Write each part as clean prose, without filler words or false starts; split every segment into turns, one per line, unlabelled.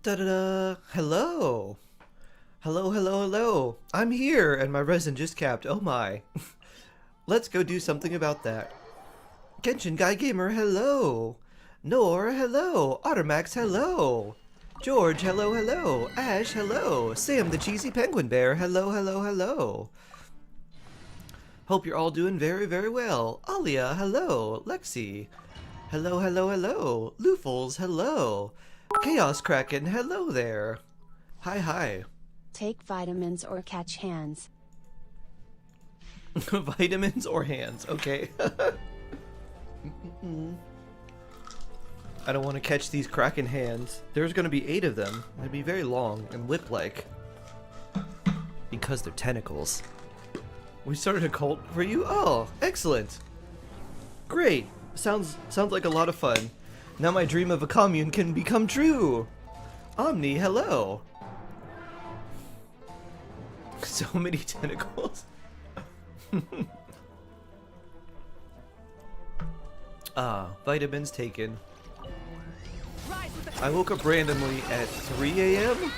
Da-da-da! Hello! Hello, hello, hello! I'm here, and my resin just capped. Oh my. Let's go do something about that. Genshin Guy Gamer, hello! Nor, hello! Ottermax, hello! George, hello, hello! Ash, hello! Sam the Cheesy Penguin Bear, hello, hello, hello! Hope you're all doing very, very well. Alia, hello! Lexi, hello, hello, hello! Loofles, hello! Chaos Kraken, hello there! Hi, hi.
Take vitamins or catch hands.
Vitamins or hands, okay. I don't want to catch these Kraken hands. There's going to be 8 of them. They'd be very long and whip-like. Because they're tentacles. We started a cult for you? Oh, excellent. Great. Sounds like a lot of fun. Now my dream of a commune can become true. Omni, hello. So many tentacles. Vitamins taken. I woke up randomly at 3 a.m.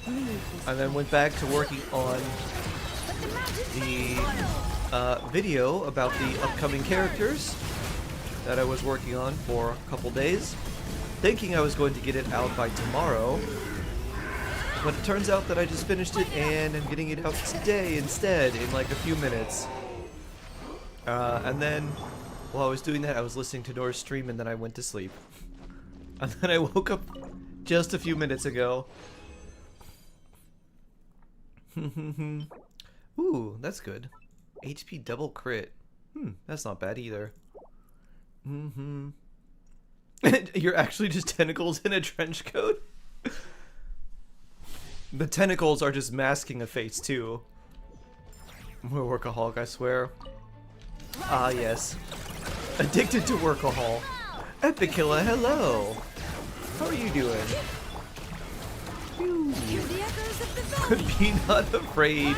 and then went back to working on the video about the upcoming characters that I was working on for a couple days, thinking I was going to get it out by tomorrow. But it turns out that I just finished it and I'm getting it out today instead in like a few minutes. And then while I was doing that, I was listening to Nora's stream and then I went to sleep. And then I woke up just a few minutes ago. Ooh, that's good. HP double crit. That's not bad either. You're actually just tentacles in a trench coat? The tentacles are just masking a face, too. I'm a workaholic, I swear. Ah, yes. Addicted to workahol. Epicilla, hello! How are you doing? Be not afraid.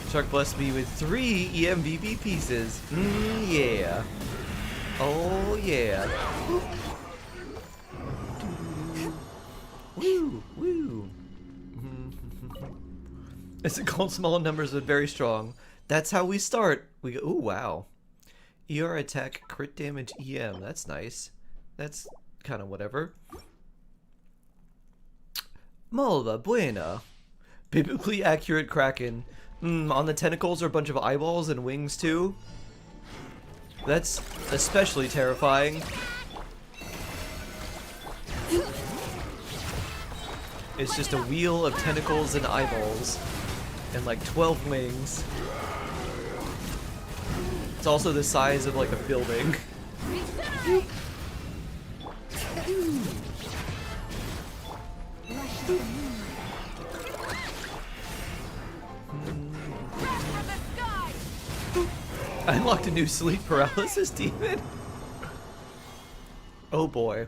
Shark blessed me with 3 EMVP pieces. Yeah. Oh, yeah. Woo, woo. It's called small numbers but very strong. That's how we start. We go, ooh, wow. ER attack, crit damage, EM. That's nice. That's kind of whatever. Malva buena. Biblically accurate Kraken. On the tentacles are a bunch of eyeballs and wings too. That's especially terrifying. It's just a wheel of tentacles and eyeballs. And like 12 wings. It's also the size of like a building. I unlocked a new sleep paralysis demon. Oh boy.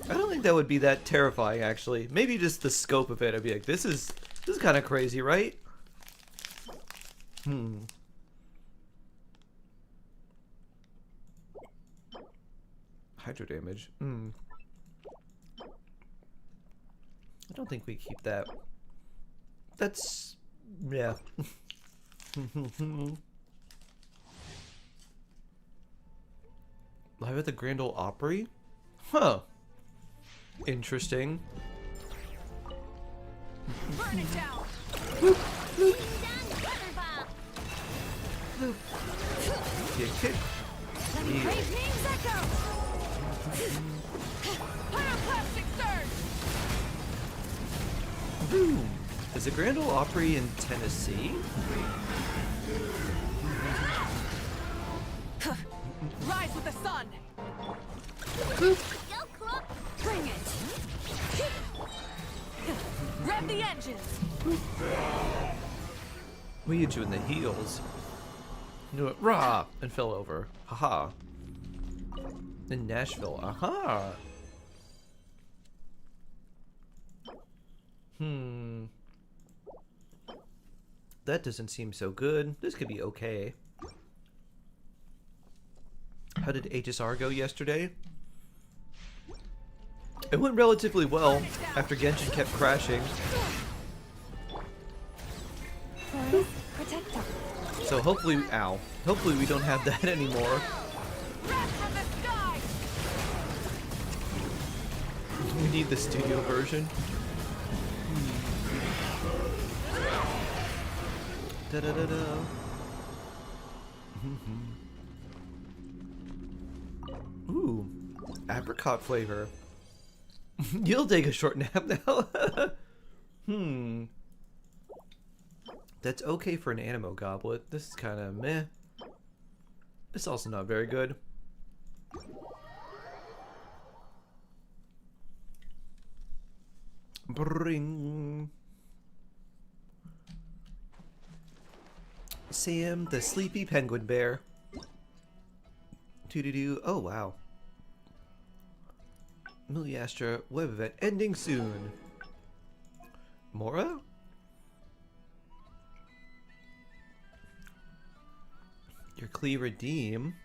I don't think that would be that terrifying, actually. Maybe just the scope of it. I'd be like, this is kind of crazy, right? Hydro damage. I don't think we keep that. That's... yeah. Live at the Grand Ole Opry? Huh. Interesting.
Burn it down.
Yeah, kick. Yeah.
Pyroclastic surge.
Boom. Is the Grand Ole Opry in Tennessee?
Rise with the sun. Bring it. Rev the engines.
We hit you in the heels. Do it rah and fell over. Haha. In Nashville. Aha. That doesn't seem so good. This could be okay. How did HSR go yesterday? It went relatively well after Genshin kept crashing.
Forest Protector.
So hopefully, ow. Hopefully we don't have that anymore.
Wrath from the sky!
We need the studio version. Da da da da. Ooh, apricot flavor. You'll take a short nap now. That's okay for an Animo goblet. This is kind of meh. It's also not very good. Bring. Sam, the sleepy penguin bear. Doo-doo-doo. Oh, wow. Miliastra web event ending soon. Mora? Your Klee redeem.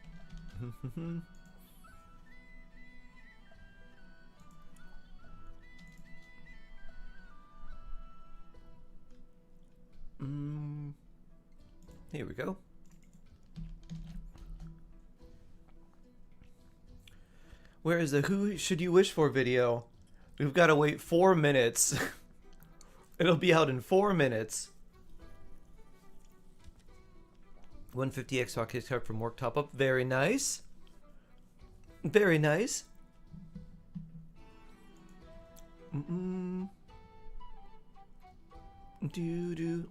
Here we go. Where is the who should you wish for video? We've got to wait 4 minutes. It'll be out in 4 minutes. 150 Xbox gift card from work top up. Very nice. Very nice.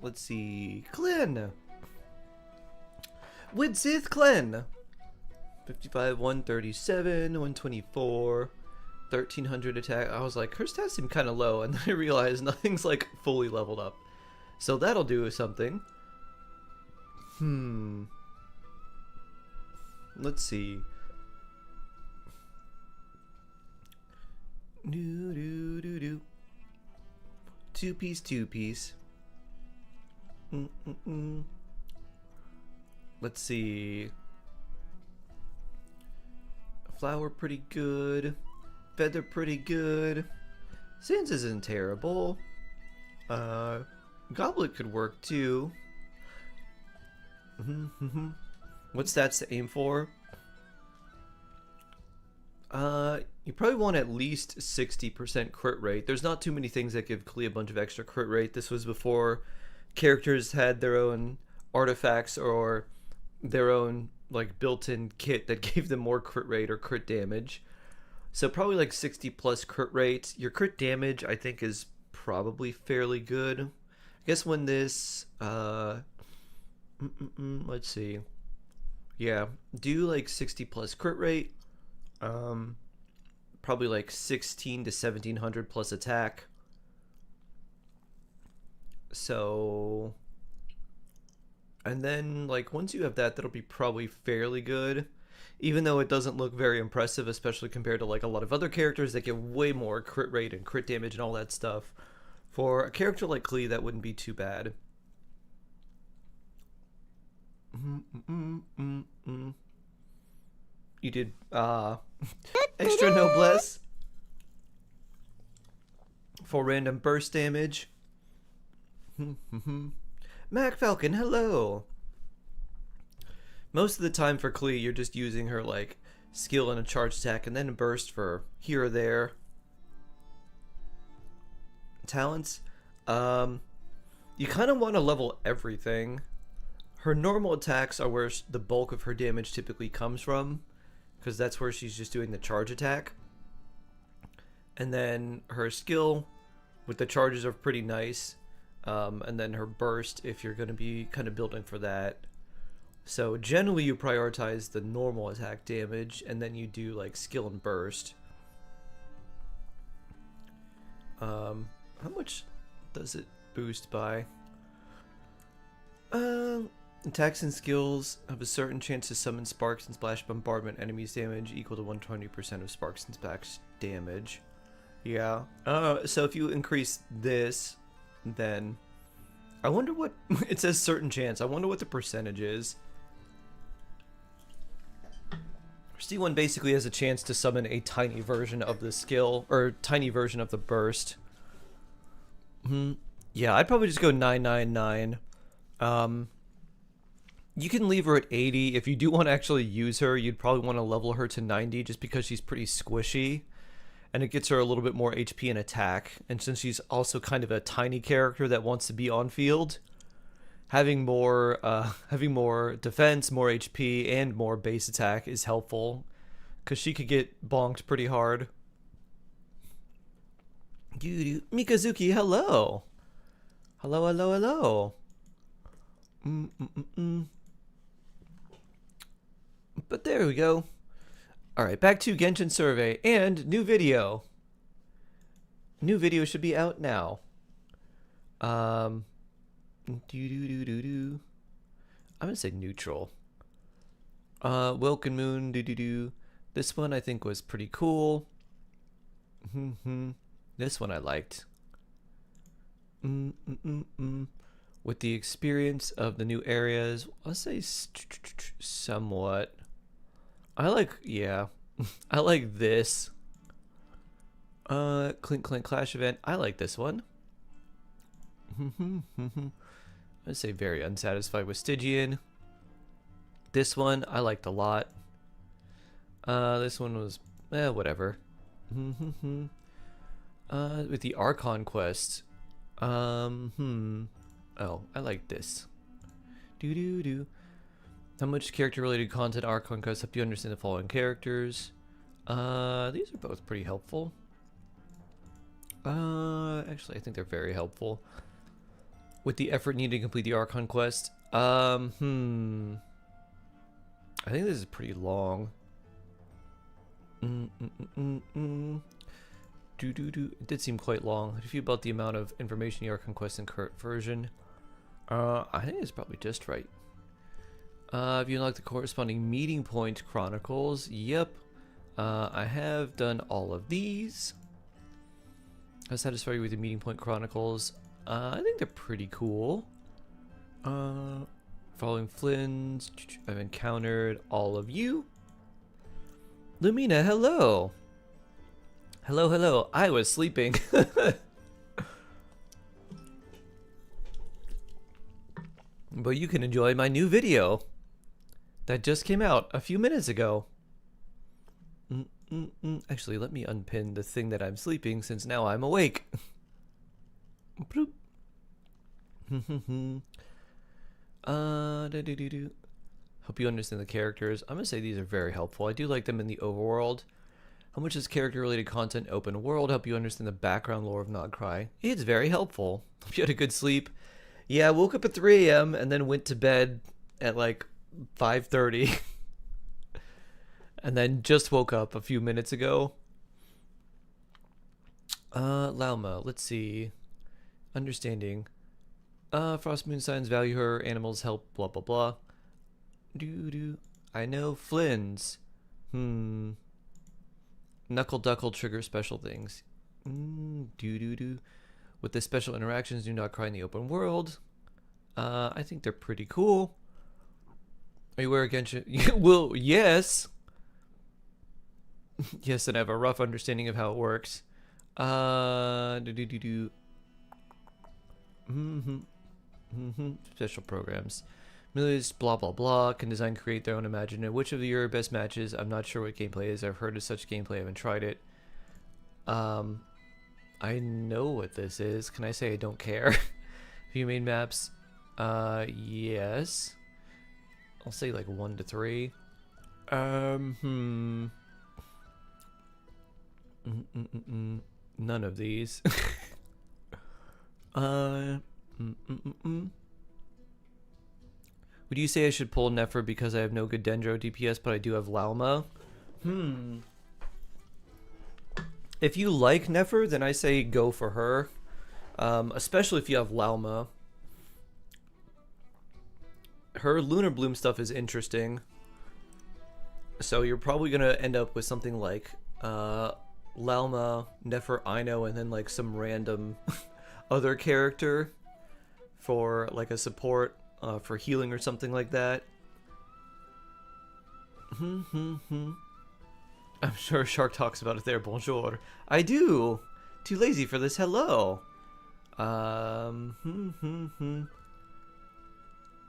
Let's see. Glenn. Widsith Glenn. 55, 137, 124, 1300 attack. I was like, her stats seem kind of low, and then I realized nothing's like fully leveled up. So that'll do something. Let's see. Two piece. Let's see. Flower pretty good. Feather pretty good. Sands isn't terrible. Goblet could work too. What stats to aim for? You probably want at least 60% crit rate. There's not too many things that give Klee a bunch of extra crit rate. This was before characters had their own artifacts or their own like built-in kit that gave them more crit rate or crit damage. So probably like 60 plus crit rate. Your crit damage I think is probably fairly good. I guess when this let's see. Yeah, do like 60 plus crit rate. Probably like 16 to 1700 plus attack. So, and then like once you have that, that'll be probably fairly good, even though it doesn't look very impressive, especially compared to like a lot of other characters that get way more crit rate and crit damage and all that stuff. For a character like Klee, that wouldn't be too bad. You did extra noblesse for random burst damage. Mac Falcon, hello. Most of the time for Klee, you're just using her like skill and a charge attack, and then a burst for here or there. Talents, you kind of want to level everything. Her normal attacks are where the bulk of her damage typically comes from, because that's where she's just doing the charge attack. And then her skill with the charges are pretty nice. And then her burst, if you're going to be kind of building for that. So generally you prioritize the normal attack damage, and then you do like skill and burst. How much does it boost by? Attacks and skills have a certain chance to summon sparks and splash bombardment enemies damage equal to 120% of sparks and splash damage. Yeah. So if you increase this, then I wonder what it says certain chance. I wonder what the percentage is. Her C1 basically has a chance to summon a tiny version of the skill, or tiny version of the burst. Yeah, I'd probably just go 999. You can leave her at 80. If you do want to actually use her, you'd probably want to level her to 90 just because she's pretty squishy. And it gets her a little bit more HP and attack. And since she's also kind of a tiny character that wants to be on field, having more defense, more HP, and more base attack is helpful. Because she could get bonked pretty hard. Mikazuki, hello! Hello, hello, hello. But there we go. Alright, back to Genshin survey and new video. New video should be out now. I'm gonna say neutral. Welcome Moon, This one I think was pretty cool. This one I liked. With the experience of the new areas, I'll say somewhat. I like, yeah, I like this. Clink Clink Clash event. I like this one. I'd say very unsatisfied with Stygian. This one I liked a lot. This one was whatever. With the Archon quest. Oh, I like this. How much character related content Archon quests help you understand the following characters? These are both pretty helpful. Actually I think they're very helpful. With the effort needed to complete the Archon quest. I think this is pretty long. It did seem quite long. How do you feel about the amount of information the Archon quest in current version? I think it's probably just right. If you like the corresponding meeting point chronicles, yep. I have done all of these. How satisfied you with the meeting point chronicles? I think they're pretty cool. Following Flynn's, I've encountered all of you. Lumina, hello. Hello, hello. I was sleeping. But you can enjoy my new video that just came out a few minutes ago. Actually, let me unpin the thing that I'm sleeping since now I'm awake. Hope you understand the characters. I'm gonna say these are very helpful. I do like them in the overworld. How much is character-related content open world? Help you understand the background lore of Nogcry. It's very helpful. Hope you had a good sleep. Yeah, I woke up at 3 a.m. and then went to bed at like 5:30. And then just woke up a few minutes ago. Lauma, let's see. Understanding. Frost moon signs value her, animals help, blah blah blah. I know Flynn's. Knuckle Duckle trigger special things. With the special interactions, do not cry in the open world. I think they're pretty cool. Are you aware of Genshin? Well, yes. Yes, and I have a rough understanding of how it works. Special programs. Millions, blah blah blah, can design, create their own imagine. Which of your best matches? I'm not sure what gameplay is. I've heard of such gameplay. I haven't tried it. I know what this is. Can I say I don't care? View main maps. Yes. I'll say like 1 to 3. None of these. Would you say I should pull Nefer because I have no good Dendro DPS, but I do have Lauma? If you like Nefer, then I say go for her. Especially if you have Lauma. Her Lunar Bloom stuff is interesting. So you're probably going to end up with something like Lauma, Nefer, Ino, and then like some random other character for like a support for healing or something like that. I'm sure Shark talks about it there. Bonjour. I do. Too lazy for this. Hello.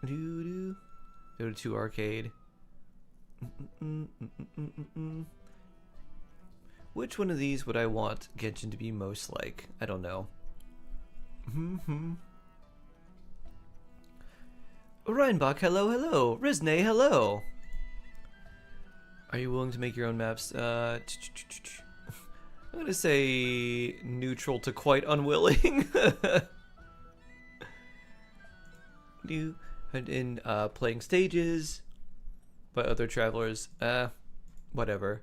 Doo-doo. Go to arcade. Which one of these would I want Genshin to be most like? I don't know. Reinbach, hello, hello. Rizne, hello. Are you willing to make your own maps? I'm gonna say neutral to quite unwilling. New in playing stages by other travelers. Whatever.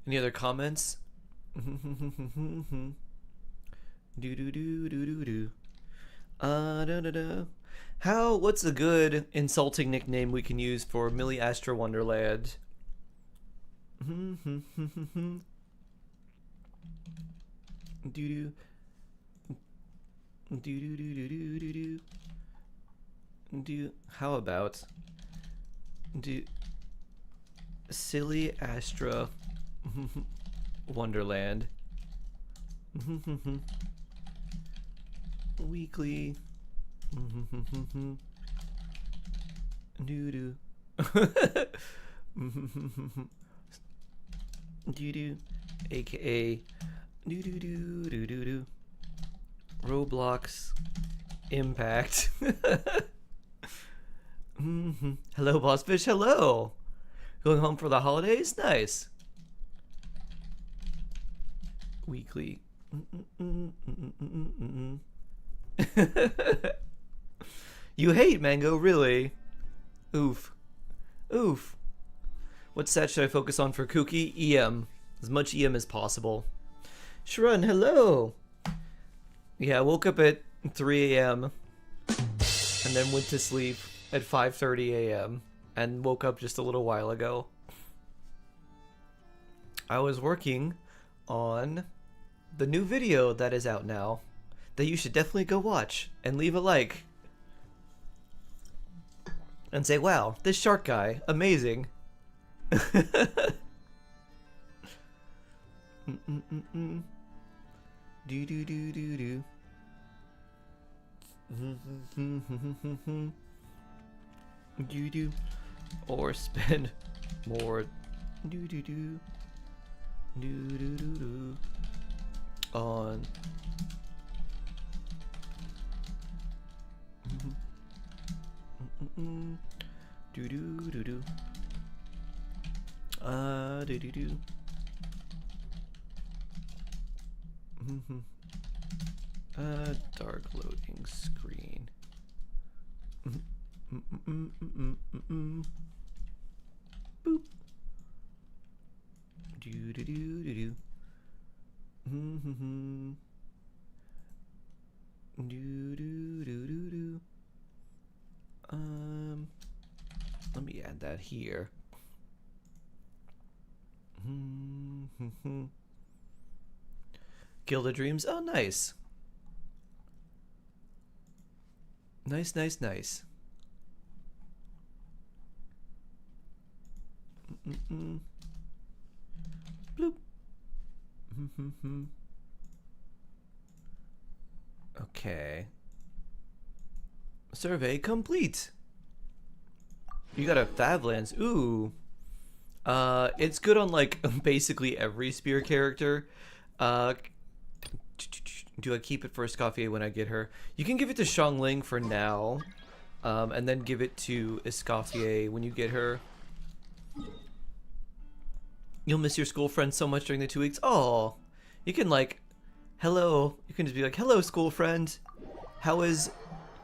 Any other comments? Do do do do do do. Da da da. How? What's a good insulting nickname we can use for Millie Astra Wonderland? Do do. Do do do do do do do. Do. How about do Silly Astra Wonderland. Weekly. Doo doo. Doo doo. AKA doo doo doo doo doo doo. Roblox Impact. Hello, Boss Fish. Hello. Going home for the holidays? Nice. Weekly. You hate Mango, really? Oof. Oof. What stat should I focus on for Kooky? EM. As much EM as possible. Shrun, hello! Yeah, I woke up at 3 a.m. and then went to sleep at 5:30 a.m. and woke up just a little while ago. I was working on the new video that is out now that you should definitely go watch and leave a like and say, wow, this shark guy, amazing. Do do do do do. Do do. Or spend more. Do do do. Do do do do. On. Do do do do. Do do do. Dark loading screen. Boop. Do do do do do. Do do do do do. Let me add that here. Guild of Dreams. Oh, nice. Nice, nice, nice. Bloop. Okay. Survey complete. You got a Favlands. Ooh. It's good on like basically every spear character. Do I keep it for Escoffier when I get her? You can give it to Xiangling for now, and then give it to Escoffier when you get her. You'll miss your school friends so much during the 2 weeks. Oh, you can like, hello. You can just be like, hello, school friend. How is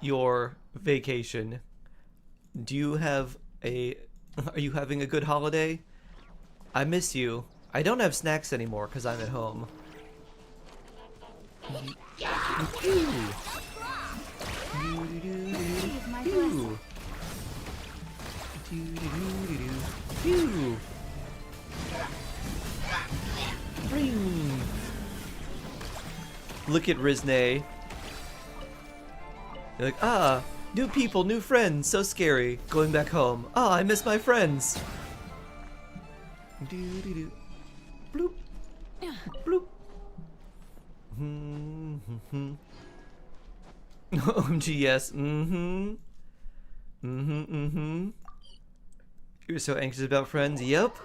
your vacation? Do you have a? Are you having a good holiday? I miss you. I don't have snacks anymore because I'm at home. Look at Rizne. You're like, ah, new people, new friends, so scary. Going back home. Ah, I miss my friends. Bloop. Bloop. Mm-hmm. OMG, yes. Mm-hmm. Mm-hmm, mm-hmm. You're so anxious about friends. Yep.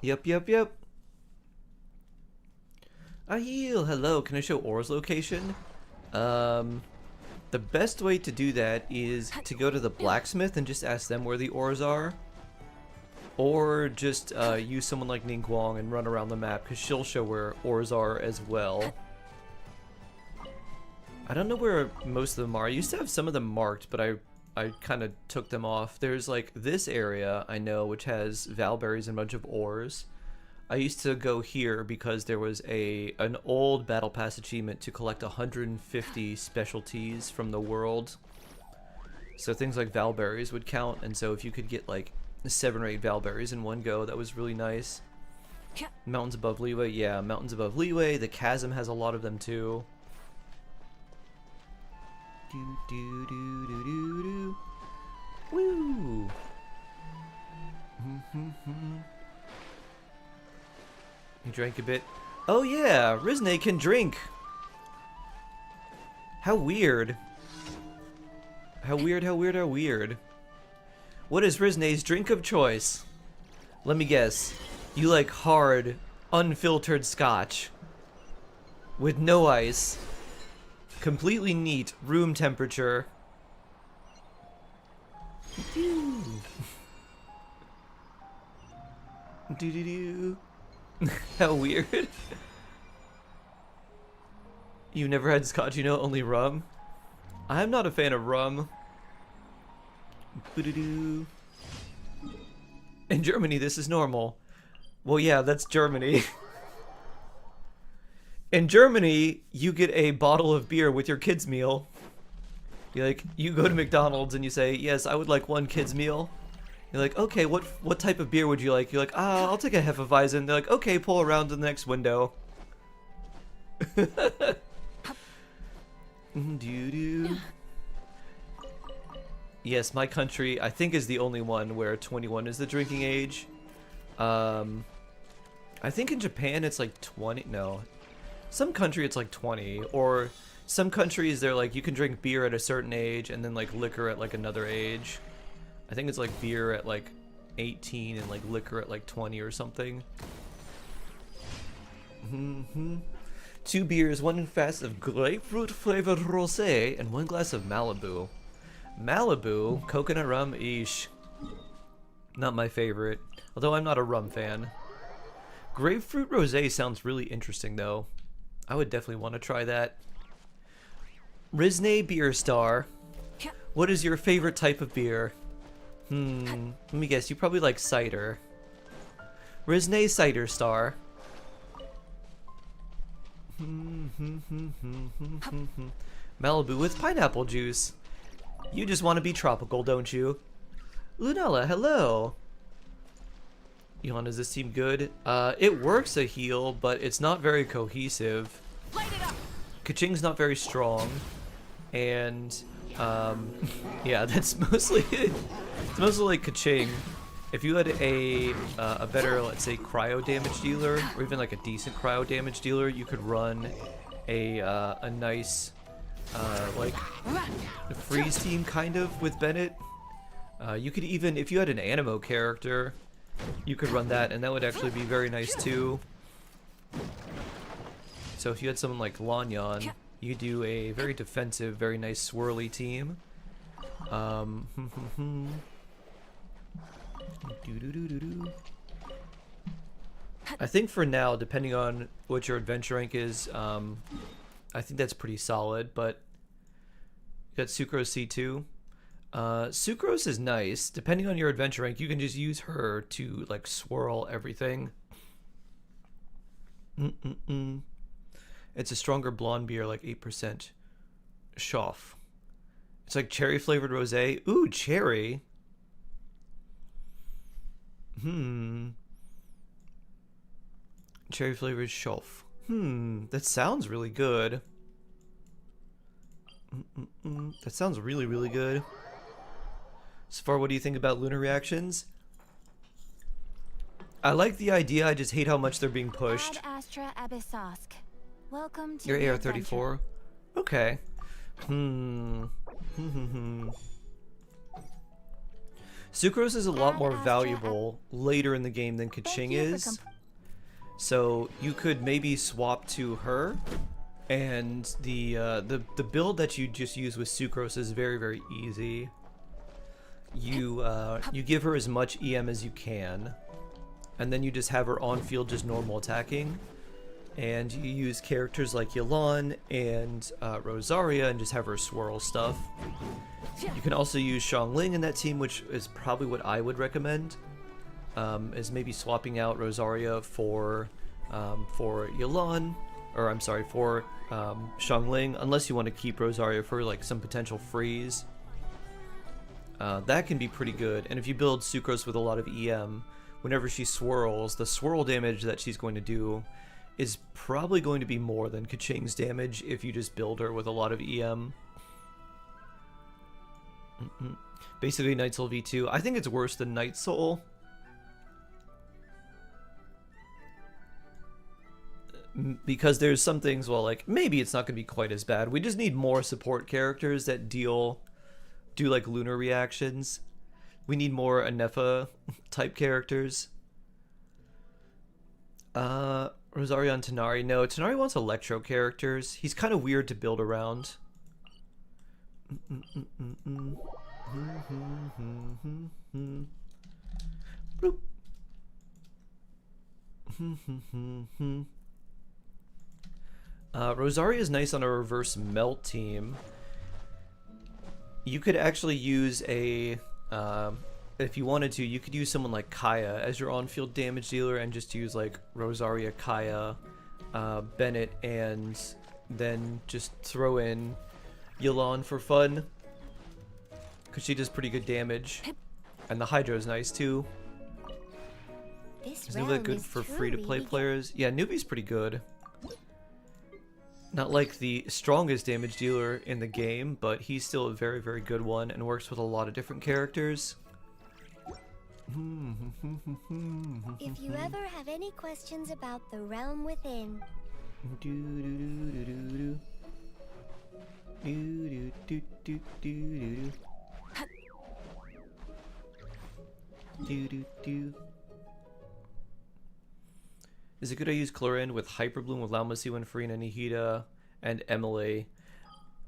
Yep, yep, yep. Aheel, hello. Can I show Or's location? The best way to do that is to go to the blacksmith and just ask them where the ores are. Or just use someone like Ningguang and run around the map, because she'll show where ores are as well. I don't know where most of them are. I used to have some of them marked, but I kind of took them off. There's like this area, I know, which has valberries and a bunch of ores. I used to go here because there was an old Battle Pass achievement to collect 150 specialties from the world. So things like valberries would count, and so if you could get like 7 or 8 valberries in one go, that was really nice. Mountains Above Leeway, yeah, Mountains Above Leeway. The Chasm has a lot of them too. Do do do do do do. Woo! He drank a bit. Oh yeah, Rizne can drink. How weird. How weird, how weird, how weird. What is Rizne's drink of choice? Let me guess. You like hard, unfiltered scotch. With no ice. Completely neat, room temperature. Do do do. How weird. You never had scotch, you know, only rum? I'm not a fan of rum. Boo-doo-doo. In Germany, this is normal. Well, yeah, that's Germany. In Germany, you get a bottle of beer with your kids' meal. You go to McDonald's and you say, yes, I would like 1 kid's meal. You're like, okay, what type of beer would you like? You're like, I'll take a Hefeweizen. They're like, okay, pull around to the next window. Doo-doo. Yes, my country, I think, is the only one where 21 is the drinking age. I think in Japan it's like 20. No. Some country it's like 20. Or some countries they're like, you can drink beer at a certain age and then like liquor at like another age. I think it's like beer at like 18 and like liquor at like 20 or something. 2 beers, 1 fast of grapefruit flavored rosé, and 1 glass of Malibu. Malibu, coconut rum, eesh. Not my favorite, although I'm not a rum fan. Grapefruit rosé sounds really interesting though. I would definitely want to try that. Rizne Beer Star. What is your favorite type of beer? Let me guess, you probably like cider. Rizne Cider Star. Malibu with pineapple juice. You just want to be tropical, don't you? Lunella, hello. Elon, does this seem good? It works a heal, but it's not very cohesive. Kaching's not very strong. And, yeah, that's mostly it. It's mostly like Kaching. If you had a better, let's say, cryo damage dealer, or even like a decent cryo damage dealer, you could run a nice, like, freeze team kind of with Bennett. You could even, if you had an Animo character, you could run that, and that would actually be very nice too. So if you had someone like Lanyan, you could do a very defensive, very nice swirly team. I think for now, depending on what your adventure rank is, I think that's pretty solid, but you got Sucrose C2. Sucrose is nice. Depending on your adventure rank, you can just use her to, like, swirl everything. It's a stronger blonde beer, like 8% Schaff. It's like cherry flavored rosé. Ooh, cherry. Cherry flavored Schaff. That sounds really good. That sounds really, really good. So far, what do you think about Lunar reactions? I like the idea, I just hate how much they're being pushed.
Ad Astra Abyssosk. Welcome to
Your
the
AR-34? Okay. Sucrose is a lot more valuable later in the game than Kaching is. So you could maybe swap to her, and the build that you just use with Sucrose is very, very easy. You give her as much EM as you can, and then you just have her on field just normal attacking, and you use characters like Yelan and Rosaria and just have her swirl stuff. You can also use Xiangling in that team, which is probably what I would recommend, is maybe swapping out Rosaria for Yelan, or I'm sorry, for Xiangling, unless you want to keep Rosaria for like some potential freeze. That can be pretty good, and if you build Sucrose with a lot of EM, whenever she swirls, the swirl damage that she's going to do is probably going to be more than Kaching's damage if you just build her with a lot of EM. Basically Night Soul V2. I think it's worse than Night Soul. Because there's some things, well, like, maybe it's not going to be quite as bad. We just need more support characters that do like lunar reactions. We need more Anefa type characters. Rosario and Tanari. No, Tanari wants electro characters. He's kind of weird to build around. Bloop. Rosaria is nice on a reverse melt team. You could actually use a, if you wanted to, you could use someone like Kaya as your on-field damage dealer and just use like Rosaria, Kaya, Bennett, and then just throw in Yelan for fun, because she does pretty good damage, and the Hydra is nice too. Is Nubia good for free-to-play players? Yeah, Nubia's pretty good. Not like the strongest damage dealer in the game, but he's still a very, very good one and works with a lot of different characters.
If you ever have any questions about the realm within,
Is it good I use Chlorine with Hyperbloom with Laumasiwan, Farina, Nihida, and Emily?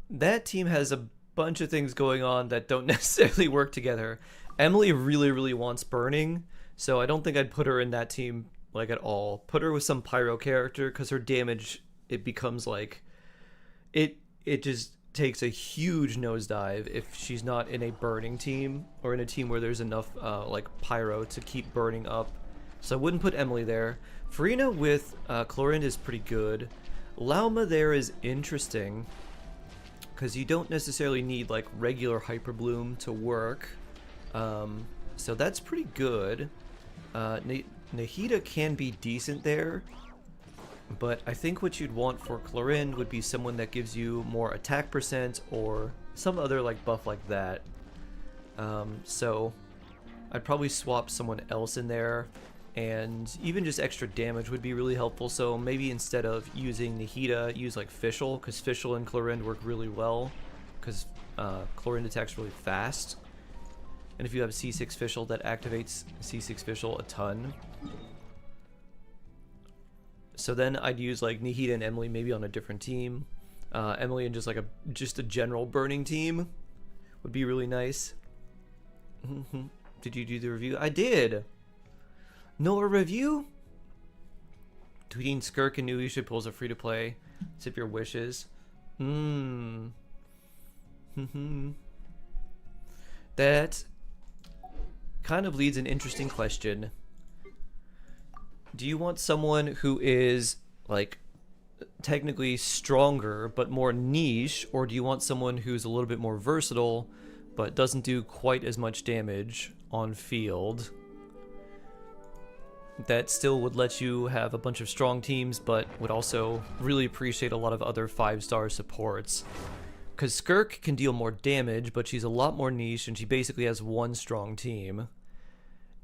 That team has a bunch of things going on that don't necessarily work together. Emily really, really wants Burning, so I don't think I'd put her in that team like at all. Put her with some Pyro character, because her damage, it becomes like... It just takes a huge nosedive if she's not in a Burning team, or in a team where there's enough like Pyro to keep burning up. So I wouldn't put Emily there. Farina with Chlorine is pretty good. Lauma there is interesting, because you don't necessarily need like regular Hyperbloom to work. So that's pretty good. Nahida can be decent there, but I think what you'd want for Chlorine would be someone that gives you more attack percent or some other like buff like that. So I'd probably swap someone else in there, and even just extra damage would be really helpful. So maybe instead of using Nahida, use like Fischl, because Fischl and Chlorine work really well, because Chlorine attacks really fast. And if you have C6 Fischl, that activates C6 Fischl a ton. So then I'd use like Nahida and Emily maybe on a different team. Emily and just a general burning team would be really nice. Did you do the review? I did. No, a review? Tweeting Skirk and Nui should pulls a free to play. Sip your wishes. That kind of leads an interesting question. Do you want someone who is like technically stronger but more niche, or do you want someone who's a little bit more versatile but doesn't do quite as much damage on field, that still would let you have a bunch of strong teams but would also really appreciate a lot of other 5-star supports? Because Skirk can deal more damage, but she's a lot more niche and she basically has one strong team.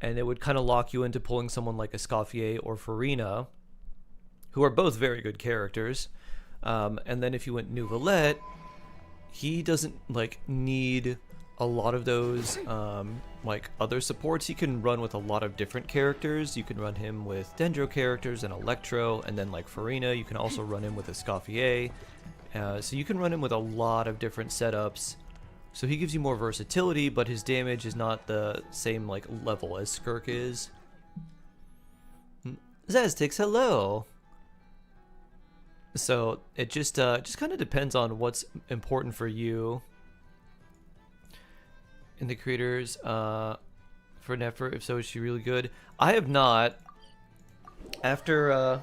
and it would kind of lock you into pulling someone like Escoffier or Farina, who are both very good characters. And then if you went Nouvelette, he doesn't like need a lot of those like other supports. He can run with a lot of different characters. You can run him with Dendro characters and Electro, and then like Farina, you can also run him with Escoffier. So you can run him with a lot of different setups. So he gives you more versatility, but his damage is not the same like level as Skirk is. Zaztix, hello. So it just kind of depends on what's important for you. And the creators for Nefer, if so, is she really good? I have not. After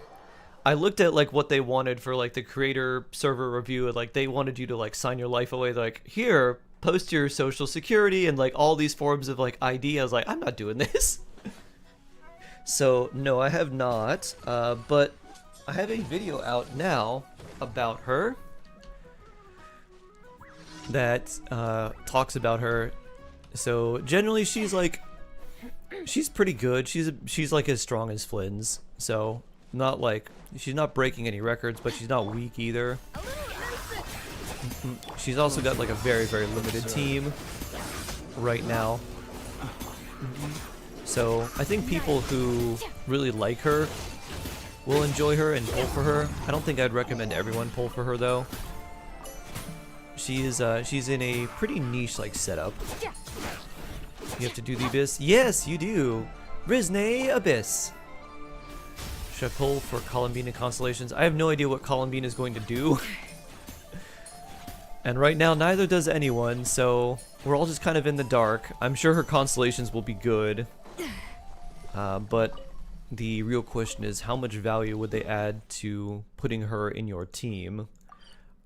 I looked at like what they wanted for like the creator server review, and like they wanted you to like sign your life away, like here, post your social security and like all these forms of like ID. I was like, I'm not doing this. So no, I have not. But I have a video out now about her that talks about her. So generally she's pretty good. She's like as strong as Flynn's. So not like, she's not breaking any records, but she's not weak either. She's also got like a very, very limited team right now. So I think people who really like her will enjoy her and pull for her. I don't think I'd recommend everyone pull for her though. She's in a pretty niche like setup. You have to do the Abyss. Yes, you do. Rizne Abyss. Should I pull for Columbina Constellations? I have no idea what Columbina is going to do. And right now, neither does anyone, so we're all just kind of in the dark. I'm sure her constellations will be good. But the real question is, how much value would they add to putting her in your team?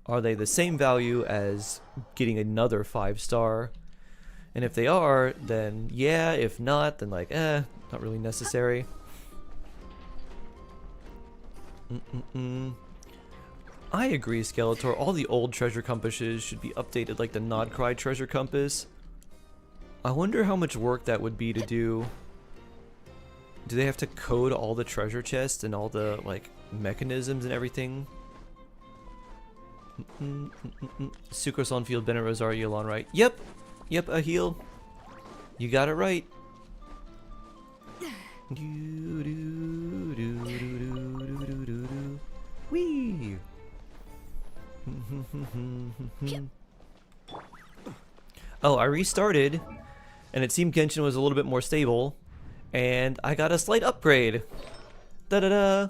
Are they the same value as getting another 5-star? And if they are, then yeah. If not, then like, not really necessary. I agree, Skeletor. All the old treasure compasses should be updated like the Nodcry treasure compass. I wonder how much work that would be to do. Do they have to code all the treasure chests and all the like mechanisms and everything? Sucrose on field, Bennett Rosario on right. Yep, a heal. You got it right. Wee. Oh, I restarted, and it seemed Genshin was a little bit more stable, and I got a slight upgrade. Da-da-da!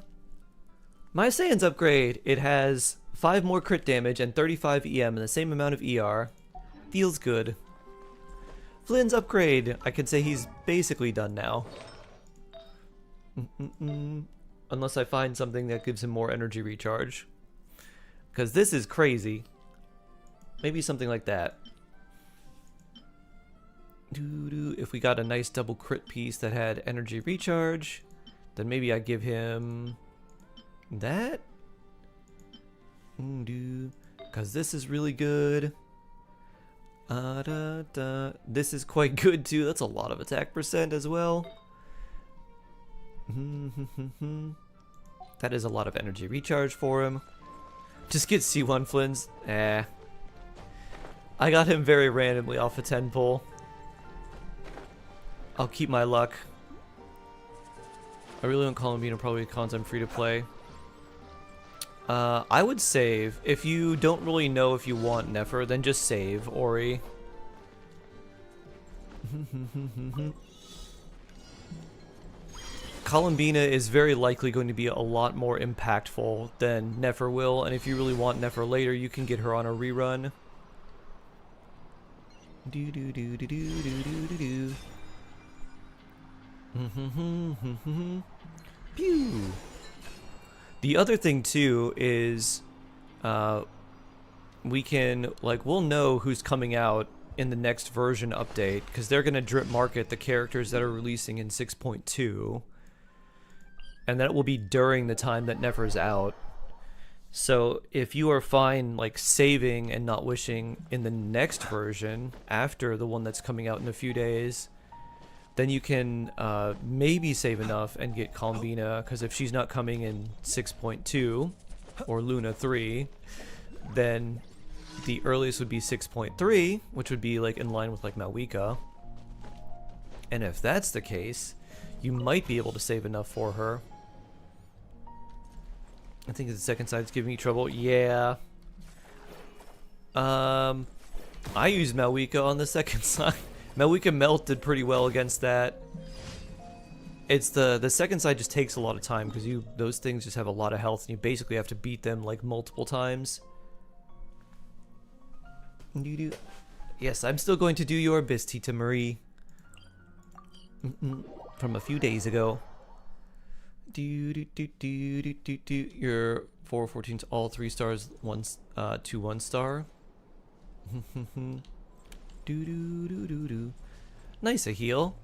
My Saiyans upgrade! It has 5 more crit damage and 35 EM and the same amount of ER. Feels good. Flynn's upgrade! I could say he's basically done now. Unless I find something that gives him more energy recharge. Because this is crazy. Maybe something like that. If we got a nice double crit piece that had energy recharge, then maybe I give him that. Because this is really good. This is quite good too. That's a lot of attack percent as well. That is a lot of energy recharge for him. Just get C1 Flynn's. I got him very randomly off a 10 pull. I'll keep my luck. I really don't call him being probably cons I'm free to play. I would save. If you don't really know if you want Nefer, then just save Ori. Columbina is very likely going to be a lot more impactful than Nefer will, and if you really want Nefer later, you can get her on a rerun. Pew! The other thing too is we can, like, we'll know who's coming out in the next version update, because they're going to drip market the characters that are releasing in 6.2. And that will be during the time that Nefer's out. So if you are fine like saving and not wishing in the next version after the one that's coming out in a few days, then you can maybe save enough and get Calmbina, because if she's not coming in 6.2 or Luna 3, then the earliest would be 6.3, which would be like in line with like Malwika. And if that's the case, you might be able to save enough for her. I think the second side's giving me trouble. Yeah. I used Malwika on the second side. Malwika Melt did pretty well against that. It's the second side just takes a lot of time because those things just have a lot of health and you basically have to beat them like multiple times. Yes, I'm still going to do your best, Tita Marie. From a few days ago. Your 414's all 3 stars, 2 1-star. Nice, a heal.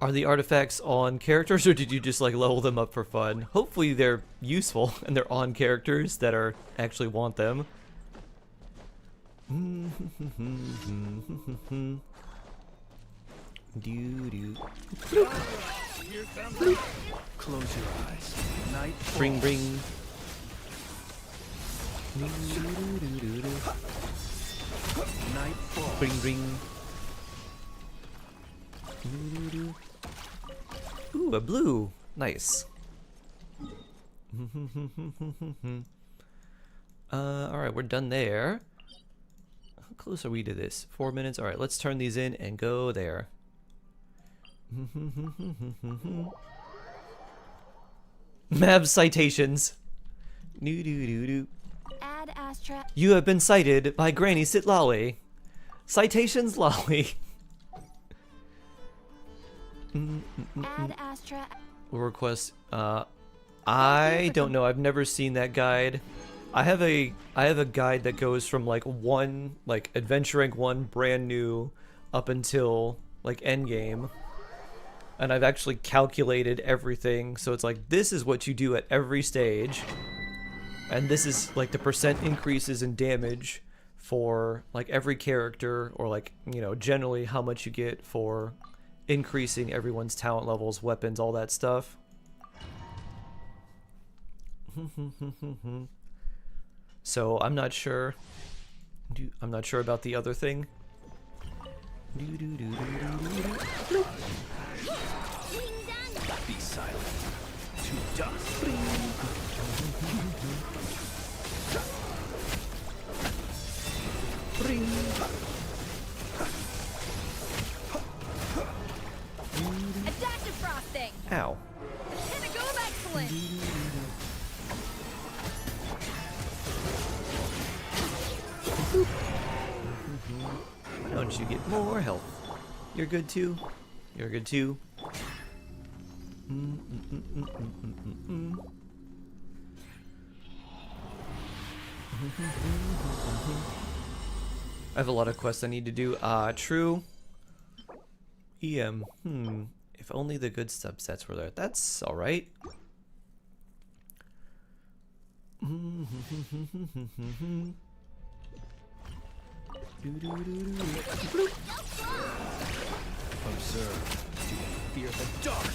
Are the artifacts on characters or did you just like level them up for fun? Hopefully they're useful and they're on characters that are actually want them.
Close your eyes. Night
Bring, bring.
Nightfall.
Bring, bring. Ooh, a blue. Nice. Alright, we're done there. How close are we to this? 4 minutes? Alright, let's turn these in and go there. Mab citations.
Ad Astra.
You have been cited by Granny Sitlali. Citations Lolly.
Ad Astra.
Request. I don't know. I've never seen that guide. I have a guide that goes from like Adventure Rank 1 brand new up until like endgame. And I've actually calculated everything, so it's like this is what you do at every stage. And this is like the percent increases in damage for like every character, or like, you know, generally how much you get for increasing everyone's talent levels, weapons, all that stuff. So I'm not sure. I'm not sure about the other thing.
Be silent. To dust.
Adaptive frosting.
Ow.
Pinnacle of excellence.
Why don't you get more health? You're good too. You're good too. I have a lot of quests I need to do. True. EM. If only the good subsets were there. That's alright.
Observe. Do you fear the dark?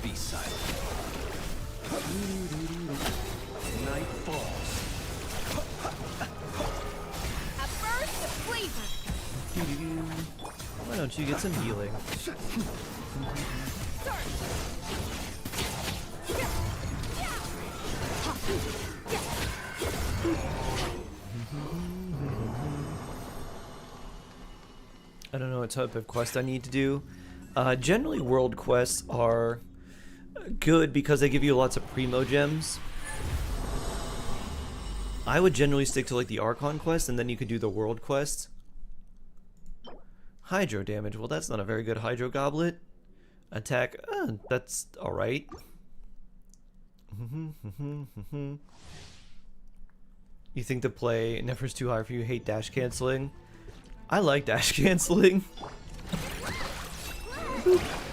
Be silent. Night falls.
A burst of flavor.
Why don't you get some healing? I don't know what type of quest I need to do. Generally, world quests are good because they give you lots of primo gems. I would generally stick to like the Archon quest, and then you could do the world quest. Hydro damage. Well, that's not a very good Hydro Goblet. Attack. That's alright. You think the play never's too high for you? Hate dash canceling? I like dash canceling.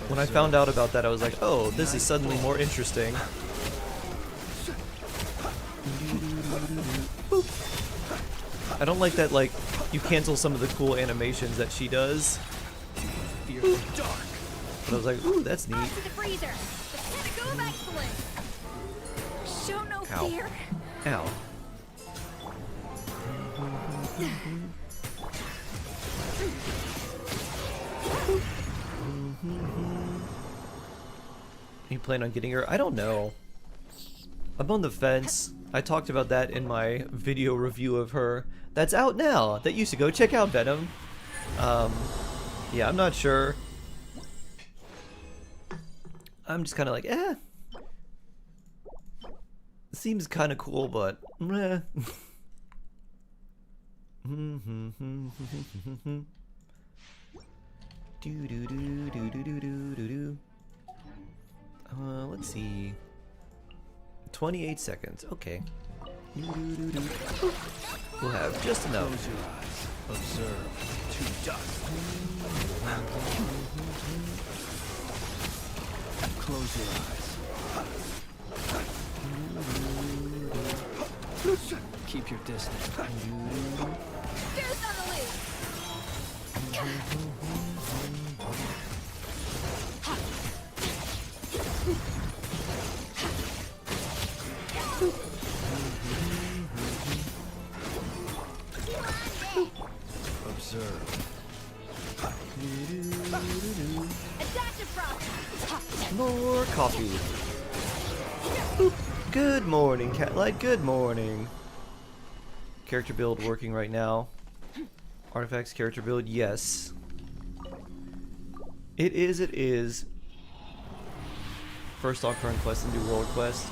When I found out about that, I was like, oh, this is suddenly more interesting. I don't like that, like, you cancel some of the cool animations that she does.
Fear the dark.
But I was like, ooh, that's neat.
Off to the freezer. The pinnacle of excellence. Show no
Ow.
fear.
Ow. You plan on getting her? I don't know. I'm on the fence. I talked about that in my video review of her. That's out now. That used to go check out Venom. Yeah, I'm not sure. I'm just kind of like, eh. Seems kind of cool, but meh. Let's see. 28 seconds. Okay. We'll have just enough.
Close your eyes. Observe to dust. Close your eyes. Keep your distance.
Goose on the loose.
Observe.
Adaptive frost.
More coffee. Good morning, Catlight. Good morning. Character build working right now. Artifacts character build, yes. It is, it is. First off current quest and do world quest.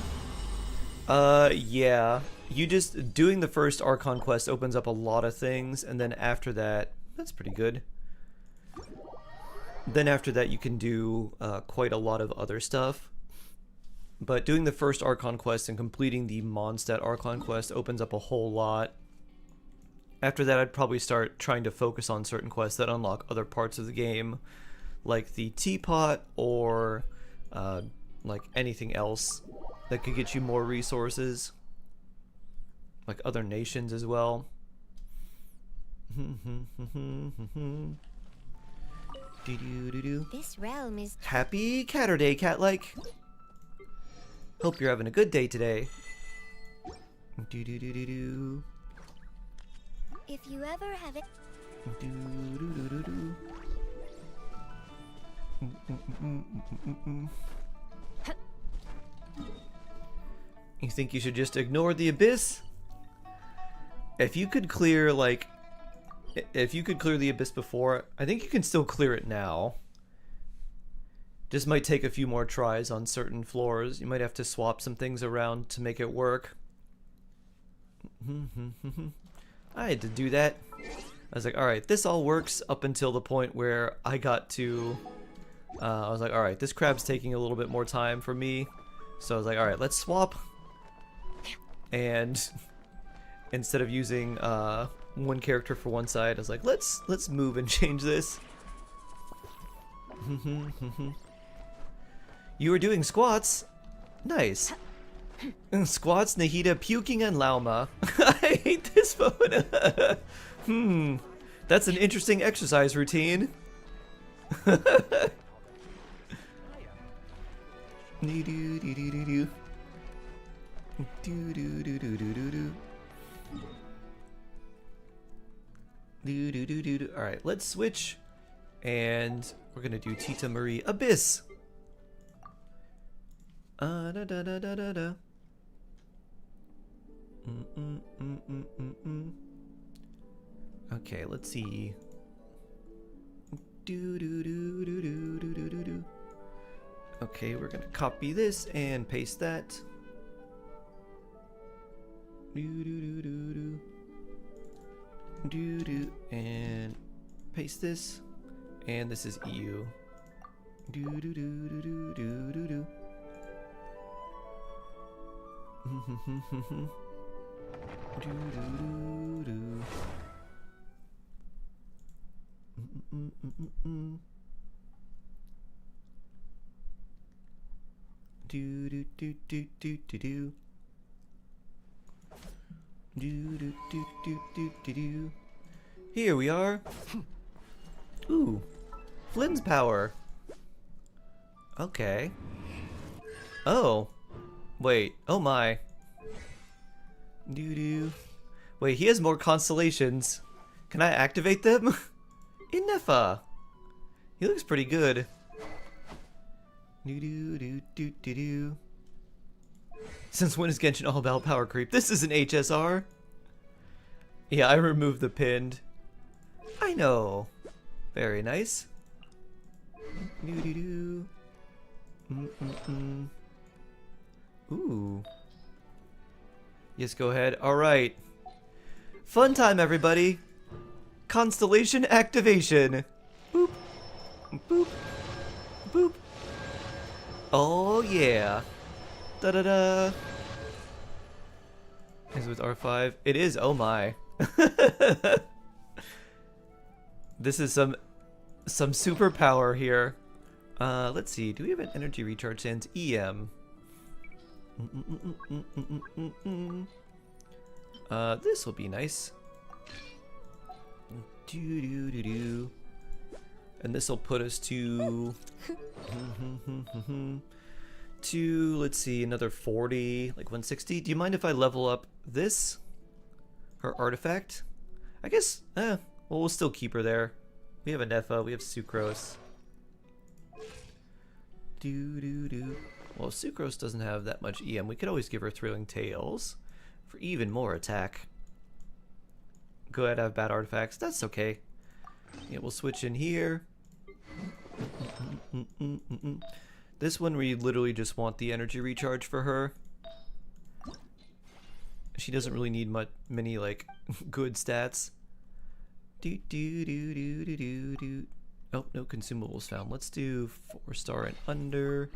Yeah. You just doing the first Archon quest opens up a lot of things, and then after that, that's pretty good. Then after that you can do quite a lot of other stuff. But doing the first Archon quest and completing the Mondstadt Archon quest opens up a whole lot. After that, I'd probably start trying to focus on certain quests that unlock other parts of the game, like the teapot or like anything else that could get you more resources, like other nations as well.
This realm is
Happy Catterday, Cat-like. Hope you're having a good day today.
if you ever have it.
You think you should just ignore the abyss? If you could clear, like, if you could clear the abyss before, I think you can still clear it now. Just might take a few more tries on certain floors. You might have to swap some things around to make it work. I had to do that. I was like, alright, this all works up until the point where I got to... I was like, alright, this crab's taking a little bit more time for me. So I was like, alright, let's swap. And instead of using one character for one side, I was like, let's move and change this. You were doing squats. Nice. Squats, Nahida, puking, and Lauma. I hate this phone. That's an interesting exercise routine. Alright, let's switch. And we're gonna do Tita Marie Abyss. Okay, let's see. Okay, we're gonna copy this and paste that. And paste this, and this is EU. Here we are. Ooh. Flynn's power. Okay. Oh. Wait. Oh my. Doo-doo. Wait, he has more constellations. Can I activate them? Inefa. He looks pretty good. Doo-doo-doo-doo-doo-doo. Since when is Genshin all about power creep? This is an HSR. Yeah, I removed the pinned. I know. Very nice. Doo-doo-doo. Ooh. Yes, go ahead. Alright. Fun time, everybody. Constellation activation. Boop. Boop. Boop. Oh, yeah. Da-da-da. Is it with R5? It is. Oh, my. This is some superpower here. Let's see. Do we have an energy recharge sans EM? This will be nice. Do. And this will put us to let's see, another 40, like 160. Do you mind if I level up this? Her artifact? I guess, well, we'll still keep her there. We have a Nefa, we have Sucrose. Well, Sucrose doesn't have that much EM. We could always give her Thrilling Tales for even more attack. Go ahead, have bad artifacts. That's okay. Yeah, we'll switch in here. This one we literally just want the energy recharge for her. She doesn't really need many like good stats. Oh, no consumables found. Let's do 4-star and under.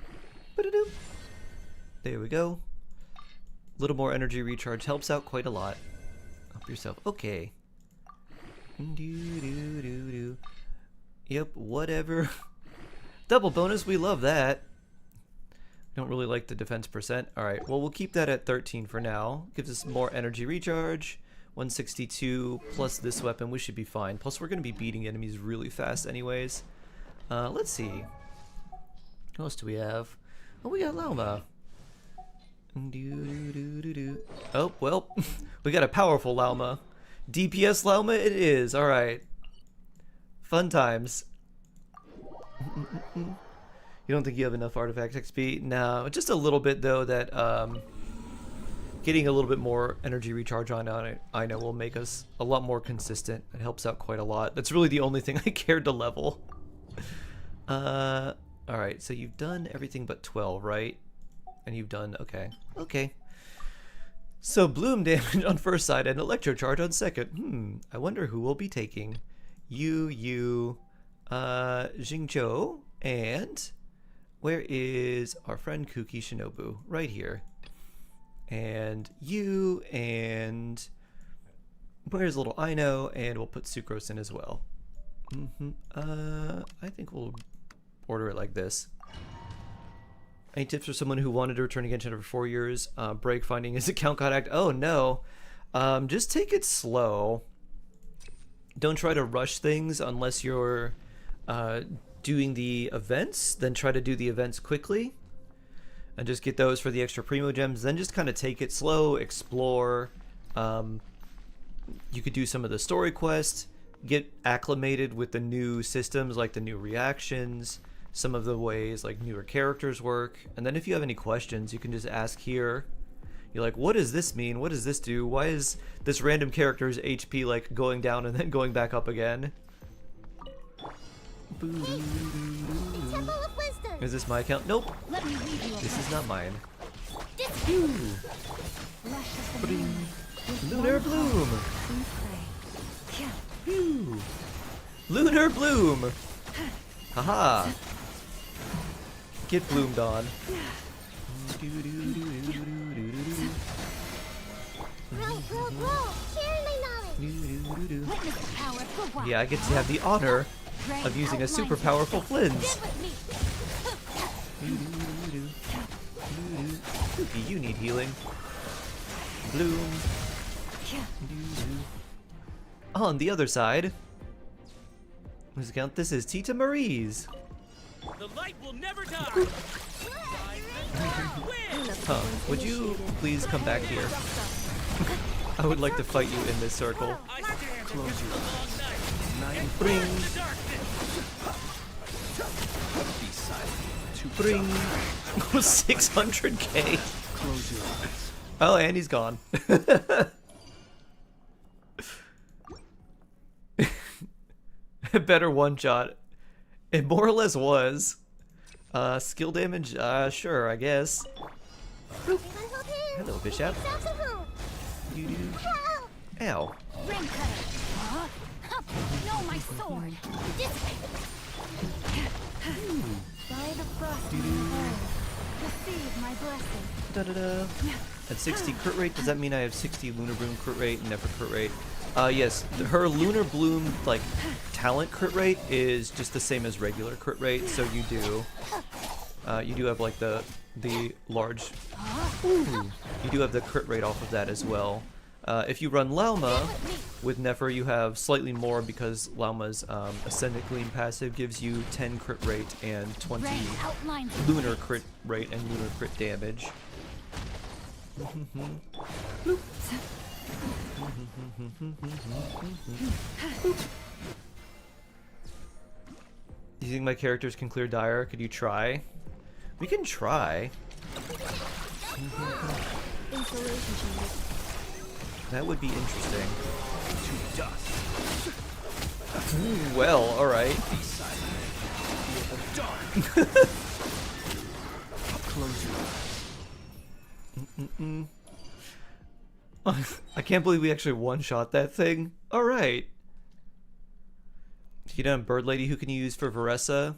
There we go. A little more energy recharge helps out quite a lot. Help yourself. Okay. Yep, whatever. Double bonus, we love that. Don't really like the defense percent. Alright, well, we'll keep that at 13 for now. Gives us more energy recharge. 162 plus this weapon, we should be fine. Plus, we're going to be beating enemies really fast anyways. Let's see. What else do we have? Oh, we got Lauma. Oh, well, we got a powerful Lauma. DPS Lauma it is. Alright. Fun times. You don't think you have enough artifact XP? No, just a little bit though. That getting a little bit more energy recharge on it, I know, will make us a lot more consistent. It helps out quite a lot. That's really the only thing I cared to level. Alright, so you've done everything but 12, right? And you've done, okay. So bloom damage on first side and electro charge on second. I wonder who we'll be taking. You, Jingzhou, and where is our friend Kuki Shinobu? Right here. And you, and where's little Ino, and we'll put Sucrose in as well. I think we'll order it like this. Any tips for someone who wanted to return to Genshin over 4 years? Break finding his account got hacked. Oh no. Just take it slow. Don't try to rush things unless you're doing the events. Then try to do the events quickly. And just get those for the extra Primo Gems. Then just kind of take it slow, explore. You could do some of the story quests. Get acclimated with the new systems, like the new reactions. Some of the ways like newer characters work. And then if you have any questions, you can just ask here. You're like, what does this mean? What does this do? Why is this random character's HP like going down and then going back up again?
Temple of Wisdom.
Is this my account? Nope.
Let me lead you.
This is not mine.
Flesh is the moon.
Lunar Bloom.
Kill.
Phew. Lunar Bloom. Haha. Get bloomed on.
Grow. Share my knowledge.
Witness the power of good one.
Yeah, I get to have the honor of using a super powerful Flynn's.
Get with me.
Kuki, you need healing. Bloom. On the other side, whose account this is? Tita Marie's.
The light will never die.
Huh. Would you please come back here? I would like to fight you in this circle.
I stand close your eyes. Night
Bring,
be silent. To
bring. 600k.
close your eyes.
Oh, and he's gone. Better one shot. It more or less was. Skill damage? Sure, I guess. Hello, Bishop. You do. Ow.
Ring cutter. No, my sword. By the frost receive my blessing.
Da da da. At 60 crit rate, does that mean I have 60 Lunar Bloom crit rate and never crit rate? Yes. Her Lunar Bloom, like, talent crit rate is just the same as regular crit rate, so you do have, like, the large... Ooh. You do have the crit rate off of that as well. If you run Lauma with Nefer, you have slightly more because Lauma's Ascendant Gleam passive gives you 10 crit rate and 20 lunar crit rate and lunar crit damage. Do you think my characters can clear Dire? Could you try? We can try. That would be interesting.
To dust.
Well, alright.
Be silent. Feel the dark. Close your eyes.
I can't believe we actually one-shot that thing. Alright. You don't have Bird Lady who can you use for Varessa?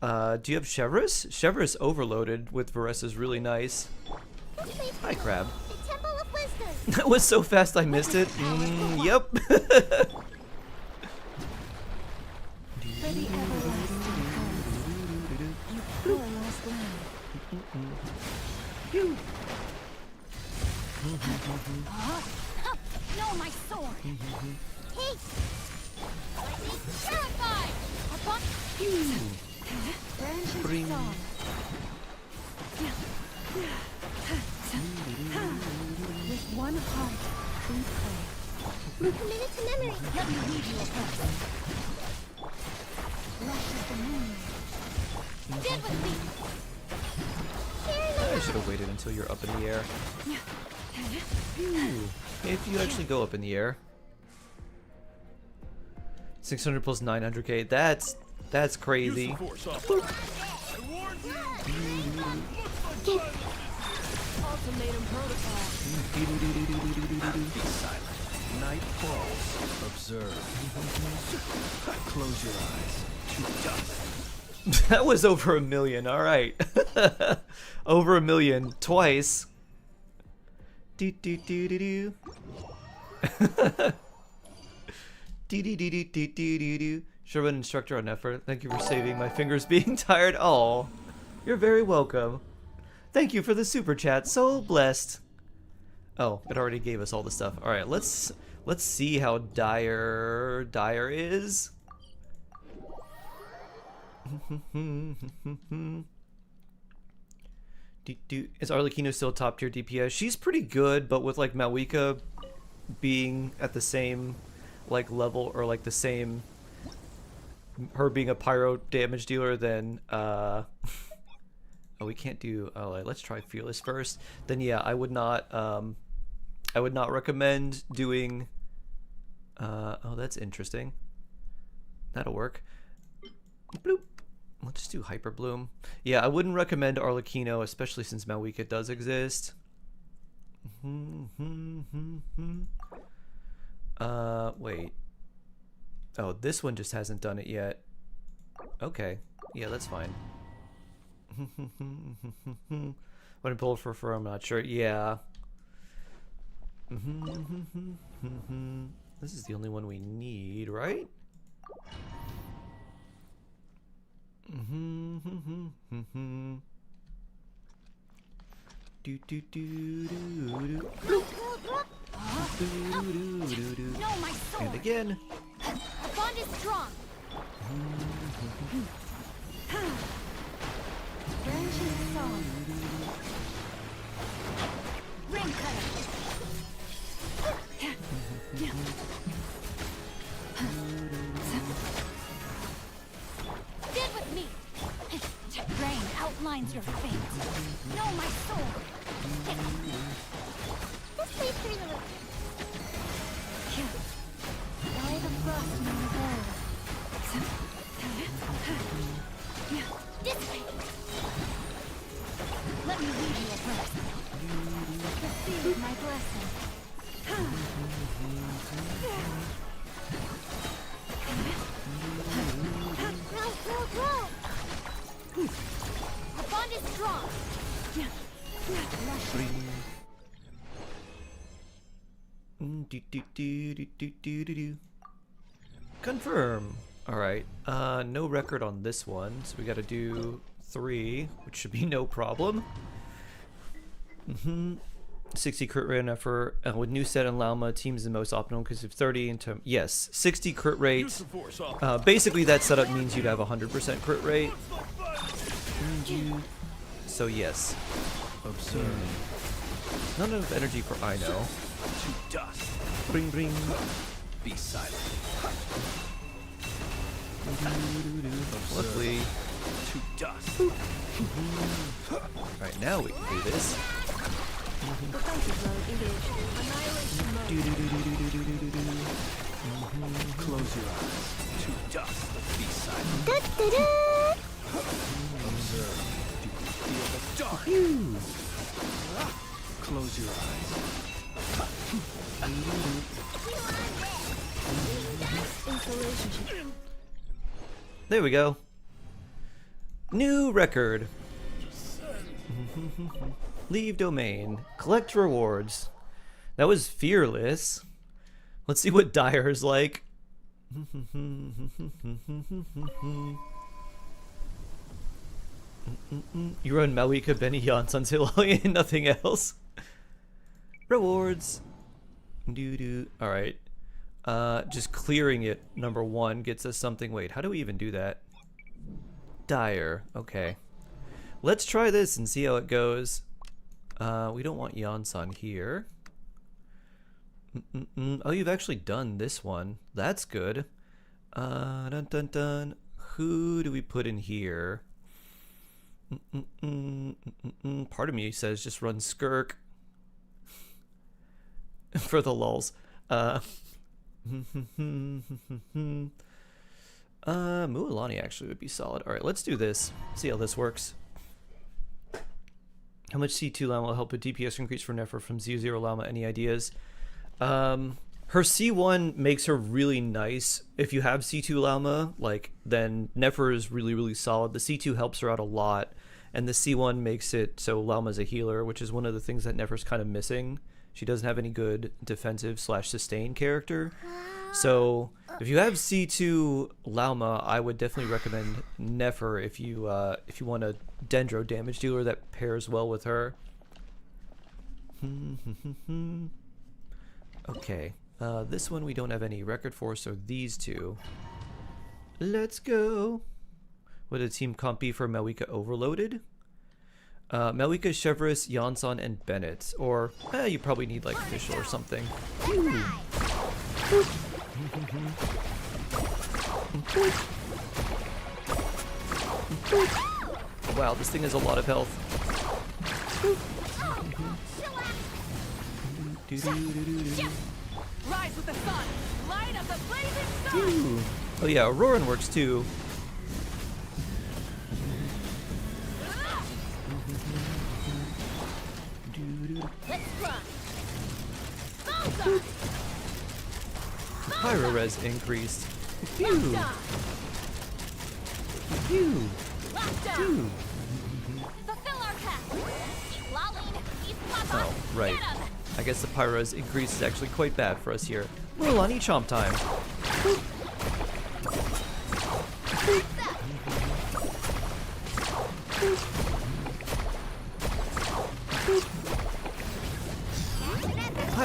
Do you have Chevreuse? Chevreuse overloaded with Varessa's really nice. Hi, Crab.
The Temple of Wisdom.
That was so fast I missed it. Yep.
For the everlasting curse. You poor lost land. No, my sword.
Taste.
Purified. Upon branch
Bring.
song. With one heart, we pray.
Committed to memory.
Let me read you a verse. Flesh is the moon. Stand with me.
I should have waited until you're up in the air. If you actually go up in the air. 600 plus 900k, that's crazy.
Force off. I warned you.
Ultimatum protocol.
Be silent. Night falls. Observe. Close your eyes. To dust.
That was over 1 million, alright. Over 1 million, twice. Do do do do do. Do do do do do do do do. Sherman instructor on effort. Thank you for saving my fingers being tired. Oh, you're very welcome. Thank you for the super chat. So blessed. Oh, it already gave us all the stuff. All right, let's see how dire is. Is Arlecchino still top tier DPS? She's pretty good, but with like Malwika being at the same like level or like the same, her being a pyro damage dealer, then oh, we can't do. Oh, let's try Fearless first. Then yeah, I would not recommend doing. Oh, that's interesting. That'll work. Bloop. Let's just do Hyper Bloom. Yeah, I wouldn't recommend Arlecchino, especially since Malwika does exist. Wait. Oh, this one just hasn't done it yet. Okay. Yeah, that's fine. What I pulled for, I'm not sure. Yeah. This is the only one we need, right? Do do do do do. Doo-doo-doo-doo-doo.
No, my sword.
And again.
Our bond is strong. Branching song. Ring cutter. Stand with me. Rain outlines your fate. No, my sword.
This leads through the roof.
By the frost in the world.
This way.
Let me lead you a verse. Receive my blessing.
Row.
Our bond is strong.
Do-do-do-do-do-do-do-do. Confirm. Alright, no record on this one, so we gotta do 3, which should be no problem. 60 crit rate on effort. With new set and Lauma, team's the most optimal because of 30 into. Yes, 60 crit rate. Basically, that setup means you'd have 100% crit rate. So, yes.
Observe.
Not enough energy for I know.
To dust.
Bring, bring.
Be silent.
Luckily.
To dust.
Alright, now we can do this.
Defensive mode engaged. Annihilation mode.
Close your eyes. To dust. Be silent. Observe. Do you feel the dark? Close your eyes.
Installation.
There we go. New record. Leave domain. Collect rewards. That was fearless. Let's see what Dyer's like. You run Malika, Benny, Janssen, Hilali, and nothing else. Rewards. Doo-doo. Alright. Just clearing it, number 1, gets us something. Wait, how do we even do that? Dyer. Okay. Let's try this and see how it goes. We don't want Janssen here. Oh, you've actually done this one. That's good. Dun dun dun. Who do we put in here? Part of me says just run Skirk. For the lulz. Mualani actually would be solid. Alright, let's do this. See how this works. How much C2 Llama will help with DPS increase for Nefer from 0-0 Llama? Any ideas? Her C1 makes her really nice. If you have C2 Llama, like, then Nefer is really, really solid. The C2 helps her out a lot, and the C1 makes it so Llama's a healer, which is one of the things that Nefer's kind of missing. She doesn't have any good defensive/sustain character. So if you have C2 Llama, I would definitely recommend Nefer if you want a Dendro damage dealer that pairs well with her. Okay, this one we don't have any record for, so these two. Let's go. What did Team Comp be for Malika Overloaded? Malika, Chevrolet, Janssen, and Bennett. Or, you probably need like Official or something. Wow, this thing has a lot of health.
Rise with the sun. Light up the blazing sun.
Oh yeah, Auroran works too.
Let's run.
Pyro res increased.
Fulfill our path.
Oh, right. I guess the Pyro res increase is actually quite bad for us here. Mualani chomp time.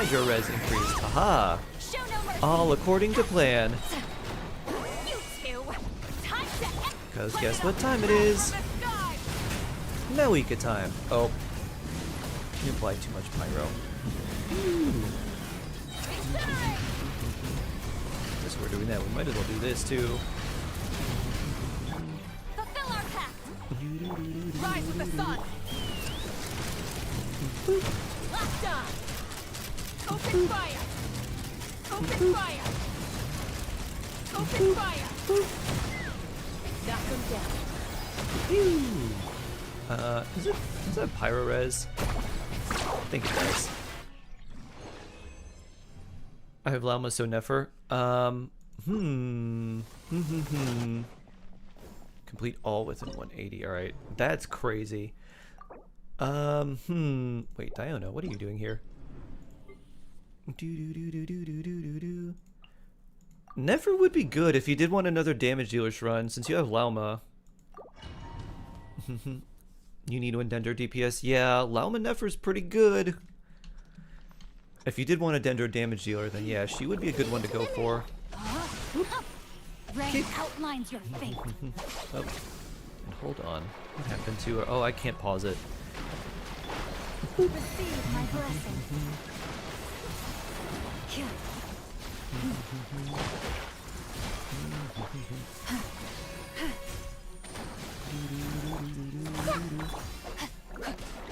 Hydro res increased. Haha.
Show no mercy.
All according to plan.
You two. Time to
Because guess what time it is? Mawika time. Oh. You applied too much pyro. Guess we're doing that. We might as well do this too.
Fulfill our pact. Rise with the sun. Locked on. Open fire. Open fire. Open fire. Knock them down.
Is that pyro res? I think it does. I have Lauma so Nefer. Complete all within 180. All right, that's crazy. Wait, Diona, what are you doing here? Nefer would be good if you did want another damage dealer's run, since you have Lauma. You need one Dendro DPS. Yeah, Lauma Nefer's pretty good. If you did want a Dendro damage dealer, then yeah, she would be a good one to go for.
Rain outlines your fate.
Oh, and hold on. What happened to her? Oh, I can't pause it.
Receive my blessing.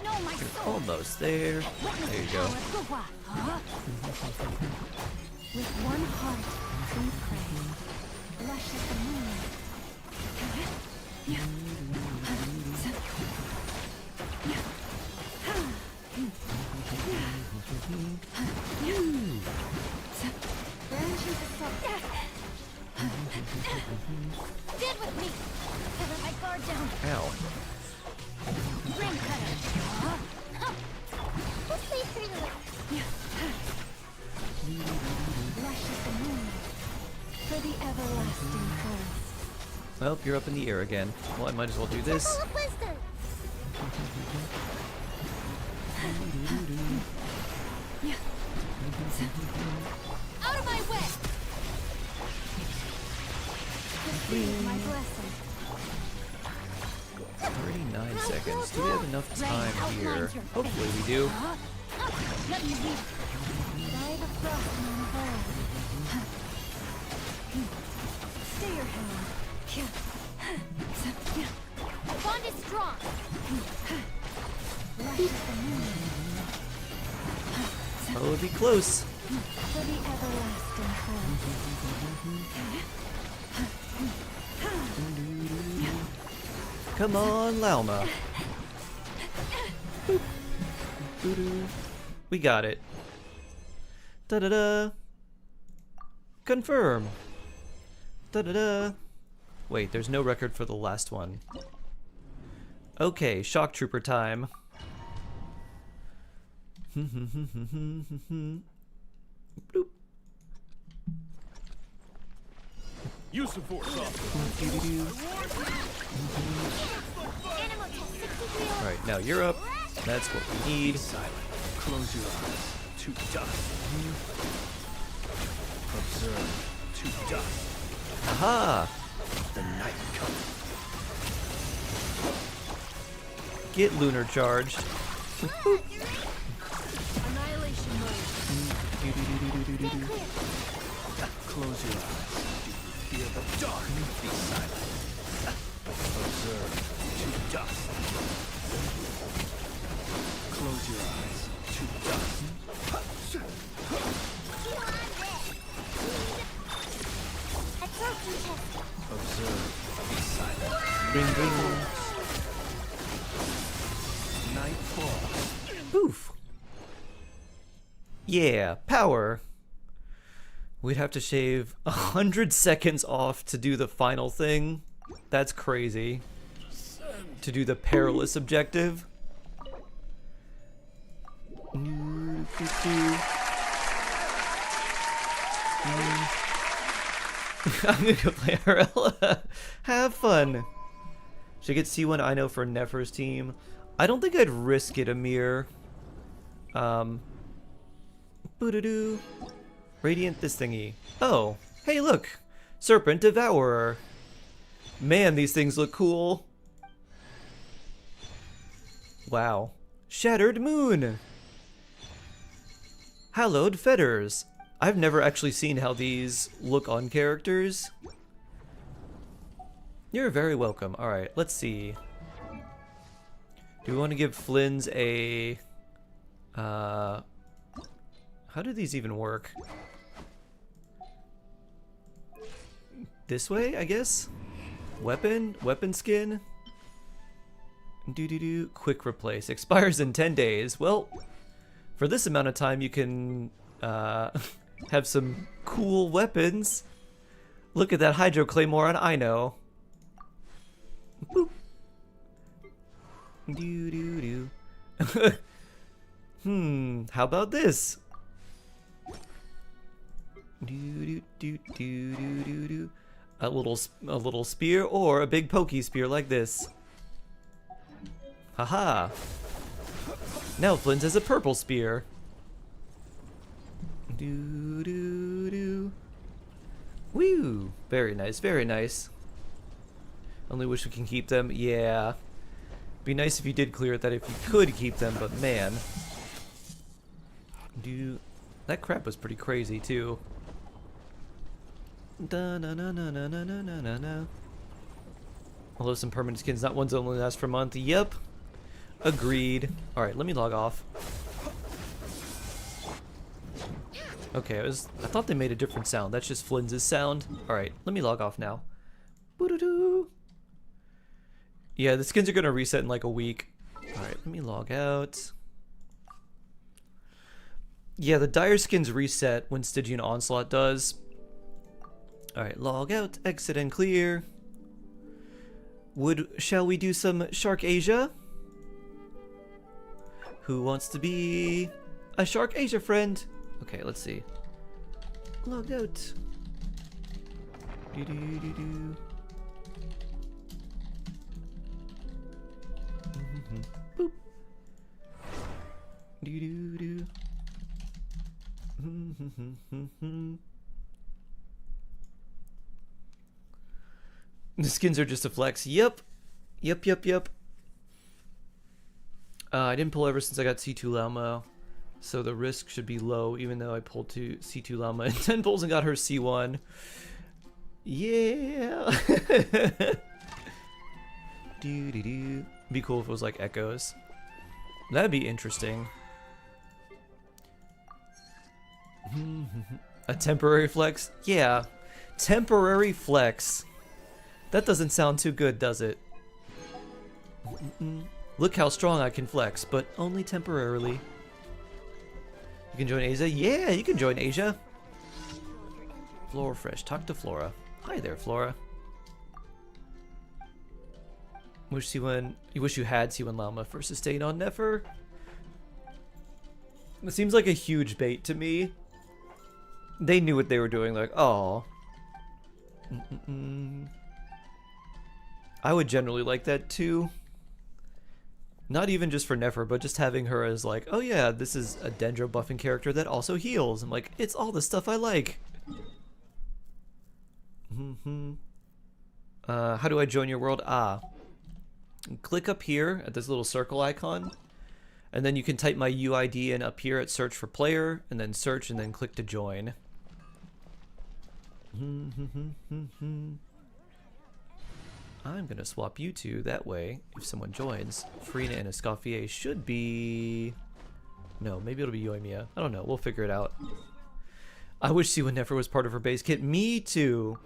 No, my soul.
Almost there. There you go.
With one heart, we pray. Lush as the moon. Stand with me. I let my guard down.
Ow.
Ring cutter.
Let's leave through the
Lush as the moon. For the everlasting curse.
Well, you're up in the air again. Well, I might as well do this.
Full of wisdom.
Out of my way! Receive my blessing.
39 seconds. Do we have enough time here? Hopefully we do.
Let me lead. By the frost in the world. Stay your hand. Bond is strong. Lush as the moon.
Oh, it'll be close.
For the everlasting curse.
Come on, Lauma. Boop. We got it. Da-da-da. Confirm. Da-da-da. Wait, there's no record for the last one. Okay, shock trooper time. Bloop.
Use the force
Alright, now you're up. That's what we need.
Silent. Close your eyes. To dust. Observe. To dust.
Aha!
The night comes.
Get lunar charged.
Annihilation mode.
Close your eyes. Fear the dark. Be silent. Observe. To dust. Close your eyes. To dust. Observe. Be silent.
Ring, ring.
Night falls.
Poof. Yeah, power. We'd have to shave 100 seconds off to do the final thing. That's crazy. To do the perilous objective. I'm gonna go play Arella. Have fun. Should I get C1 I know for Nefer's team? I don't think I'd risk it, Amir. Boo-doo-doo. Radiant this thingy. Oh, hey look! Serpent Devourer. Man, these things look cool. Wow. Shattered Moon. Hallowed Fetters. I've never actually seen how these look on characters. You're very welcome. Alright, let's see. Do we want to give Flynn's a... how do these even work? This way, I guess? Weapon skin? Doo-doo-doo. Quick replace. Expires in 10 days. Well, for this amount of time you can have some cool weapons. Look at that Hydro Claymore on Ino. Boop. Doo-doo-doo. How about this? Doo-doo-doo-doo-doo-doo. A little spear or a big pokey spear like this. Haha. Now Flynn's has a purple spear. Doo doo doo. Woo! Very nice, very nice. Only wish we can keep them. Yeah. Be nice if you did clear it, that if you could keep them, but man. That crap was pretty crazy too. Da na na na na na na na na. Although some permanent skins, not ones that only last for a month. Yep. Agreed. Alright, let me log off. Okay, I thought they made a different sound. That's just Flynn's sound. Alright, let me log off now. Boo-doo-doo. Yeah, the skins are gonna reset in like a week. Alright, let me log out. Yeah, the dire skins reset when Stygian Onslaught does. Alright, log out, exit and clear. Shall we do some Shark Asia? Who wants to be a Shark Asia friend? Okay, let's see. Logged out. Do do do do. Boop. Do do do. The skins are just a flex. Yep. Yep. I didn't pull ever since I got C2 Llama, so the risk should be low, even though I pulled C2 Llama in 10 pulls and got her C1. Yeah! Doo-doo-doo. Be cool if it was like echoes. That'd be interesting. A temporary flex? Yeah. Temporary flex. That doesn't sound too good, does it? Look how strong I can flex, but only temporarily. You can join Asia? Yeah, you can join Asia. Flora Fresh. Talk to Flora. Hi there, Flora. You wish you had C1 Llama for sustain on Nefer? It seems like a huge bait to me. They knew what they were doing, like, oh. I would generally like that too. Not even just for Nefer, but just having her as like, oh yeah, this is a Dendro buffing character that also heals. I'm like, it's all the stuff I like. How do I join your world? Click up here at this little circle icon, and then you can type my UID in up here at search for player, and then search, and then click to join. I'm gonna swap you two, that way, if someone joins, Frina and Escoffier should be... No, maybe it'll be Yoimiya. I don't know, we'll figure it out. I wish C1 Nefer was part of her base kit. Me too!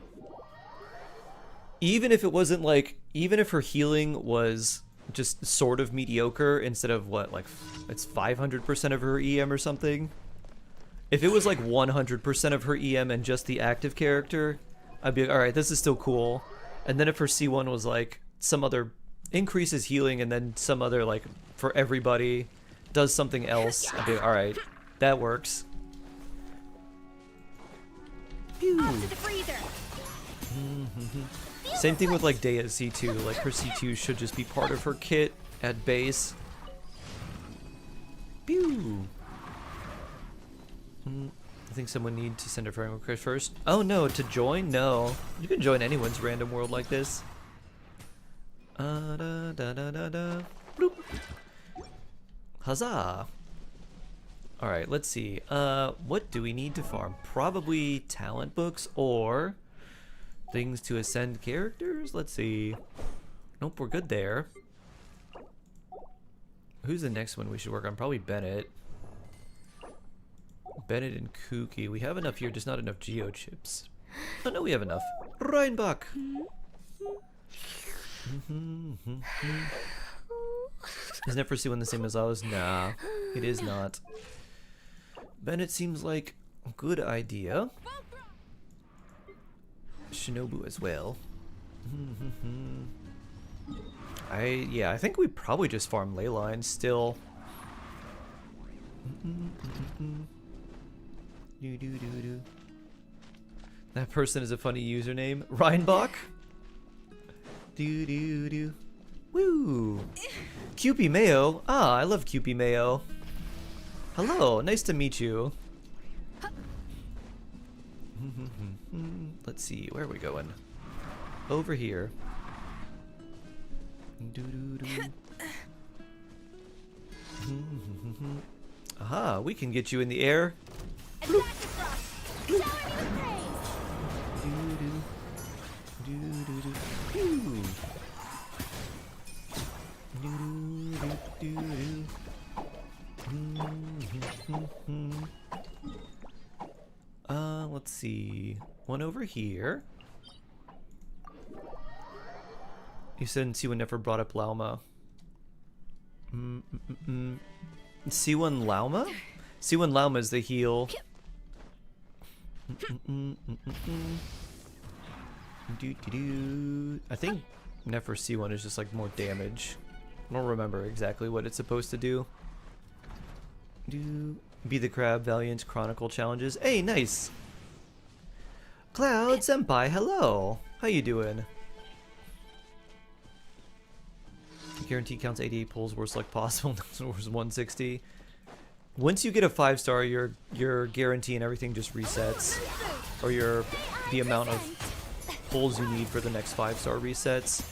Even if it wasn't like... Even if her healing was just sort of mediocre, instead of what, like, it's 500% of her EM or something? If it was like 100% of her EM and just the active character, I'd be like, alright, this is still cool. And then if her C1 was like some other increases healing and then some other like for everybody does something else, I'd be like, alright, that works.
Off to the freezer.
Same thing with like Daya's C2, like her C2 should just be part of her kit at base. Pew! I think someone needs to send a friend request first. Oh no, to join? No. You can join anyone's random world like this. Da da da da da. Bloop. Huzzah! Alright, let's see. What do we need to farm? Probably talent books or things to ascend characters? Let's see. Nope, we're good there. Who's the next one we should work on? Probably Bennett. Bennett and Kooky. We have enough here, just not enough geo chips. Oh no, we have enough. Reinbach! Is Never See One the same as ours? Nah, it is not. Bennett seems like a good idea. Shinobu as well. I think we probably just farm ley lines still. That person is a funny username. Reinbach? Woo! Cupie Mayo. Ah, I love Cupie Mayo. Hello, nice to meet you. Let's see, where are we going? Over here. Aha, we can get you in the air. Let's see. One over here. You said C1 never brought up Lauma. C1 Lauma? C1 Lauma is the heal. I think Nefer C1 is just like more damage. I don't remember exactly what it's supposed to do. Be the Crab, Valiant, Chronicle challenges. Hey, nice! Cloud Senpai, hello! How you doing? Guarantee counts 88 pulls, worst luck possible, worst 160. Once you get a 5-star, your guarantee and everything just resets. Or the amount of pulls you need for the next 5-star resets.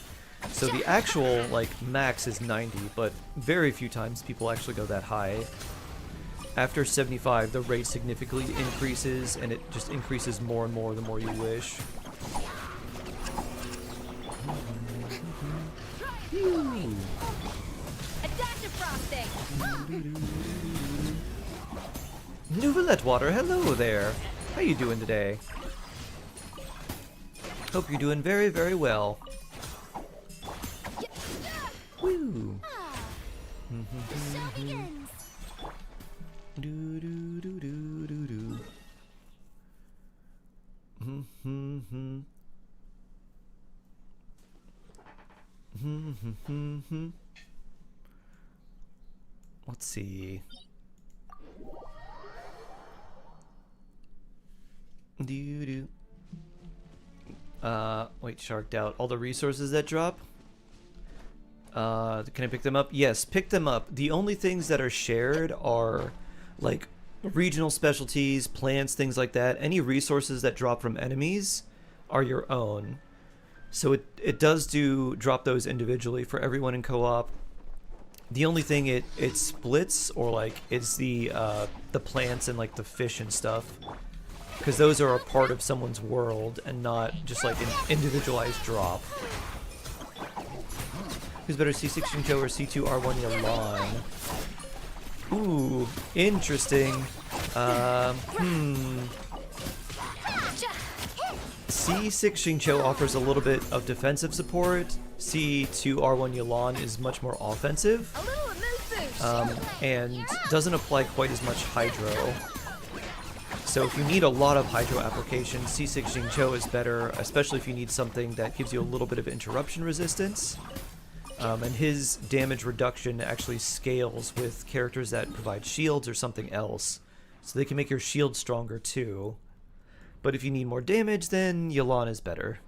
So the actual like max is 90, but very few times people actually go that high. After 75, the rate significantly increases, and it just increases more and more the more you wish. Nouvellette Water, hello there. How you doing today? Hope you're doing very, very well. Woo. Let's see. Wait, sharked out. All the resources that drop? Can I pick them up? Yes, pick them up. The only things that are shared are like regional specialties, plants, things like that. Any resources that drop from enemies are your own. So it does drop those individually for everyone in co-op. The only thing it splits or like is the plants and like the fish and stuff, because those are a part of someone's world and not just like an individualized drop. Who's better, C6 Shincho or C2 R1 Yalan? Ooh, interesting. C6 Xingqiu offers a little bit of defensive support. C2 R1 Yalan is much more offensive. And doesn't apply quite as much Hydro. So if you need a lot of Hydro application, C6 Xingqiu is better, especially if you need something that gives you a little bit of interruption resistance. And his damage reduction actually scales with characters that provide shields or something else. So they can make your shield stronger too. But if you need more damage, then Yalan is better.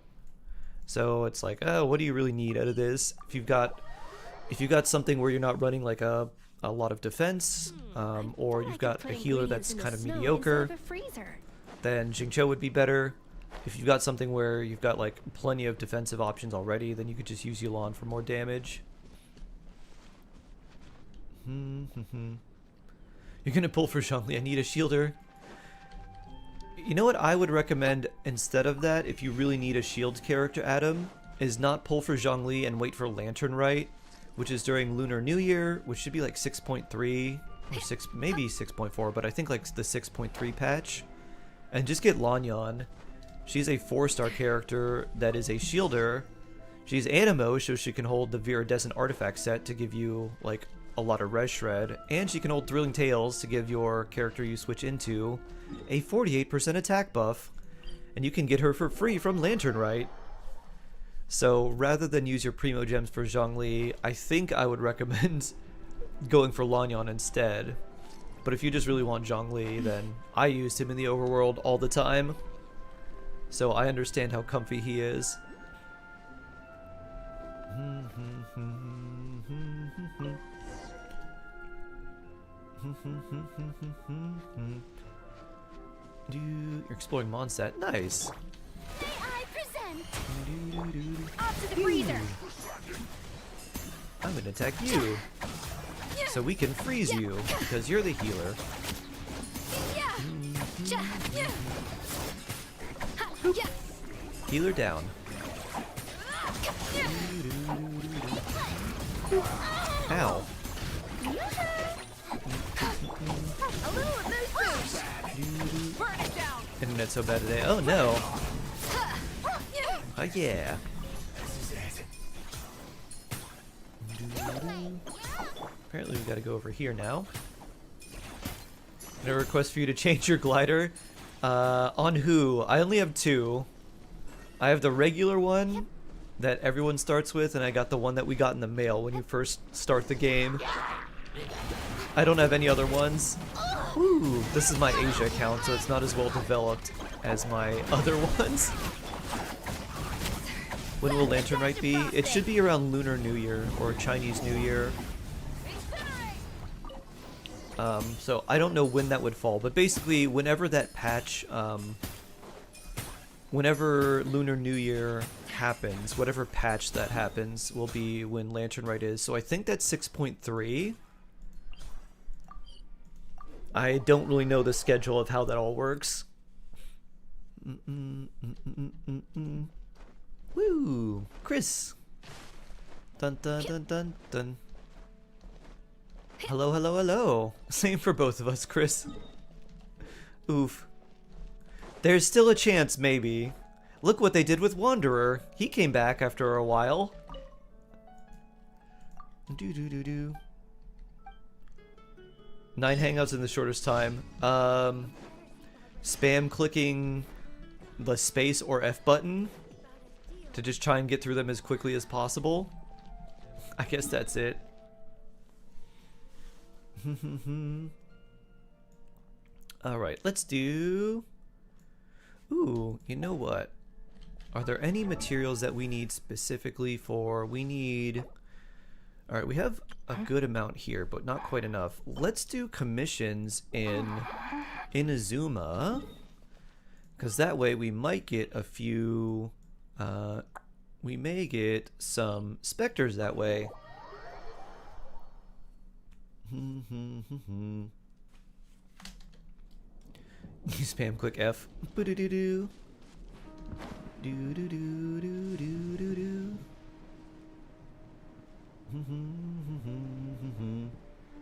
So it's like, oh, what do you really need out of this? If you've got something where you're not running like a a lot of defense, or you've got a healer that's kind of mediocre, then Xingqiu would be better. If you've got something where you've got like plenty of defensive options already, then you could just use Yulan for more damage. You're gonna pull for Zhongli. I need a shielder. You know what I would recommend instead of that, if you really need a shield character, Adam, is not pull for Zhongli and wait for Lantern Rite, which is during Lunar New Year, which should be like 6.3 or 6, maybe 6.4, but I think like the 6.3 patch. And just get Lanyan. She's a 4-star character that is a shielder. She's Animo, so she can hold the Viridescent artifact set to give you like a lot of res shred, and she can hold Thrilling Tales to give your character you switch into a 48% attack buff, and you can get her for free from Lantern Rite. So rather than use your Primo Gems for Zhongli, I think I would recommend going for Lanyan instead. But if you just really want Zhongli, then I used him in the overworld all the time, so I understand how comfy he is. You're exploring Mondstadt. Nice.
May I present? Up to the freezer.
I'm gonna attack you, so we can freeze you because you're the healer. Healer down. Ow.
A little of this boost. Burn it down.
Internet's so bad today. Oh no. Oh yeah. Apparently we gotta go over here now. Gonna request for you to change your glider. On who? I only have 2. I have the regular one that everyone starts with, and I got the one that we got in the mail when you first start the game. I don't have any other ones. Ooh, this is my Asia account, so it's not as well developed as my other ones. When will Lantern Rite be? It should be around Lunar New Year or Chinese New Year. So I don't know when that would fall, but basically whenever that patch, whenever Lunar New Year happens, whatever patch that happens will be when Lantern Rite is. So I think that's 6.3. I don't really know the schedule of how that all works. Woo! Chris! Dun dun dun dun dun. Hello, hello, hello. Same for both of us, Chris. Oof. There's still a chance, maybe. Look what they did with Wanderer. He came back after a while. Do. 9 hangouts in the shortest time. Spam clicking the space or F button to just try and get through them as quickly as possible. I guess that's it. Alright, let's do... Ooh, you know what? Are there any materials that we need specifically for... We need... Alright, we have a good amount here, but not quite enough. Let's do commissions in Inazuma, because that way we might get a few... we may get some specters that way. You spam click F. Boo-doo-doo-doo. Do-do-do-do-do-do-do.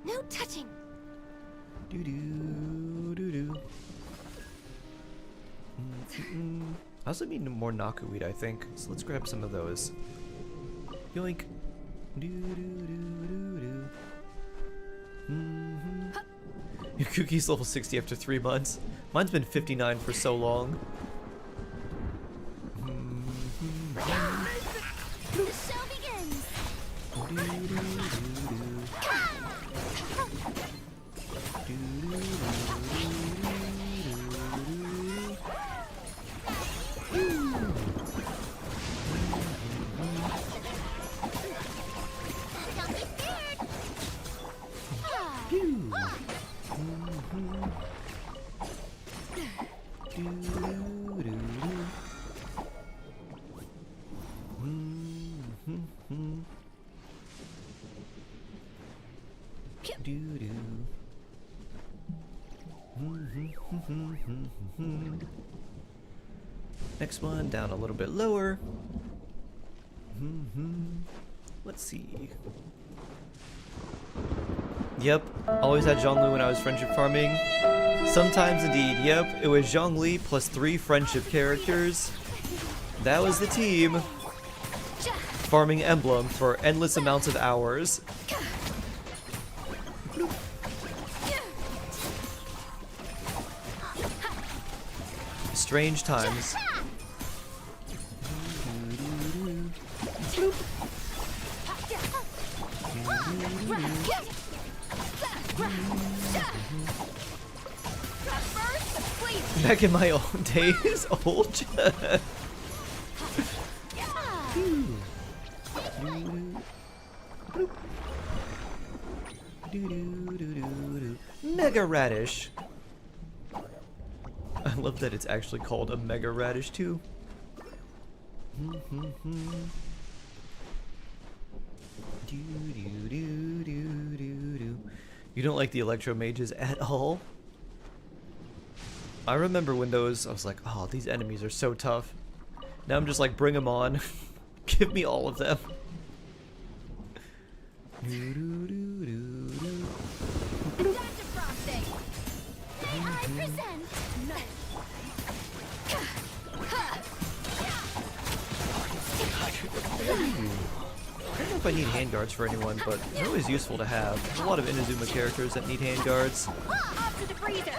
No touching.
Do-do-do-do. I also need more Nakuweed, I think. So let's grab some of those. Yoink. Do-do-do-do-do. Your cookie's level 60 after 3 months. Mine's been 59 for so long.
The show begins.
Next one down a little bit lower. Let's see. Yep, always had Zhongli when I was friendship farming. Sometimes indeed, yep, it was Zhongli plus 3 friendship characters. That was the team. Farming Emblem for endless amounts of hours. Strange times. Back in my old days, old. Mega Radish. I love that it's actually called a Mega Radish too. You don't like the Electro Mages at all? I remember when those, I was like, oh, these enemies are so tough. Now I'm just like, bring them on. Give me all of them.
I present.
I don't know if I need handguards for anyone, but they're always useful to have. There's a lot of Inazuma characters that need handguards.
Off to the freezer.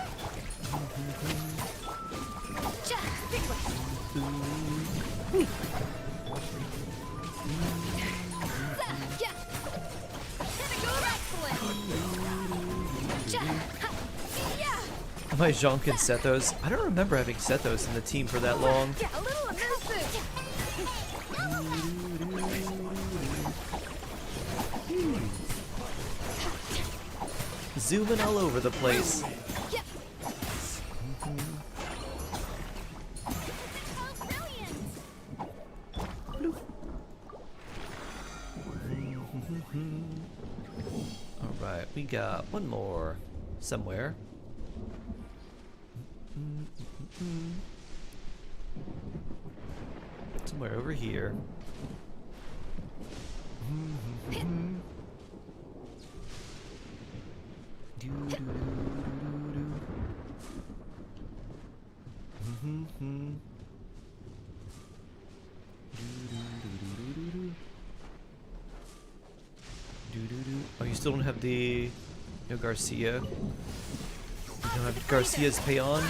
My Zhonk and Sethos. I don't remember having Sethos in the team for that long.
Get a little amuse boost.
Zooming all over the place. Alright, we got one more somewhere. Somewhere over here. Oh, you still don't have the Garcia? You don't have Garcia's Payon?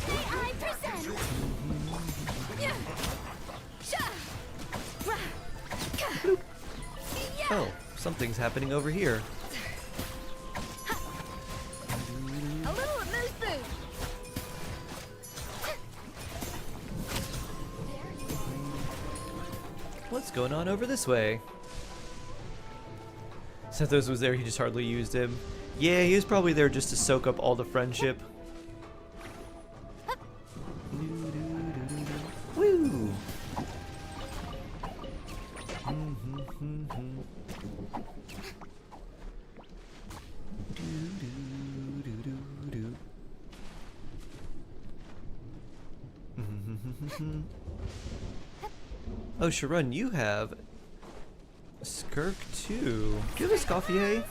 I present.
Oh, something's happening over here.
A little amuse boost.
What's going on over this way? Sethos was there, he just hardly used him. Yeah, he was probably there just to soak up all the friendship. Woo! Oh, Sharon, you have Skirk too. Do you have a Escoffier?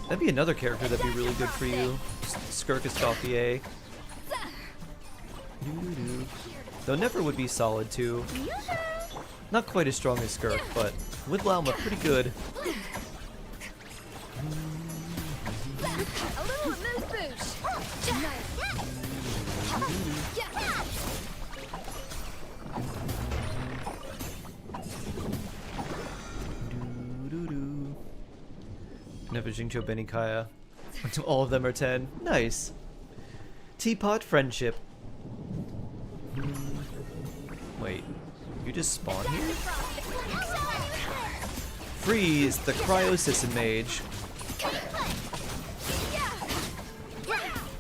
That'd be another character that'd be really good for you. Skirk Escoffier. Though Never would be solid too. Not quite as strong as Skirk, but with Lauma pretty good.
A little amuse boost.
Never Jingcho Benikaya. All of them are 10. Nice. Teapot Friendship. Wait, you just spawn here? Freeze the Cryosissin Mage.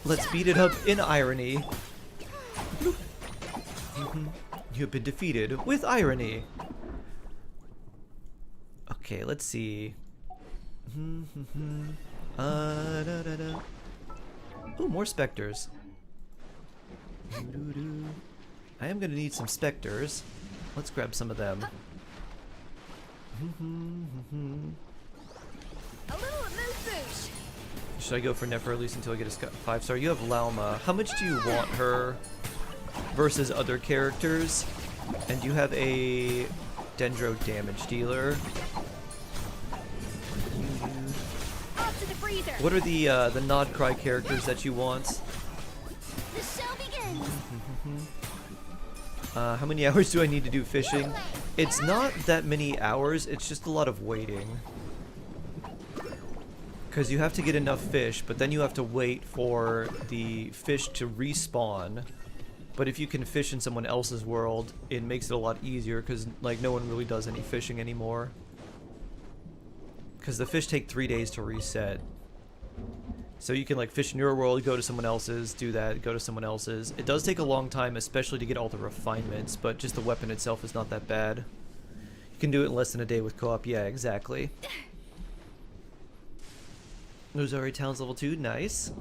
Let's beat it up in irony. You've been defeated with irony. Okay, let's see. Ooh, more specters. I am gonna need some specters. Let's grab some of them.
A little amuse-bouche.
Should I go for Nefer at least until I get a 5-star? You have Lauma. How much do you want her versus other characters? And you have a Dendro damage dealer.
Off to the freezer.
What are the Nod Cry characters that you want?
The show begins.
How many hours do I need to do fishing? It's not that many hours, it's just a lot of waiting. Because you have to get enough fish, but then you have to wait for the fish to respawn. But if you can fish in someone else's world, it makes it a lot easier because like no one really does any fishing anymore. Because the fish take 3 days to reset. So you can like fish in your world, go to someone else's, do that, go to someone else's. It does take a long time, especially to get all the refinements, but just the weapon itself is not that bad. You can do it in less than a day with co-op, yeah, exactly. Rosari Town's level 2, nice.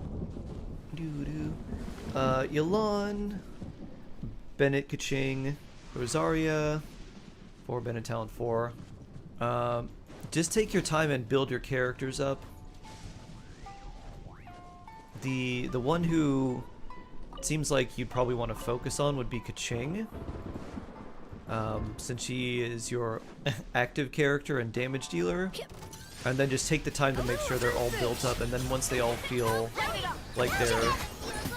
Yalan, Bennett Kaching, Rosaria, 4 Bennett Talent 4. Just take your time and build your characters up. The one who it seems like you'd probably want to focus on would be Kaching. Since she is your active character and damage dealer. And then just take the time to make sure they're all built up, and then once they all feel like they're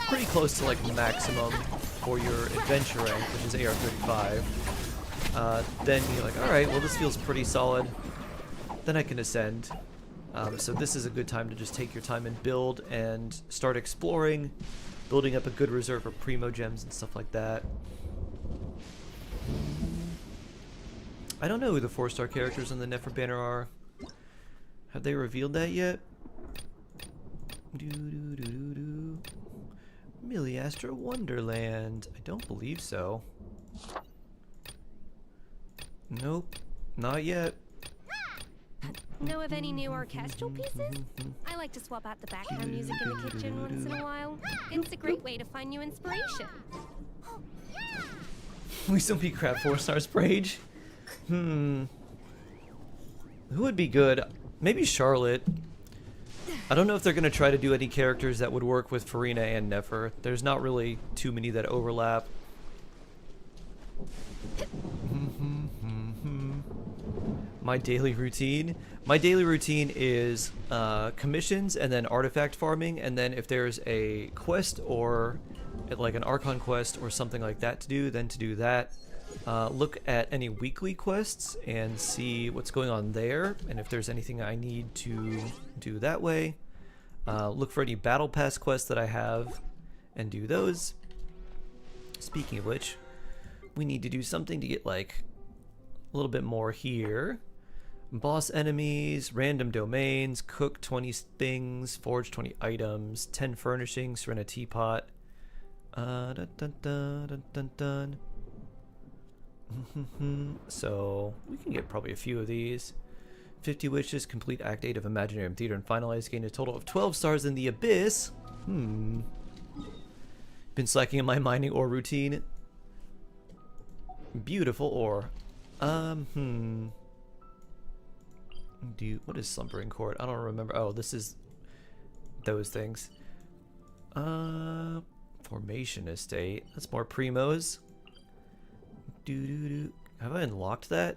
pretty close to like maximum for your adventure rank, which is AR35, then you're like, alright, well this feels pretty solid. Then I can ascend. So this is a good time to just take your time and build and start exploring, building up a good reserve of primo gems and stuff like that. I don't know who the 4-star characters on the Nefer banner are. Have they revealed that yet? Miliastra Wonderland. I don't believe so. Nope, not yet.
Know of any new orchestral pieces? I like to swap out the background music in the kitchen once in a while. It's a great way to find new inspiration.
Please don't be crap 4-star Sprage. Who would be good? Maybe Charlotte. I don't know if they're going to try to do any characters that would work with Farina and Nefer. There's not really too many that overlap. My daily routine? My daily routine is commissions and then artifact farming, and then if there's a quest or like an Archon quest or something like that to do, then to do that. Look at any weekly quests and see what's going on there, and if there's anything I need to do that way. Look for any battle pass quests that I have and do those. Speaking of which, we need to do something to get like a little bit more here. Boss enemies, random domains, cook 20 things, forge 20 items, 10 furnishings, rent a teapot. Dun, dun, dun, dun, dun, dun. So we can get probably a few of these. 50 wishes, complete Act 8 of Imaginarium Theater, and finalize, gain a total of 12 stars in the Abyss. Been slacking in my mining ore routine. Beautiful ore. What is Slumbering Court? I don't remember. Oh, this is those things. Formation Estate. That's more primos. Have I unlocked that?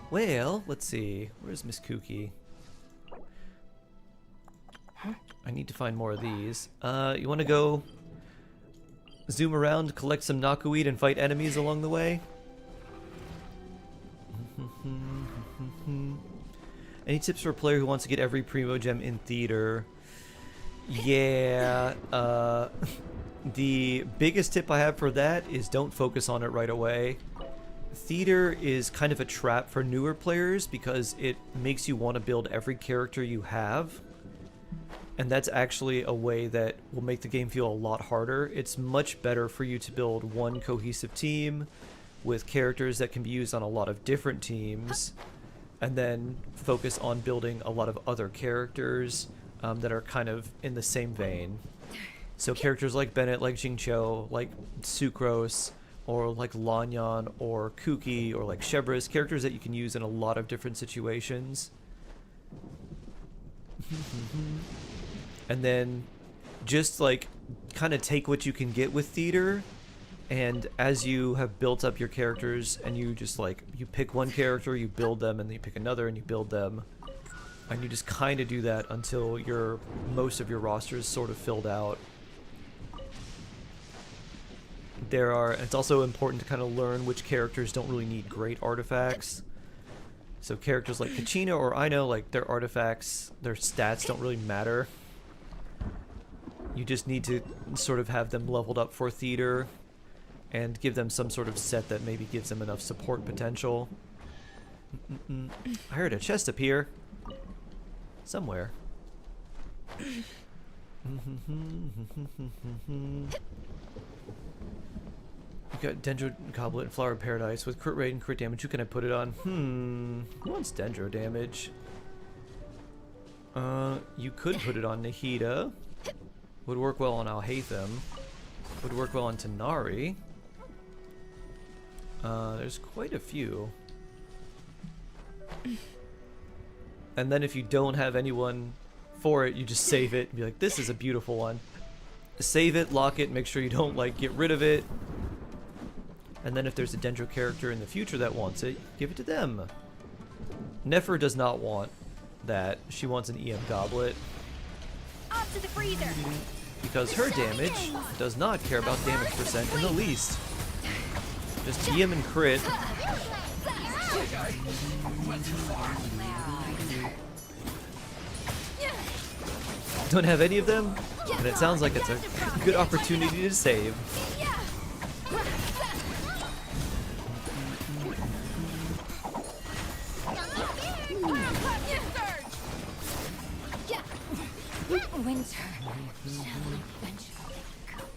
Well, let's see. Where's Miss Kooky? I need to find more of these. You want to go zoom around, collect some knockoweed, and fight enemies along the way? Any tips for a player who wants to get every primo gem in theater? Yeah, the biggest tip I have for that is don't focus on it right away. Theater is kind of a trap for newer players because it makes you want to build every character you have. And that's actually a way that will make the game feel a lot harder. It's much better for you to build one cohesive team with characters that can be used on a lot of different teams, and then focus on building a lot of other characters that are kind of in the same vein. So characters like Bennett, like Jingqiu, like Sucrose, or like Lanyan, or Kuki, or like Shebris, characters that you can use in a lot of different situations. And then just like kind of take what you can get with theater, and as you have built up your characters and you just like, you pick one character, you build them, and then you pick another and you build them, and you just kind of do that until most of your roster is sort of filled out. It's also important to kind of learn which characters don't really need great artifacts. So characters like Kachina or Aino, like their artifacts, their stats don't really matter. You just need to sort of have them leveled up for theater and give them some sort of set that maybe gives them enough support potential. I heard a chest appear. Somewhere. You got Dendro Goblet and Flower of Paradise with crit rate and crit damage. Who can I put it on? Who wants Dendro damage? You could put it on Nahida. Would work well on Alhaitham. Would work well on Tanari. There's quite a few. And then if you don't have anyone for it, you just save it and be like, this is a beautiful one. Save it, lock it, make sure you don't like get rid of it. And then if there's a Dendro character in the future that wants it, give it to them. Nefer does not want that. She wants an EM Goblet.
Off to the freezer.
Because her damage does not care about damage percent in the least. Just EM and crit. Don't have any of them? And it sounds like it's a good opportunity to save.
Winter shall eventually come.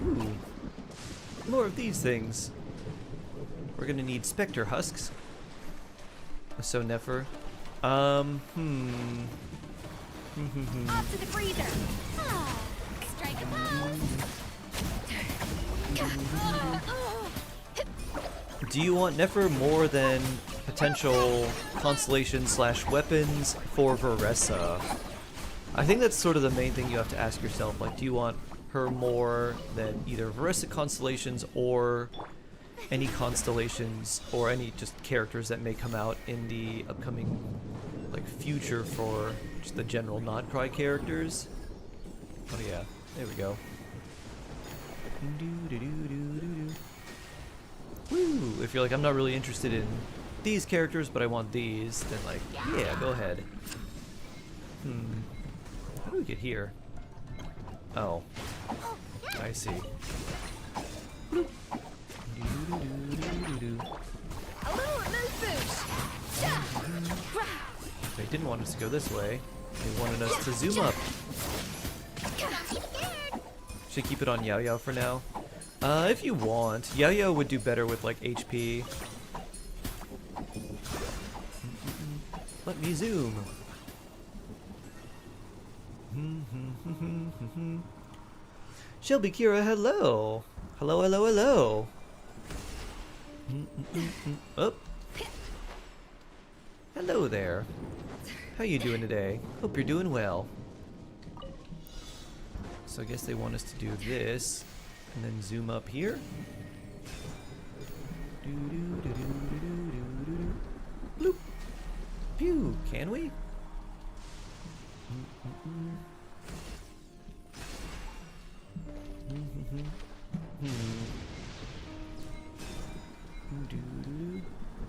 Ooh. More of these things. We're gonna need Spectre Husks. So Nefer.
Off to the freezer. Strike a pose.
Do you want Nefer more than potential constellation/weapons for Veressa? I think that's sort of the main thing you have to ask yourself. Like, do you want her more than either Veressa constellations or any constellations or any just characters that may come out in the upcoming like future for just the general Nodcry characters? Oh yeah, there we go. Woo! If you're like, I'm not really interested in these characters, but I want these, then like, yeah, go ahead. How do we get here? Oh. I see.
A little moose boosh.
They didn't want us to go this way. They wanted us to zoom up. Should keep it on Yao Yao for now. If you want. Yao Yao would do better with like HP. Let me zoom. Shelby Kira, hello. Hello, hello, hello. Oh. Hello there. How you doing today? Hope you're doing well. So I guess they want us to do this and then zoom up here. Bloop. Pew, can we?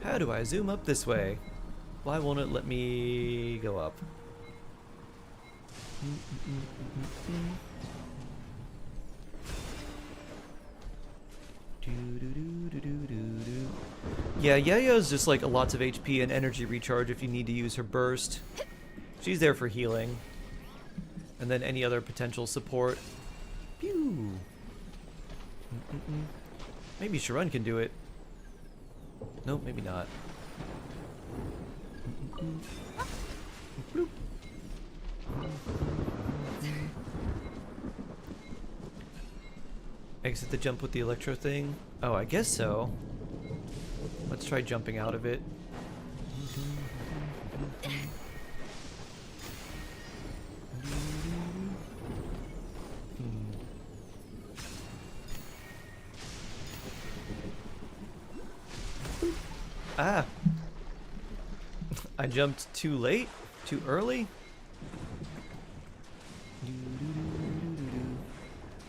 How do I zoom up this way? Why won't it let me go up? Yeah, Yaya's just like lots of HP and energy recharge if you need to use her burst. She's there for healing. And then any other potential support. Pew! Maybe Sharun can do it. Nope, maybe not. Bloop. Exit the jump with the electro thing? Oh, I guess so. Let's try jumping out of it. Ah! I jumped too late? Too early?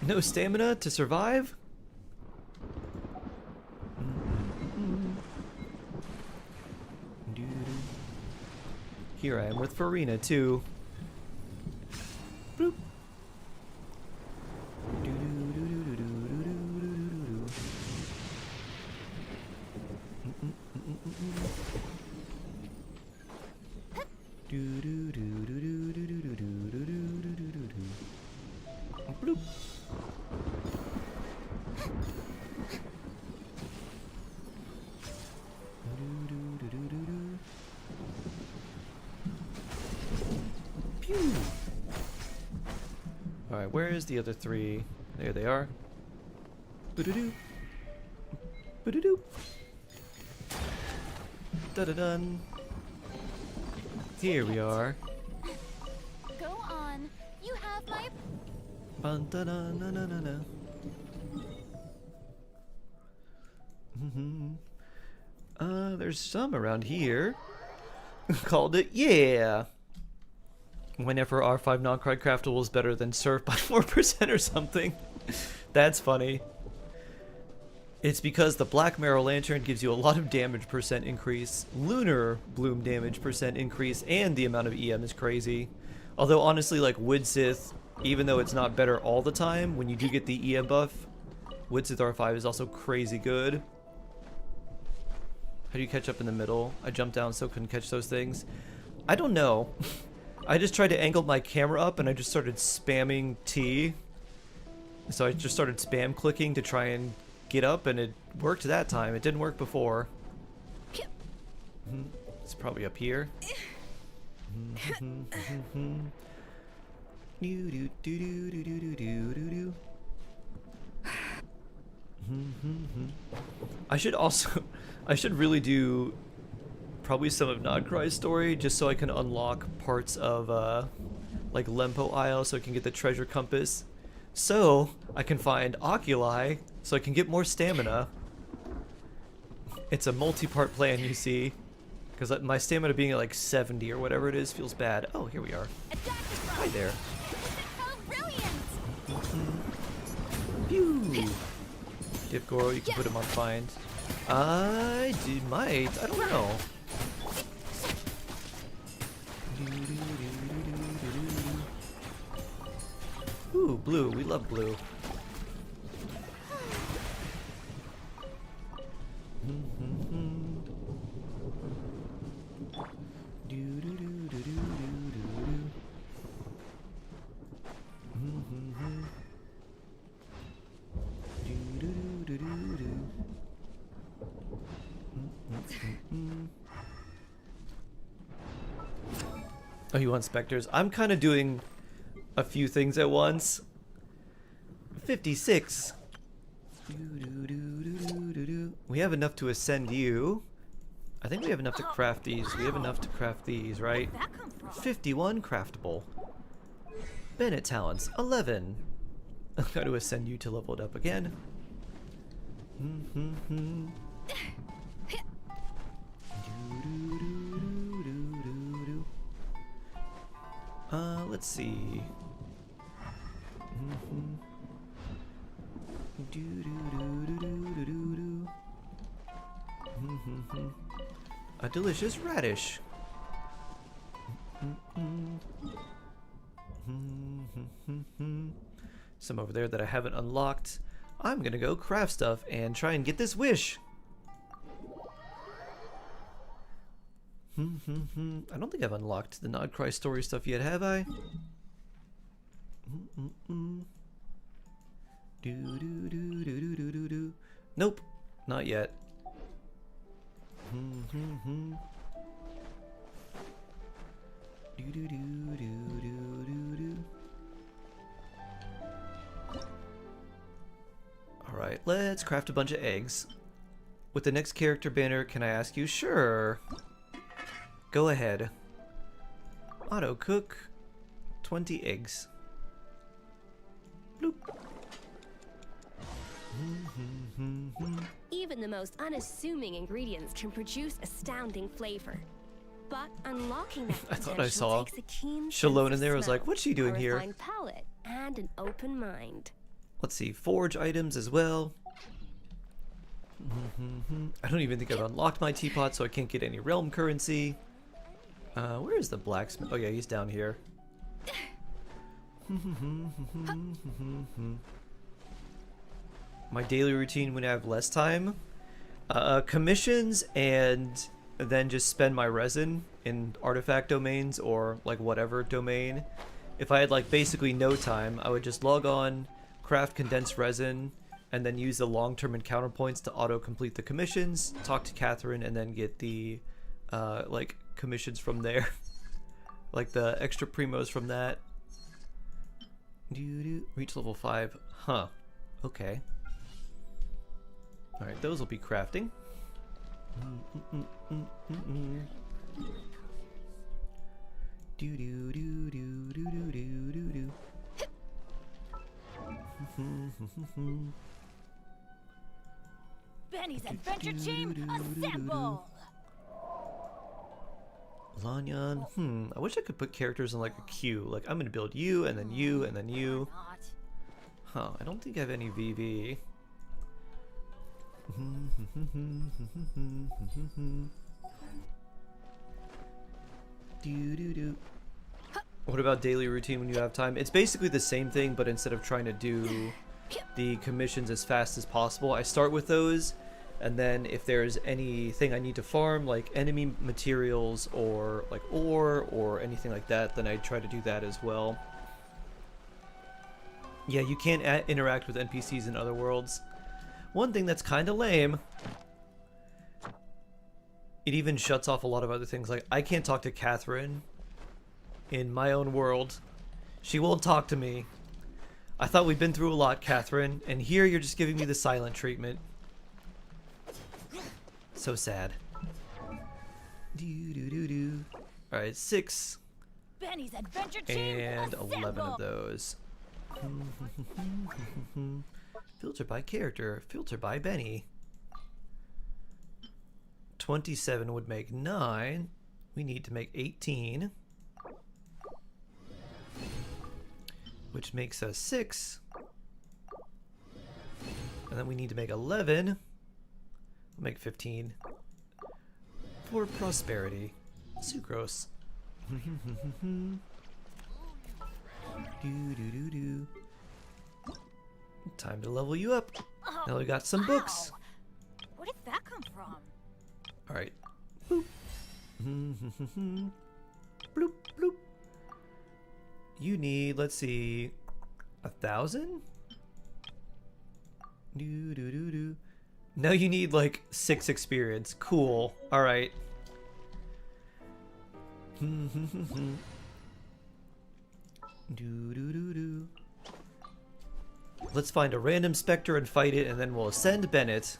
No stamina to survive? Here I am with Farina too. Bloop. Bloop. Pew. Alright, where is the other three? There they are. Boo-doo-doo. Boo-doo-doo. Da-da-dun. Here we are.
Go on. You have my...
Bun-da-da-na-na-na-na. There's some around here. Called it, yeah. Whenever R5 non-cry craftable is better than surf by 4% or something. That's funny. It's because the Black Marrow Lantern gives you a lot of damage percent increase, Lunar Bloom damage percent increase, and the amount of EM is crazy. Although honestly, like Woodsith, even though it's not better all the time, when you do get the EM buff, Woodsith R5 is also crazy good. How do you catch up in the middle? I jumped down so couldn't catch those things. I don't know. I just tried to angle my camera up and I just started spamming T. So I just started spam clicking to try and get up, and it worked that time. It didn't work before. It's probably up here. I should really do probably some of Nodcry's story just so I can unlock parts of like Lempo Isle so I can get the treasure compass. So I can find Oculi so I can get more stamina. It's a multi-part plan, you see. Because my stamina being at like 70 or whatever it is feels bad. Oh, here we are. Hi there. Pew! Dip Goro, you can put him on find. I don't know. Ooh, blue. We love blue. Oh, you want specters? I'm kind of doing a few things at once. 56. We have enough to ascend you. I think we have enough to craft these. We have enough to craft these, right? 51 craftable. Bennett talents, 11. I've got to ascend you to level it up again. Let's see. A delicious radish. Some over there that I haven't unlocked. I'm gonna go craft stuff and try and get this wish. I don't think I've unlocked the Not Cry story stuff yet, have I? Nope, not yet. Alright, let's craft a bunch of eggs. With the next character banner, can I ask you? Sure. Go ahead. Auto cook 20 eggs. Bloop.
Even the most unassuming ingredients can produce astounding flavor. But unlocking that
I thought I
potential
saw
takes a keen
Shalone
sense
in there. I
of
was like,
smell,
what's she doing
a
here?
refined palate, and an open mind.
Let's see, forge items as well. I don't even think I've unlocked my teapot, so I can't get any realm currency. Where is the blacksmith? Oh yeah, he's down here. My daily routine when I have less time. Commissions, and then just spend my resin in artifact domains or like whatever domain. If I had like basically no time, I would just log on, craft condensed resin, and then use the long-term encounter points to auto-complete the commissions, talk to Catherine, and then get the like commissions from there. Like the extra primos from that. Reach level 5. Huh. Okay. Alright, those will be crafting.
Benny's Adventure Team, assemble!
Lanyan. I wish I could put characters in like a queue. Like, I'm gonna build you, and then you, and then you.
Not.
Huh, I don't think I have any VV. What about daily routine when you have time? It's basically the same thing, but instead of trying to do the commissions as fast as possible, I start with those, and then if there's anything I need to farm, like enemy materials or like ore or anything like that, then I try to do that as well. Yeah, you can't interact with NPCs in other worlds. One thing that's kind of lame, it even shuts off a lot of other things. Like, I can't talk to Catherine in my own world. She won't talk to me. I thought we'd been through a lot, Catherine, and here you're just giving me the silent treatment. So sad. Alright, 6
Benny's Adventure Team,
and
assemble!
11 of those. Filter by character. Filter by Benny. 27 would make 9. We need to make 18. Which makes us 6. And then we need to make 11. We'll make 15. For prosperity. Sucrose. Time to level you up.
Oh,
Now we got some books.
wow. Where did that come from?
Alright. Boop. Bloop, bloop. You need, let's see, 1,000? Now you need like 6 experience. Cool. Alright. Let's find a random specter and fight it, and then we'll ascend Bennett.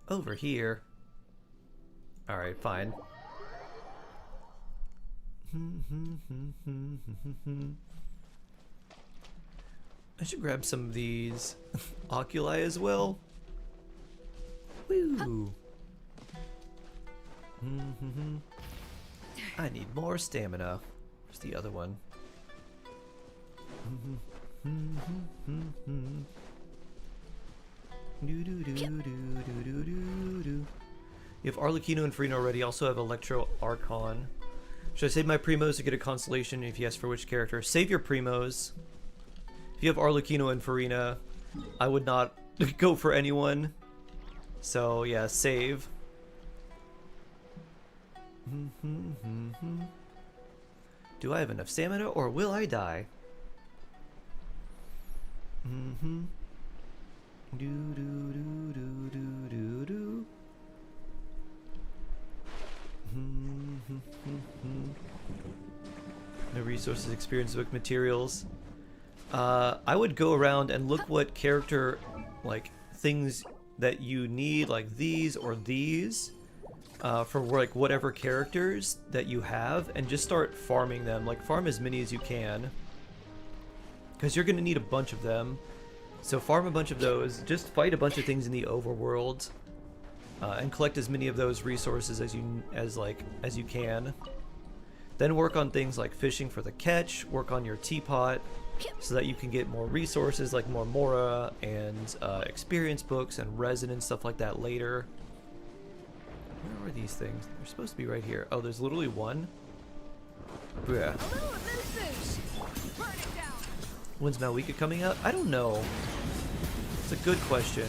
Over here. Alright, fine. I should grab some of these oculi as well. Woo! I need more stamina. Where's the other one? You have Arlecchino and Frino already. Also have Electro Archon. Should I save my primos to get a constellation? If yes, for which character? Save your primos. If you have Arlecchino and Farina, I would not go for anyone. So yeah, save. Do I have enough stamina or will I die? Do do do do do do do. No resources, experience book, materials. I would go around and look what character, like, things that you need, like these or these, for like whatever characters that you have, and just start farming them. Like, farm as many as you can, because you're gonna need a bunch of them. So farm a bunch of those. Just fight a bunch of things in the overworld, and collect as many of those resources as you can. Then work on things like fishing for the catch. Work on your teapot, so that you can get more resources like more Mora and experience books and resin and stuff like that later. Where are these things? They're supposed to be right here. Oh, there's literally one? Yeah. When's Malwika coming out? I don't know. It's a good question.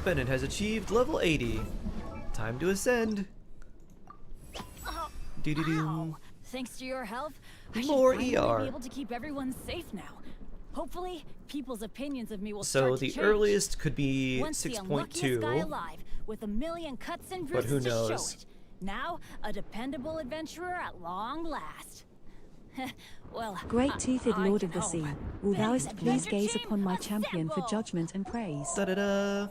Bennett has achieved level 80. Time to ascend.
Wow. Thanks to your help, I should
More
finally
ER.
be able to keep everyone safe now. Hopefully, people's opinions of me will
So
start to
the
change.
earliest could be
Once the unluckiest guy alive, with a million cuts and
But who
bruises to show
knows?
it. Now, a dependable adventurer at long last. Well,
Great toothed
I
Lord
can
of the
hope.
Sea, will
Ben's
thou'st please
adventure
gaze
team,
upon my champion for
assemble!
judgment and praise.
Da-da-da.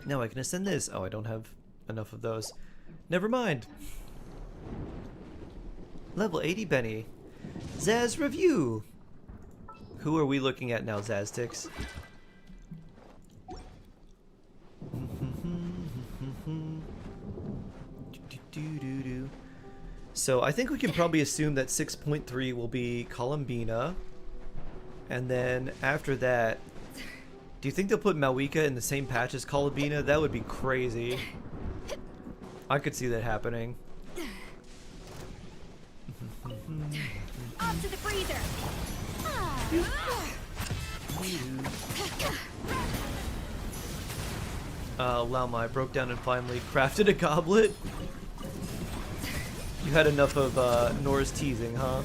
Now I can ascend this. Oh, I don't have enough of those. Never mind. Level 80 Benny. Zaz review. Who are we looking at now, Zaztix? So I think we can probably assume that 6.3 will be Columbina. And then after that, do you think they'll put Malwika in the same patch as Columbina? That would be crazy. I could see that happening.
Off to the freezer.
Lauma, I broke down and finally crafted a goblet. You had enough of Nora's teasing, huh?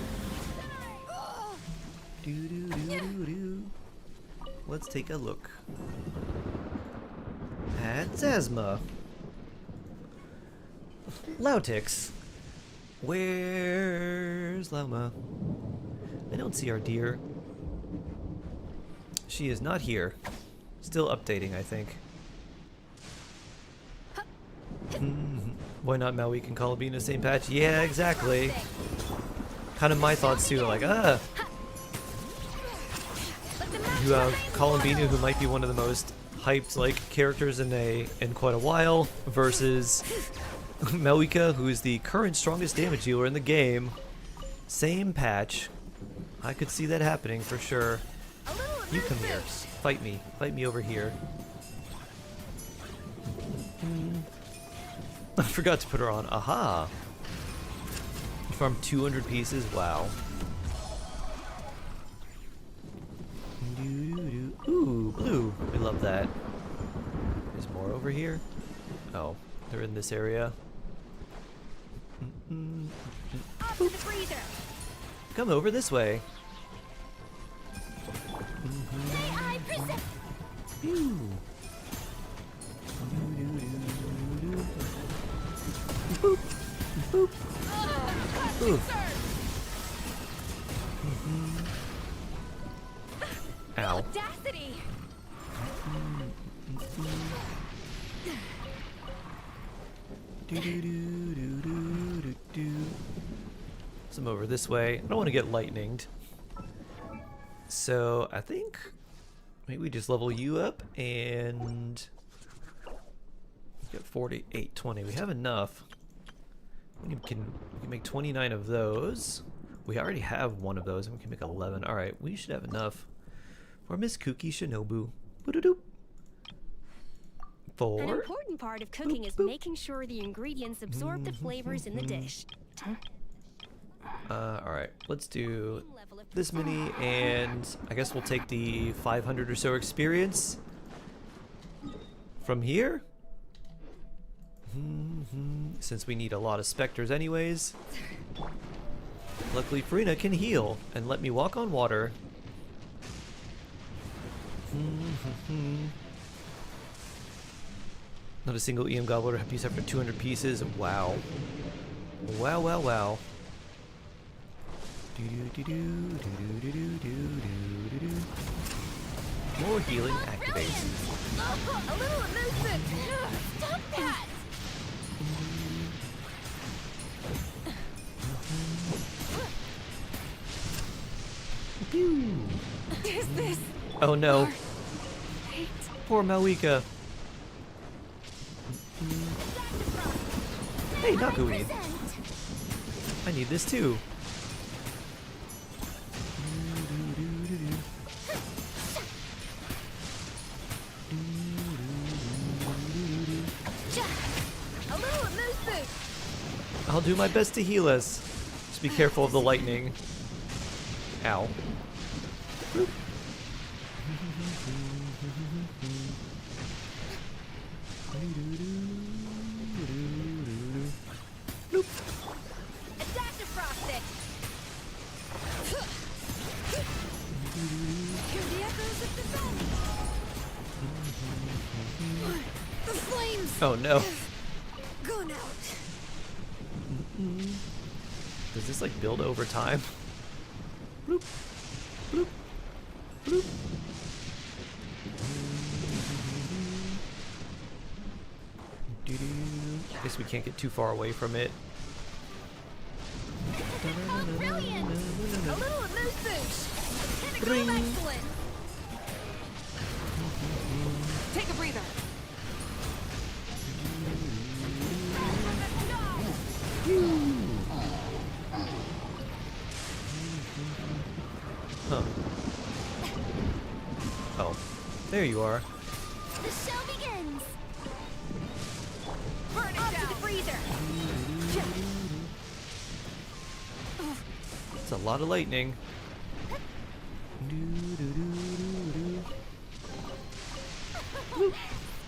Let's take a look at Zazma. Lautix. Where's Lauma? I don't see our dear. She is not here. Still updating, I think. Why not Malwika and Columbina same patch? Yeah, exactly. Kind of my thoughts too, like, you have Columbina, who might be one of the most hyped like characters in quite a while, versus Malwika, who is the current strongest damage dealer in the game. Same patch. I could see that happening for sure. You come here. Fight me. Fight me over here. I forgot to put her on. Aha! You farmed 200 pieces? Wow. Ooh, blue. We love that. There's more over here? Oh, they're in this area.
Off to the freezer.
Come over this way.
I present.
Ooh. Boop. Boop. Ooh. Ow.
Audacity.
Some over this way. I don't want to get lightninged. So I think maybe we just level you up and get 48, 20. We have enough. We can make 29 of those. We already have one of those, and we can make 11. All right, we should have enough for Miss Kuki Shinobu. Boo-doo-doo.
An
4.
important part of cooking is making sure the ingredients absorb the flavors in the dish.
Alright, let's do this many, and I guess we'll take the 500 or so experience from here. Since we need a lot of specters anyways. Luckily Farina can heal and let me walk on water. Not a single EM gobbler piece after 200 pieces. Wow. Wow, wow, wow. More healing activates.
A little movement. Stop that. Is this?
Oh no. Poor Malika. Hey, Nakui. I need this too.
A little movement.
I'll do my best to heal us. Just be careful of the lightning. Ow. Bloop. Bloop.
Adaptive frosting. Hear the echoes of the bell. The flames
Oh no.
gone out.
Does this like build over time? Bloop. Bloop. Bloop. I guess we can't get too far away from it.
Oh, brilliant. A little moose boost. Pinnacle
Bring.
of excellence. Take a breather.
Huh. Oh, there you are.
The show begins. Burn it down. To the freezer.
It's a lot of lightning.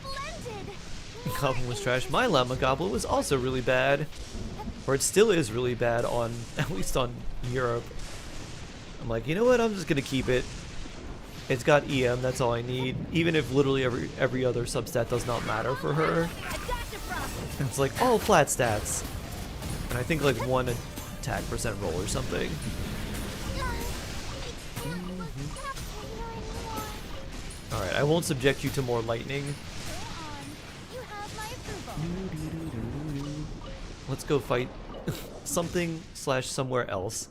Splendid.
Goblin was trash. My Llama Goblin was also really bad. Or it still is really bad on, at least on Europe. I'm like, you know what, I'm just gonna keep it. It's got EM, that's all I need. Even if literally every other substat does not matter for her.
Adaptive frosting.
It's like all flat stats. And I think like 1 attack percent roll or something. Alright, I won't subject you to more lightning.
You have my approval.
Let's go fight something / somewhere else.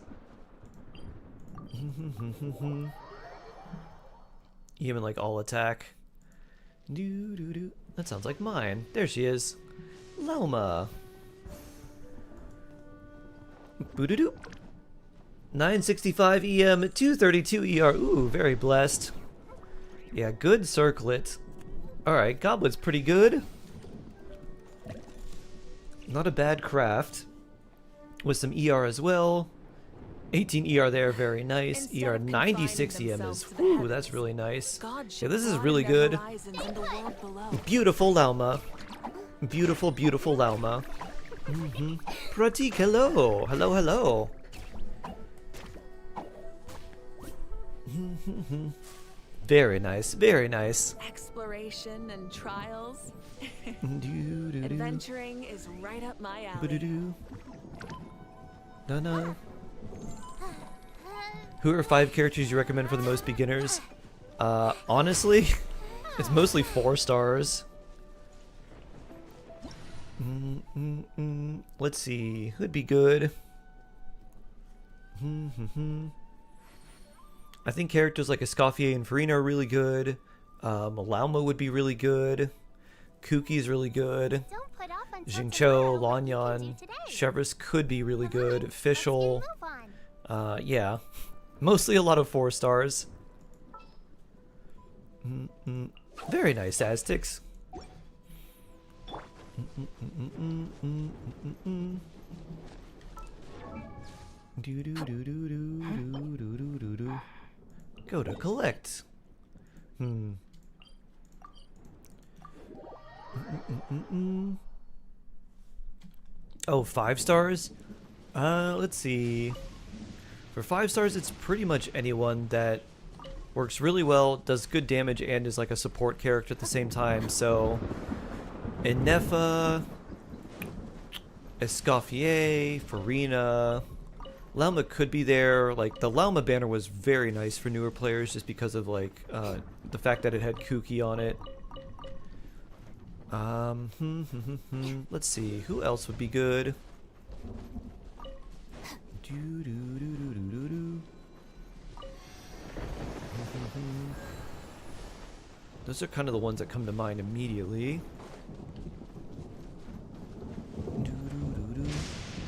Even like all attack. That sounds like mine. There she is. Loma. Boo-doo-doo. 965 EM, 232 ER. Ooh, very blessed. Yeah, good circlet. Alright, Goblet's pretty good. Not a bad craft. With some ER as well. 18 ER there, very nice.
Instead
ER
of
96
confining
EM
themselves
is,
to the
whew,
heavens,
that's really nice.
God
Yeah,
should
this is
broaden
really
their
good.
horizons in the world below.
Beautiful Lauma. Beautiful, beautiful Lauma. Pratik, hello. Hello, hello. Very nice, very nice.
Exploration and trials.
Doo-doo-doo.
Adventuring is right up my alley.
Boo-doo-doo. No. Who are 5 characters you recommend for the most beginners? Honestly, it's mostly 4 stars. Let's see, who'd be good? I think characters like Escoffier and Farina are really good. Malauma would be really good. Kuki's really good.
Don't put off until
Jingcho,
tomorrow what we can
Lanyan,
do today.
Chevrolet could be really
Come on,
good.
let's
Fischl,
get a move on.
yeah. Mostly a lot of 4 stars. Very nice, Aztecs. Go to collect. Oh, 5 stars? Let's see. For 5 stars, it's pretty much anyone that works really well, does good damage, and is like a support character at the same time. So, Enefa, Escoffier, Farina, Lauma could be there. Like, the Lauma banner was very nice for newer players just because of, like, the fact that it had Kuki on it. Let's see, who else would be good? Those are kind of the ones that come to mind immediately.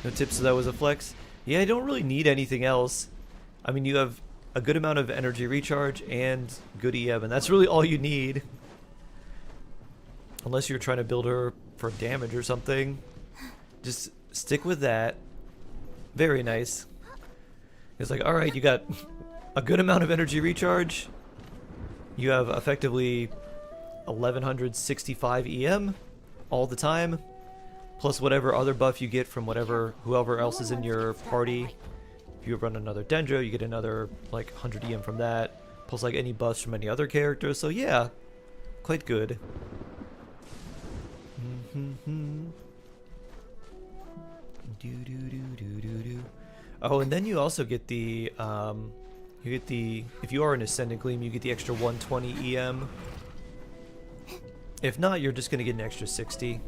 No tips, so that was a flex. Yeah, I don't really need anything else. I mean, you have a good amount of energy recharge and good EM, and that's really all you need. Unless you're trying to build her for damage or something. Just stick with that. Very nice. It's like, alright, you got a good amount of energy recharge. You have effectively 1165 EM all the time. Plus whatever other buff you get from whoever else is in your party. If you run another Dendro, you get another like 100 EM from that. Plus like any buffs from any other character. So yeah, quite good. Oh, and then you also get the if you are an Ascendant Gleam, you get the extra 120 EM. If not, you're just gonna get an extra 60.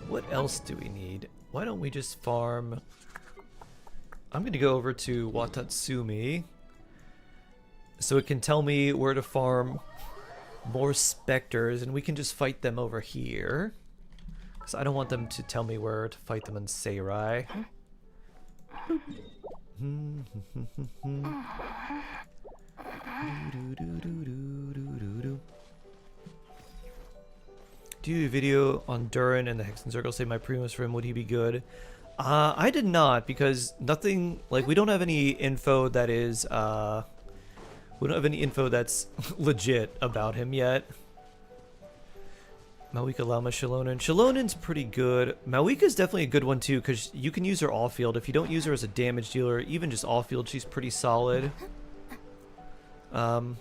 What else do we need? Why don't we just farm? I'm gonna go over to Watatsumi so it can tell me where to farm more specters, and we can just fight them over here. Because I don't want them to tell me where to fight them in Seirai. Do a video on Durin and the Hexen Circle, say my Primus for him, would he be good? I did not, because nothing, like, we don't have any info that is, we don't have any info that's legit about him yet. Mawika, Lauma, Shalonen. Shalonen's pretty good. Mawika's definitely a good one too, because you can use her off-field. If you don't use her as a damage dealer, even just off-field, she's pretty solid. And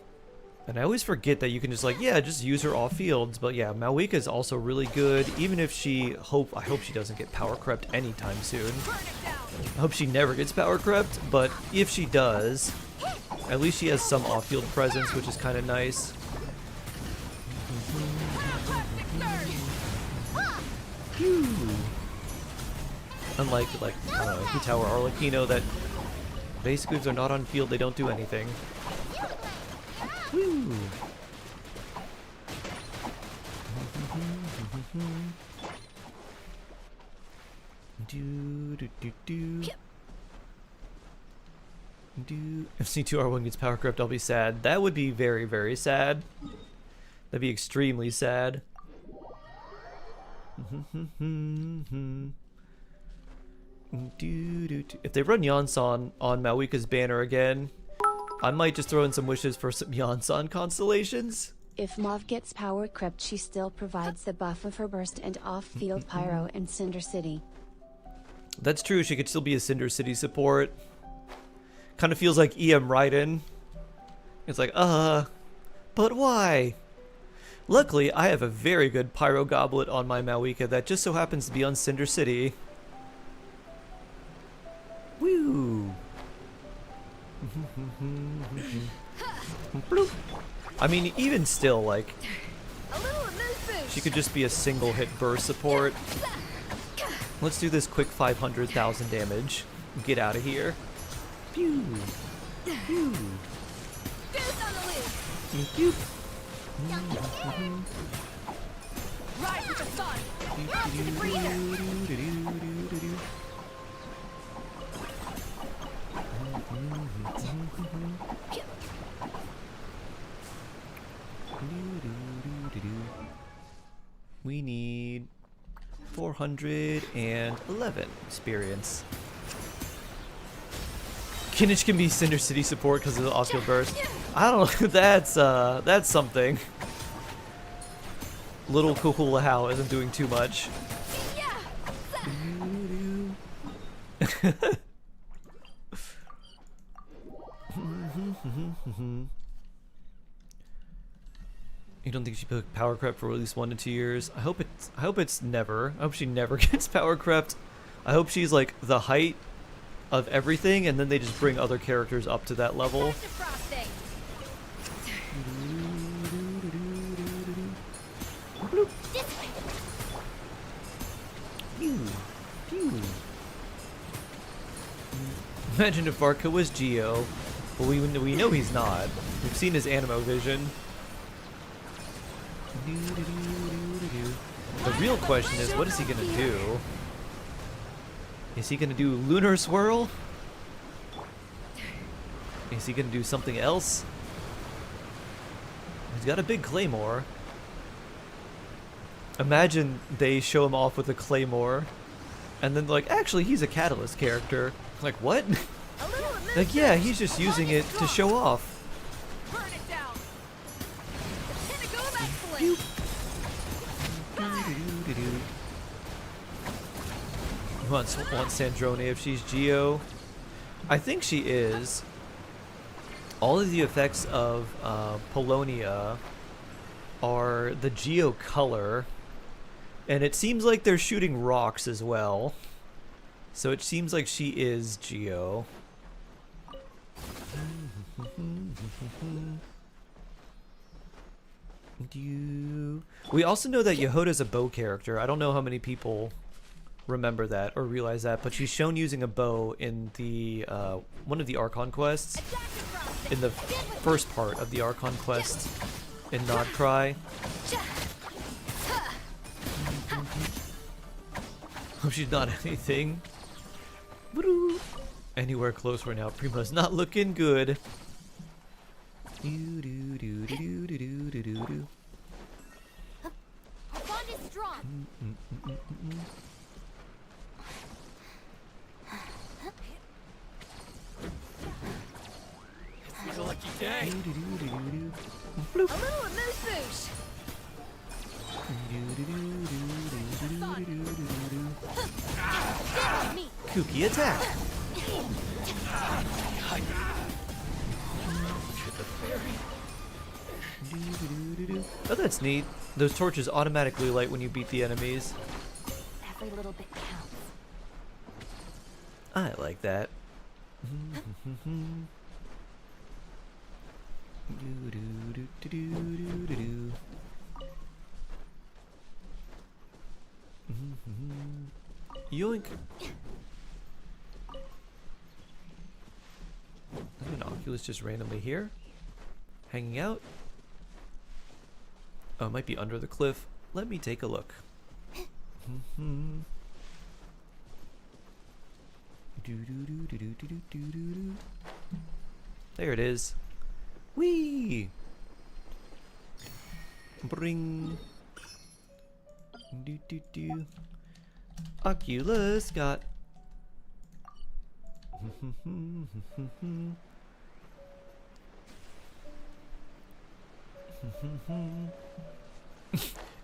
I always forget that you can just, like, yeah, just use her off-fields. But yeah, Mawika is also really good, even if she, I hope she doesn't get power crept anytime soon. I hope she never gets power crept, but if she does, at least she has some off-field presence, which is kind of nice. Unlike, like, Hitao or Arlecchino, that basically if they're not on field, they don't do anything. Woo! If C2R1 gets power crept, I'll be sad. That would be very, very sad. That'd be extremely sad. If they run Yansan on Mawika's banner again, I might just throw in some wishes for some Yansan constellations.
If Mauve gets power crept, she still provides the buff of her burst and off-field pyro and Cinder City.
That's true, she could still be a Cinder City support. Kind of feels like EM Raiden. It's like, but why? Luckily, I have a very good Pyro Goblet on my Mawika that just so happens to be on Cinder City. Woo! I mean, even still, like, she could just be a single hit burst support. Let's do this quick 500,000 damage. Get out of here. Pew! Pew! Pew!
Rise with the sun! Rock to the breather!
411 experience. Kinich can be Cinder City support because of the Oscar burst. I don't know. That's something. Little Kuhulahau isn't doing too much. You don't think she put power crept for at least 1 to 2 years? I hope it's never. I hope she never gets power crept. I hope she's like the height of everything, and then they just bring other characters up to that level. Imagine if Varka was Geo. Well, we know he's not. We've seen his animo vision. The real question is, what is he gonna do? Is he gonna do Lunar Swirl? Is he gonna do something else? He's got a big claymore. Imagine they show him off with a claymore, and then like, actually, he's a catalyst character. Like, what? Like, yeah, he's just using it to show off.
Burn it down.
You want Sandrone if she's Geo? I think she is. All of the effects of Polonia are the Geo color, and it seems like they're shooting rocks as well. So it seems like she is Geo. We also know that Yehoda's a bow character. I don't know how many people remember that or realize that, but she's shown using a bow in the one of the Archon quests, in the first part of the Archon quest in Nodcry. Hope she's not anything anywhere close right now. Primo's not looking good.
Our bond is strong.
It's a lucky day.
A little amuse-bouche.
Kooky attack. Oh, that's neat. Those torches automatically light when you beat the enemies.
Every little bit counts.
I like that. Yoink. There's an Oculus just randomly here, hanging out. Oh, it might be under the cliff. Let me take a look. There it is. Whee! Bring. Oculus got.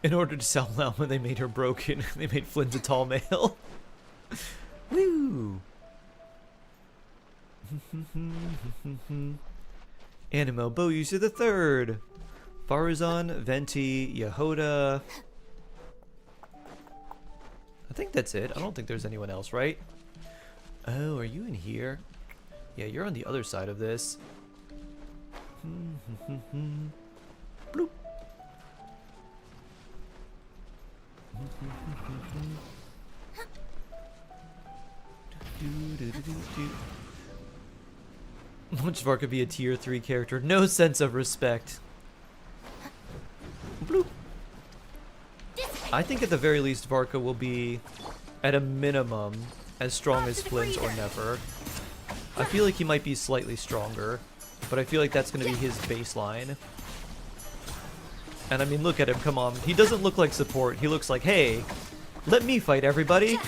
In order to sell Lalma, they made her broken. They made Flynn's a tall male. Woo! Animo Bow User the Third. Farazan, Venti, Yehoda. I think that's it. I don't think there's anyone else, right? Oh, are you in here? Yeah, you're on the other side of this. Bloop. Which Var could be a tier 3 character? No sense of respect. Bloop. I think at the very least Varka will be, at a minimum, as strong as Flynn's or Never. I feel like he might be slightly stronger, but I feel like that's going to be his baseline. And I mean, look at him, come on. He doesn't look like support. He looks like, hey, Let me fight, everybody.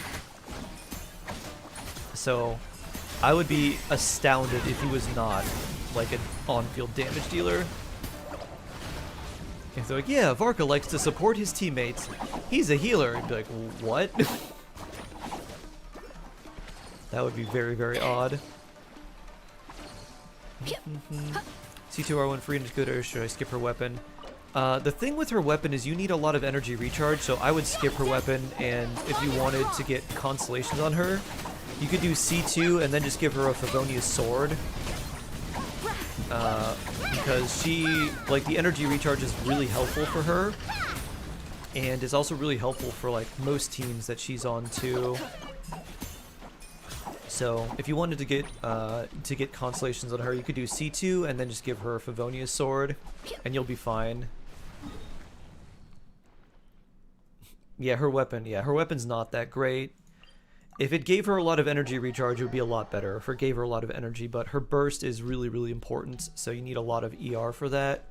So, I would be astounded if he was not like an on-field damage dealer. If they're like, yeah, Varka likes to support his teammates. He's a healer. I'd be like, what? That would be very, very odd. C2R1 free and good, or should I skip her weapon? The thing with her weapon is you need a lot of energy recharge, so I would skip her weapon, and if you wanted to get constellations on her, you could do C2 and then just give her a Favonius sword. Because she, like, the energy recharge is really helpful for her, and is also really helpful for, like, most teams that she's on too. So, if you wanted to get constellations on her, you could do C2 and then just give her a Favonius sword, and you'll be fine. Yeah, her weapon's not that great. If it gave her a lot of energy recharge, it would be a lot better. If it gave her a lot of energy, but her burst is really, really important, so you need a lot of ER for that.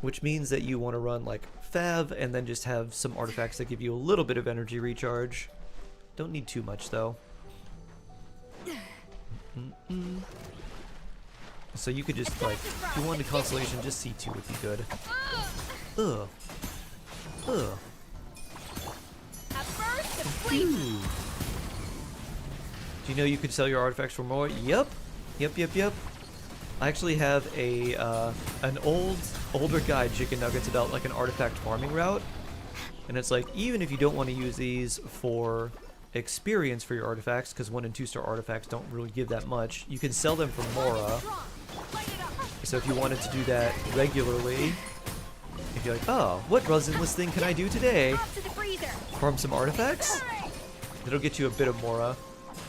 Which means that you want to run, like, Fav, and then just have some artifacts that give you a little bit of energy recharge. Don't need too much, though. So you could just, like, if you wanted constellation, just C2 would be good. Ugh. Ugh. Ooh. Do you know you could sell your artifacts for more? Yep. Yep. I actually have a an older guide, Chicken Nuggets, about like an artifact farming route, and it's like even if you don't want to use these for experience for your artifacts, because 1 and 2 star artifacts don't really give that much, you can sell them for Mora. So if you wanted to do that regularly, if you're like, oh, what resinless thing can I do today? Farm some artifacts. It'll get you a bit of Mora.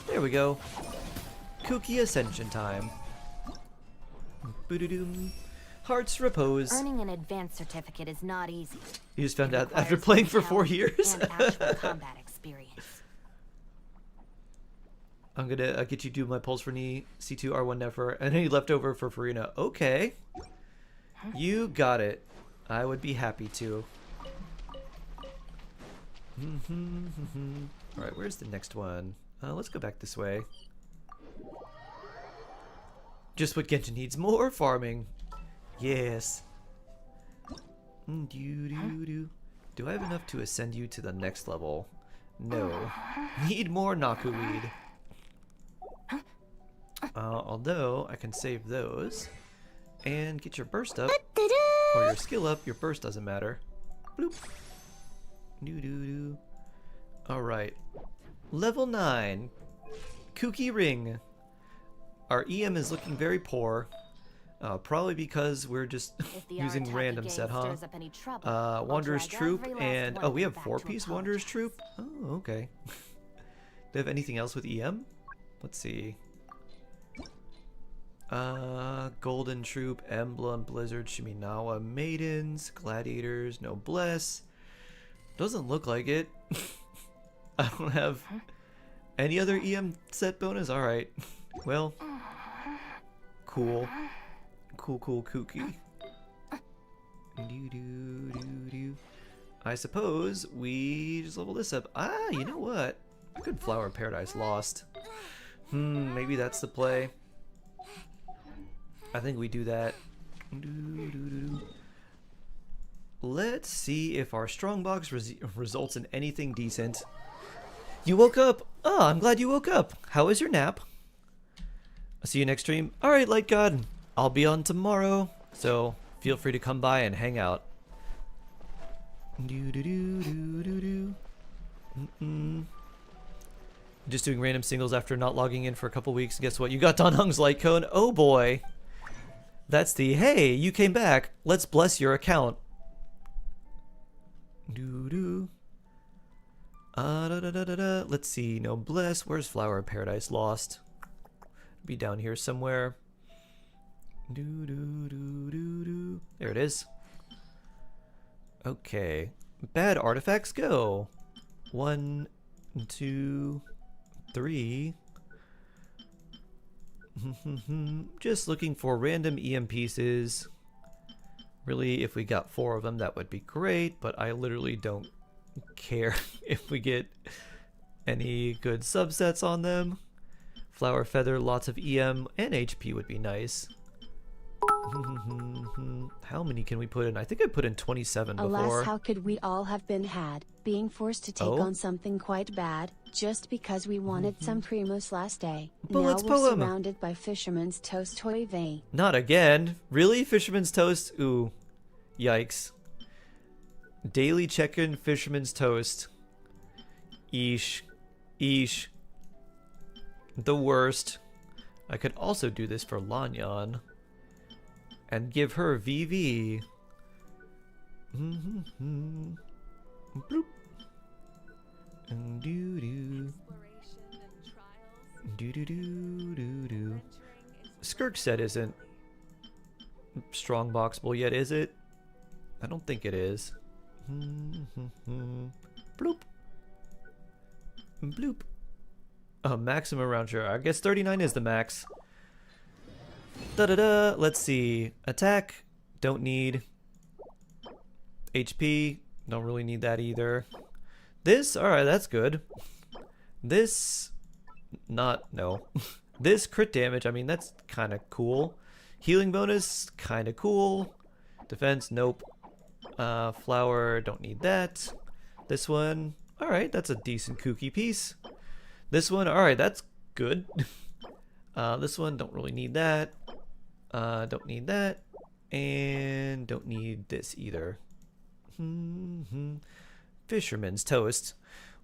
There we go. Kooky Ascension time. Boo-doo-doom. Hearts repose.
Earning an advanced certificate is not easy.
You just found out after playing for 4 years.
And actual combat experience.
I'm gonna get you to do my pulse for knee, C2, R1 never, and any leftover for Farina. Okay. You got it. I would be happy to. Alright, where's the next one? Let's go back this way. Just what Genshin needs. More farming. Yes. Do I have enough to ascend you to the next level? No. Need more Naku weed. Although, I can save those. And get your burst up. Or your skill up. Your burst doesn't matter. Bloop. Alright. Level 9. Kooky Ring. Our EM is looking very poor. Probably because we're just using random set, huh? Wanderer's Troop and... Oh, we have 4-piece Wanderer's Troop? Oh, okay. Do we have anything else with EM? Let's see. Golden Troop, Emblem, Blizzard, Shiminawa, Maidens, Gladiators, Noblesse. Doesn't look like it. I don't have any other EM set bonus? Alright. Well. Cool. Cool, kooky. I suppose we just level this up. Ah, you know what? Good Flower of Paradise Lost. Maybe that's the play. I think we do that. Let's see if our strongbox results in anything decent. You woke up? Oh, I'm glad you woke up. How was your nap? I'll see you next stream. Alright, Light God. I'll be on tomorrow, so feel free to come by and hang out. Just doing random singles after not logging in for a couple weeks. Guess what? You got Don Hung's light cone. Oh boy. That's the, hey, you came back. Let's bless your account. Let's see. No bless. Where's Flower of Paradise Lost? Be down here somewhere. There it is. Okay. Bad artifacts go. 1, 2, 3. Just looking for random EM pieces. Really, if we got 4 of them, that would be great, but I literally don't care if we get any good subsets on them. Flower Feather, lots of EM and HP would be nice. How many can we put in? I think I put in 27 before.
Alas, how could we all have been had, being forced to take
Oh?
on something quite bad, just because we wanted some primos last day.
Bullets
now we're
poem.
surrounded by Fisherman's Toast Hoive.
Not again. Really? Fisherman's Toast? Ooh. Yikes. Daily check-in Fisherman's Toast. Eesh. Eesh. The worst. I could also do this for Lanyan. And give her VV. Bloop. And doo-doo. Doo-doo-doo-doo-doo. Skirk set isn't strong boxable yet, is it? I don't think it is. Bloop. Bloop. Maximum round share. I guess 39 is the max. Da-da-da. Let's see. Attack. Don't need. HP. Don't really need that either. This. Alright, that's good. This. Not. No. This crit damage. I mean, that's kind of cool. Healing bonus. Kind of cool. Defense. Nope. Flower. Don't need that. This one. Alright, that's a decent kooky piece. This one. Alright, that's good. This one. Don't really need that. Don't need that. And don't need this either. Fisherman's Toast.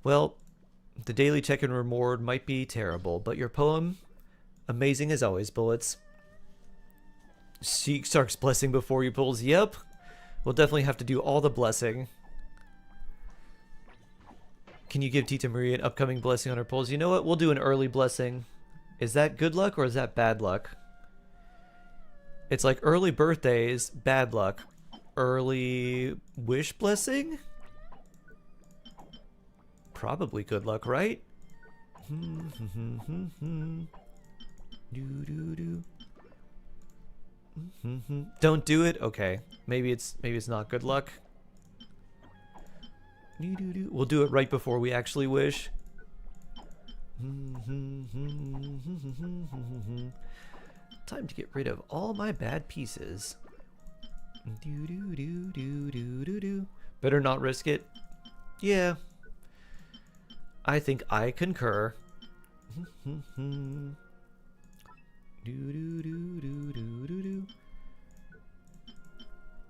Well, the daily check-in reward might be terrible, but your poem, amazing as always, Bullets. Seek Stark's blessing before you pulls. Yep. We'll definitely have to do all the blessing. Can you give Tita Maria an upcoming blessing on her pulls? You know what? We'll do an early blessing. Is that good luck or is that bad luck? It's like early birthdays, bad luck. Early wish blessing? Probably good luck, right? Don't do it? Okay. Maybe it's not good luck. We'll do it right before we actually wish. Time to get rid of all my bad pieces. Better not risk it. Yeah. I think I concur.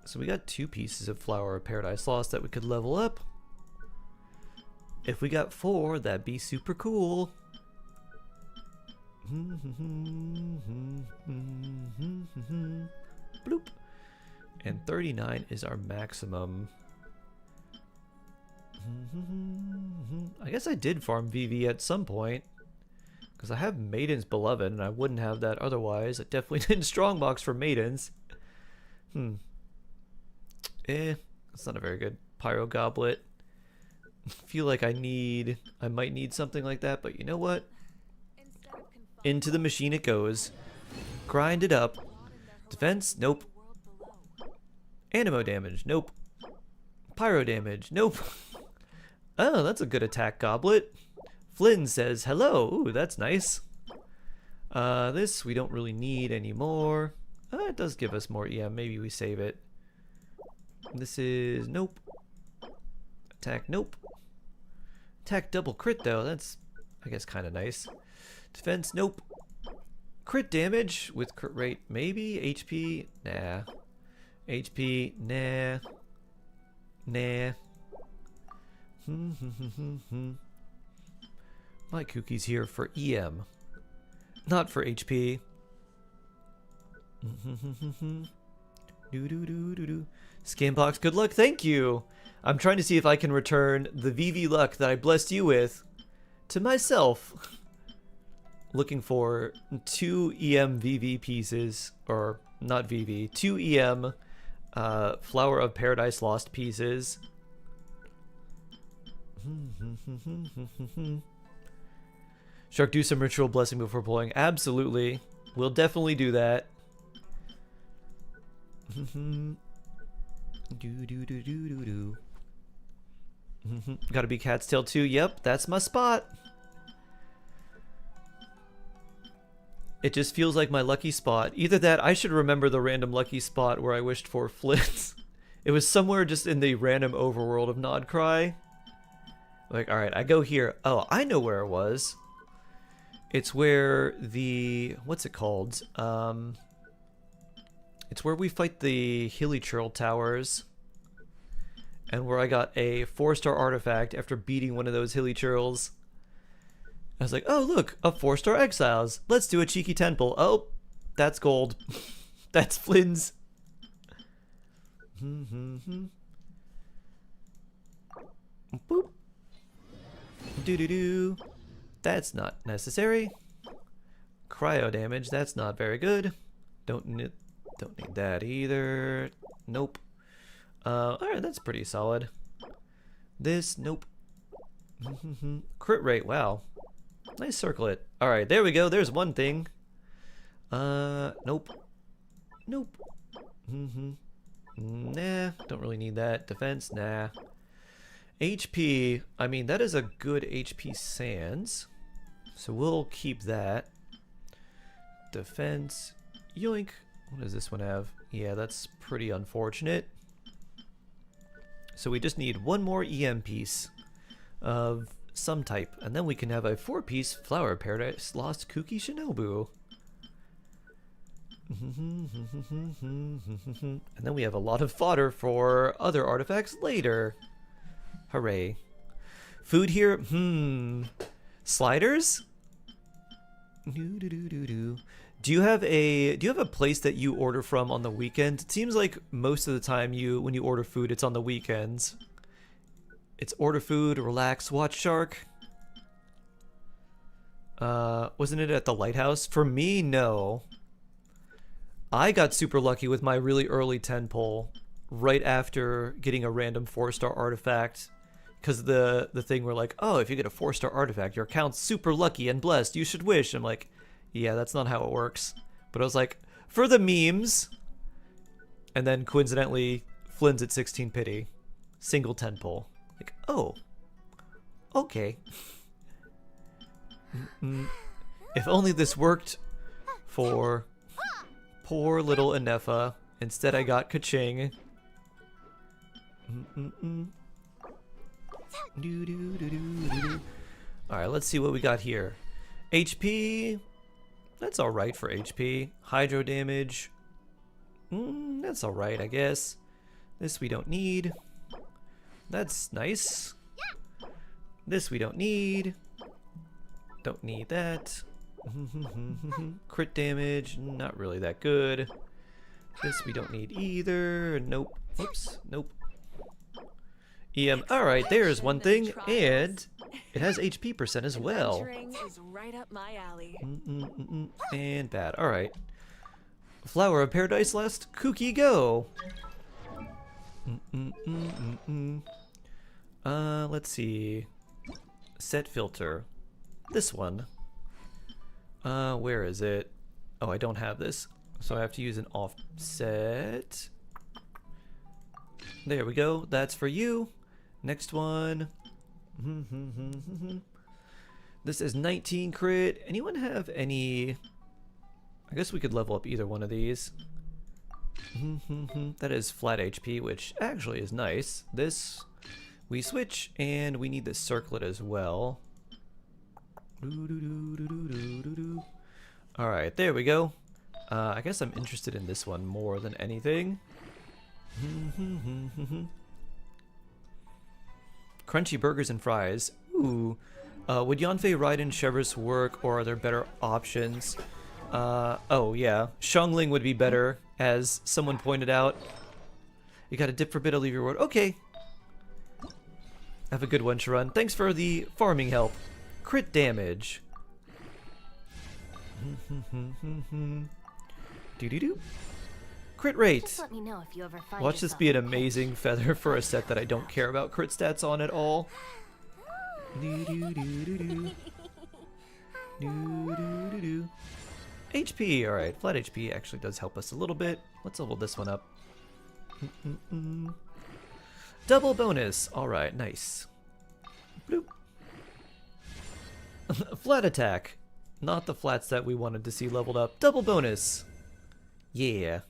So we got 2 pieces of Flower of Paradise Lost that we could level up. If we got 4, that'd be super cool. Bloop. And 39 is our maximum. I guess I did farm VV at some point. Because I have Maiden's Beloved, and I wouldn't have that otherwise. I definitely didn't strongbox for Maidens. It's not a very good Pyro Goblet. Feel like I might need something like that, but you know what? Into the machine it goes. Grind it up. Defense? Nope. Animo damage? Nope. Pyro damage? Nope. Oh, that's a good attack goblet. Flynn says hello. Ooh, that's nice. This we don't really need anymore. It does give us more EM. Maybe we save it. This is nope. Attack, nope. Attack double crit though. That's, I guess, kind of nice. Defense, nope. Crit damage with crit rate, maybe. HP, nah. HP, nah. Nah. My cookie's here for EM, not for HP. Scanbox, good luck, thank you. I'm trying to see if I can return the VV luck that I blessed you with to myself. Looking for 2 EM VV pieces, or not VV, 2 EM Flower of Paradise Lost pieces. Shark, do some ritual blessing before pulling. Absolutely. We'll definitely do that. Gotta be Cat's Tail too. Yep, that's my spot. It just feels like my lucky spot. Either that, I should remember the random lucky spot where I wished for Flint. It was somewhere just in the random overworld of Nodcry. Like, alright, I go here. Oh, I know where it was. It's where the... what's it called? It's where we fight the Hilichurl Towers. And where I got a 4-star artifact after beating one of those Hilichurls. I was like, oh, look, a 4-star Exiles. Let's do a cheeky 10-pull. Oh, that's gold. That's Flynn's. Boop. Doo-doo-doo. That's not necessary. Cryo damage, that's not very good. Don't need that either. Nope. Alright, that's pretty solid. This, nope. Crit rate, wow. Nice circlet. Alright, there we go. There's one thing. Nope. Nope. Nah, don't really need that. Defense, nah. HP, I mean, that is a good HP sans. So we'll keep that. Defense, yoink. What does this one have? Yeah, that's pretty unfortunate. So we just need one more EM piece of some type, and then we can have a 4-piece Flower of Paradise Lost Kuki Shinobu. And then we have a lot of fodder for other artifacts later. Hooray. Food here? Sliders? Do you have a place that you order from on the weekend? It seems like most of the time when you order food, it's on the weekends. It's order food, relax, watch Shark. Wasn't it at the lighthouse? For me, no. I got super lucky with my really early 10 pull right after getting a random 4-star artifact. Because the thing were like, oh, if you get a 4-star artifact, your account's super lucky and blessed. You should wish. I'm like, yeah, that's not how it works. But I was like, for the memes. And then coincidentally, Flynn's at 16 pity. Single 10 pull. Like, oh. Okay. If only this worked for poor little Inefa. Instead I got Kaching. Alright, let's see what we got here. HP. That's alright for HP. Hydro damage. That's alright, I guess. This we don't need. That's nice. This we don't need. Don't need that. Crit damage, not really that good. This we don't need either. Nope. Oops. Nope. EM. Alright, there's one thing. And it has HP percent as well.
Adventuring is right up my alley.
And bad. Alright. Flower of Paradise Lost. Kuki, go. Let's see. Set filter. This one. Where is it? Oh, I don't have this. So I have to use an offset. There we go. That's for you. Next one. This is 19 crit. Anyone have any... I guess we could level up either one of these. That is flat HP, which actually is nice. This, we switch, and we need this circlet as well. Alright, there we go. I guess I'm interested in this one more than anything. Crunchy burgers and fries. Ooh. Would Yanfei Raiden Chevrolet work, or are there better options? Oh yeah. Xiangling would be better, as someone pointed out. You got a dip for a bit, I'll leave your word. Okay. Have a good one, Sharon. Thanks for the farming help. Crit damage. Doo-doo-doo. Crit rate.
Just let me know if you ever find
Watch this
yourself
be an
in pain.
amazing feather for a set that I don't care about crit stats on at all. Doo-doo-doo-doo-doo. Doo-doo-doo-doo. HP, alright. Flat HP actually does help us a little bit. Let's level this one up. Double bonus. Alright, nice. Bloop. Flat attack. Not the flats that we wanted to see leveled up. Double bonus. Yeah.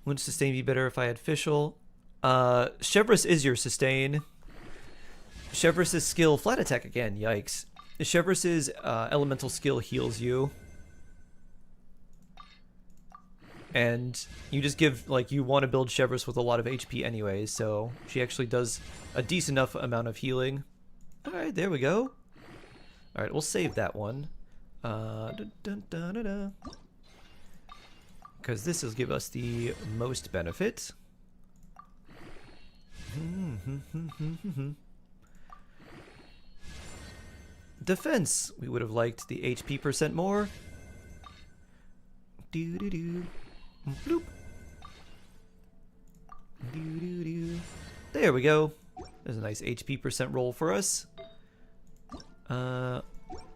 Wouldn't sustain be better if I had Fischl? Chevreuse is your sustain. Chevreuse's skill, flat attack again, yikes. Chevreuse's elemental skill heals you. And you just give, like, you want to build Chevreuse with a lot of HP anyways, so she actually does a decent enough amount of healing. Alright, there we go. Alright, we'll save that one. Because this will give us the most benefit. Defense. We would have liked the HP percent more. Doo-doo-doo. Bloop. Doo-doo-doo. There we go. There's a nice HP percent roll for us.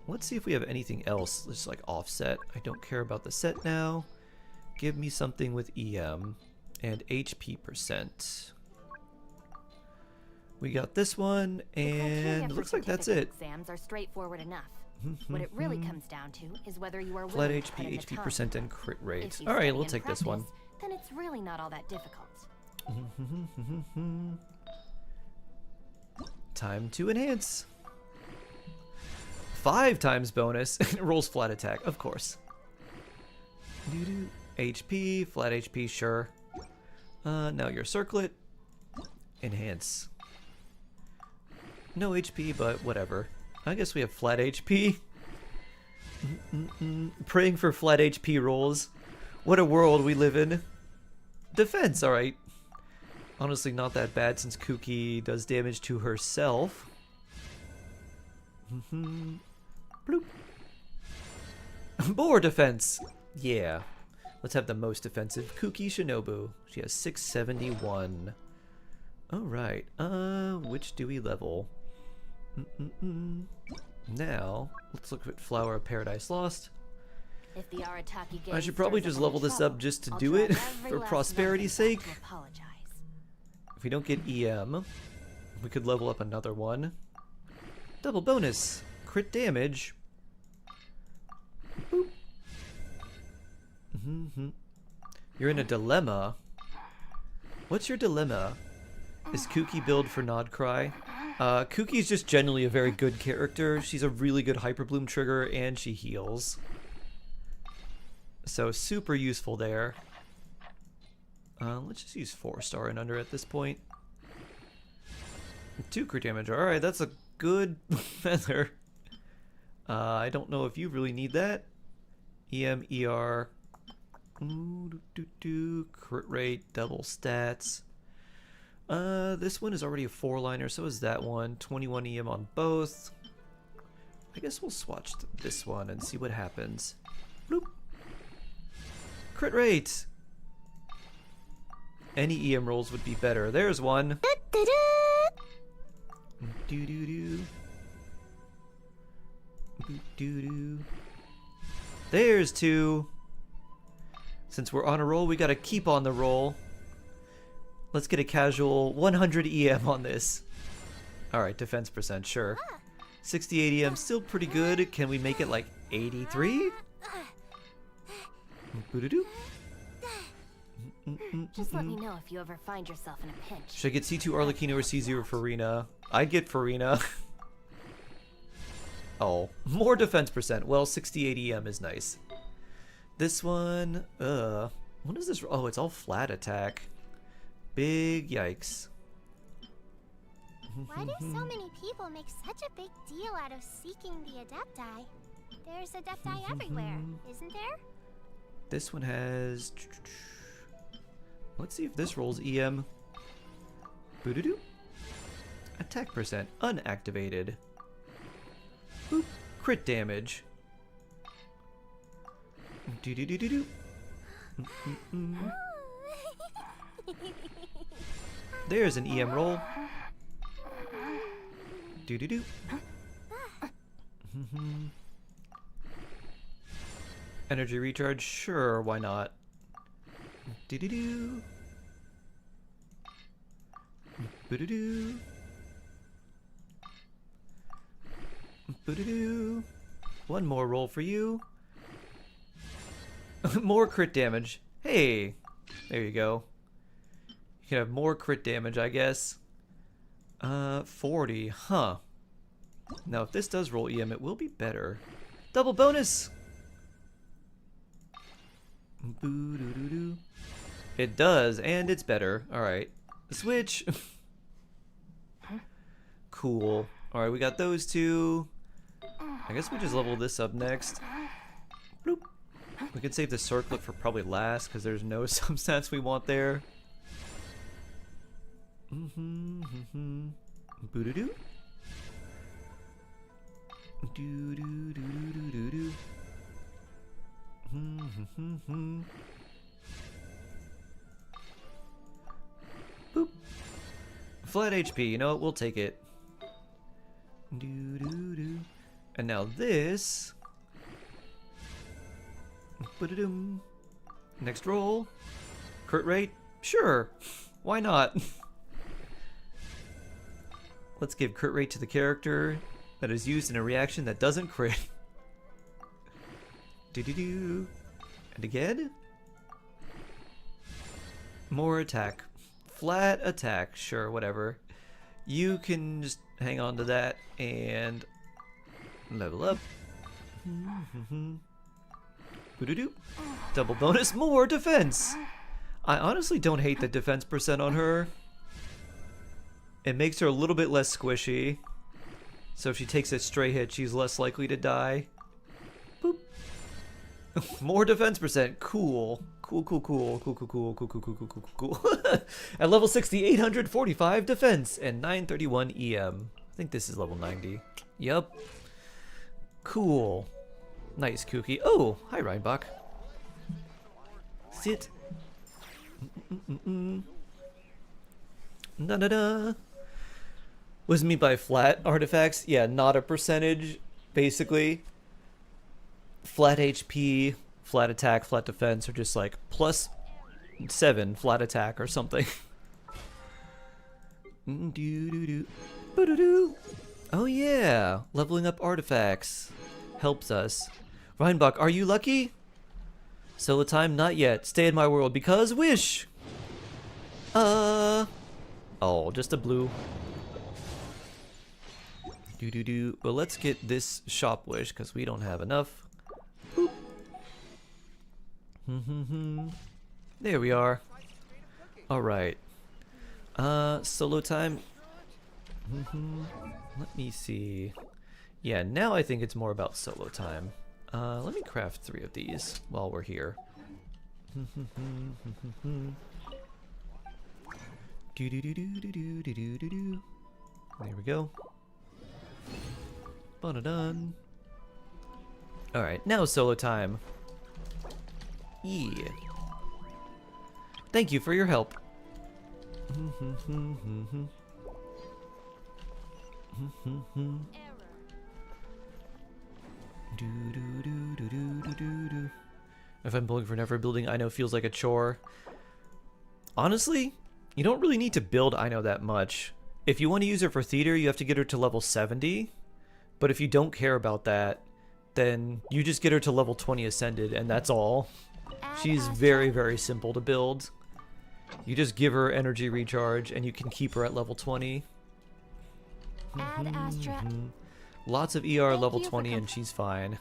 Let's see if we have anything else. Let's like offset. I don't care about the set now. Give me something with EM and HP percent. We got this one, and looks like that's it.
Exams are straightforward enough. What it really comes down to is whether you are
Flat
willing to
HP,
put in the
HP
time.
percent, and crit rate.
If you
All right,
study
we'll
and
take this one.
practice, then it's really not all that difficult.
Time to enhance. 5 times bonus. It rolls flat attack, of course. Doo-doo. HP, flat HP, sure. Now your circlet. Enhance. No HP, but whatever. I guess we have flat HP. Praying for flat HP rolls. What a world we live in. Defense, alright. Honestly, not that bad since Kuki does damage to herself. Bloop. More defense. Yeah. Let's have the most defensive. Kuki Shinobu. She has 671. Alright. Which do we level? Now, let's look at Flower of Paradise Lost.
If the Arataki
I
gang
should probably
stirs
just
up
level
any
this
trouble,
up just to
I'll
do
drag
it
every
for
last
prosperity's
one of them back
sake.
to apologize.
If we don't get EM, we could level up another one. Double bonus. Crit damage. Boop. You're in a dilemma. What's your dilemma? Is Kuki build for Nodcry? Kuki is just generally a very good character. She's a really good Hyperbloom trigger, and she heals. So super useful there. Let's just use 4-star and under at this point. 2 crit damage. Alright, that's a good feather. I don't know if you really need that. EM, ER. Crit rate, double stats. This one is already a 4-liner, so is that one. 21 EM on both. I guess we'll swatch this one and see what happens. Bloop. Crit rate! Any EM rolls would be better. There's one. Doo-doo-doo. Doo-doo-doo. There's 2. Since we're on a roll, we gotta keep on the roll. Let's get a casual 100 EM on this. Alright, defense percent, sure. 68 EM, still pretty good. Can we make it like 83? Boo-doo-doo.
Just let me know if you ever find yourself in a pinch.
Should I get C2 Arlecchino or C0 Farina? I'd get Farina. Oh, more defense percent. Well, 68 EM is nice. This one, what is this? Oh, it's all flat attack. Big yikes.
Why do so many people make such a big deal out of seeking the Adepti? There's Adepti everywhere, isn't there?
This one has... Let's see if this rolls EM. Boo-doo-doo. Attack percent unactivated. Boop. Crit damage. Do-do-do-do-do. There's an EM roll. Do-do-do. Energy recharge, sure, why not? Do-do-do. Boo-doo-doo. Boo-doo-doo. One more roll for you. More crit damage. Hey, there you go. You can have more crit damage, I guess. 40, huh. Now, if this does roll EM, it will be better. Double bonus! Boo-doo-doo-doo. It does, and it's better. Alright. Switch! Cool. Alright, we got those two. I guess we just level this up next. Bloop. We could save the circlet for probably last, because there's no substats we want there. Boo-doo-doo. Do-do-do-do-do-do. Boop. Flat HP, you know what? We'll take it. Do-do-do. And now this. Ba-da-dum. Next roll. Crit rate? Sure. Why not? Let's give crit rate to the character that is used in a reaction that doesn't crit. Do-do-do. And again. More attack. Flat attack. Sure, whatever. You can just hang on to that and level up. Boo-doo-doo. Double bonus, more defense. I honestly don't hate the defense percent on her. It makes her a little bit less squishy. So if she takes a stray hit, she's less likely to die. Boop. More defense percent. Cool. Cool. At level 60, 845 defense and 931 EM. I think this is level 90. Yup. Cool. Nice, Kooky. Oh, hi, Reinbach. Sit. Da-da-da. What does it mean by flat artifacts? Yeah, not a percentage, basically. Flat HP, flat attack, flat defense, or just like +7 flat attack or something. Oh yeah, leveling up artifacts helps us. Reinbach, are you lucky? Solo time? Not yet. Stay in my world because wish! Oh, just a blue. Well, let's get this shop wish because we don't have enough. Boop. There we are. Alright. Solo time. Let me see. Yeah, now I think it's more about solo time. Let me craft 3 of these while we're here. There we go. Done. Alright, now solo time. Yeah. Thank you for your help. If I'm building for Never Building, I know feels like a chore. Honestly, you don't really need to build I know that much. If you want to use her for theater, you have to get her to level 70. But if you don't care about that, then you just get her to level 20 ascended, and that's all. She's very, very simple to build. You just give her energy recharge, and you can keep her at level 20.
Add Astra.
Lots of ER level 20, and she's fine.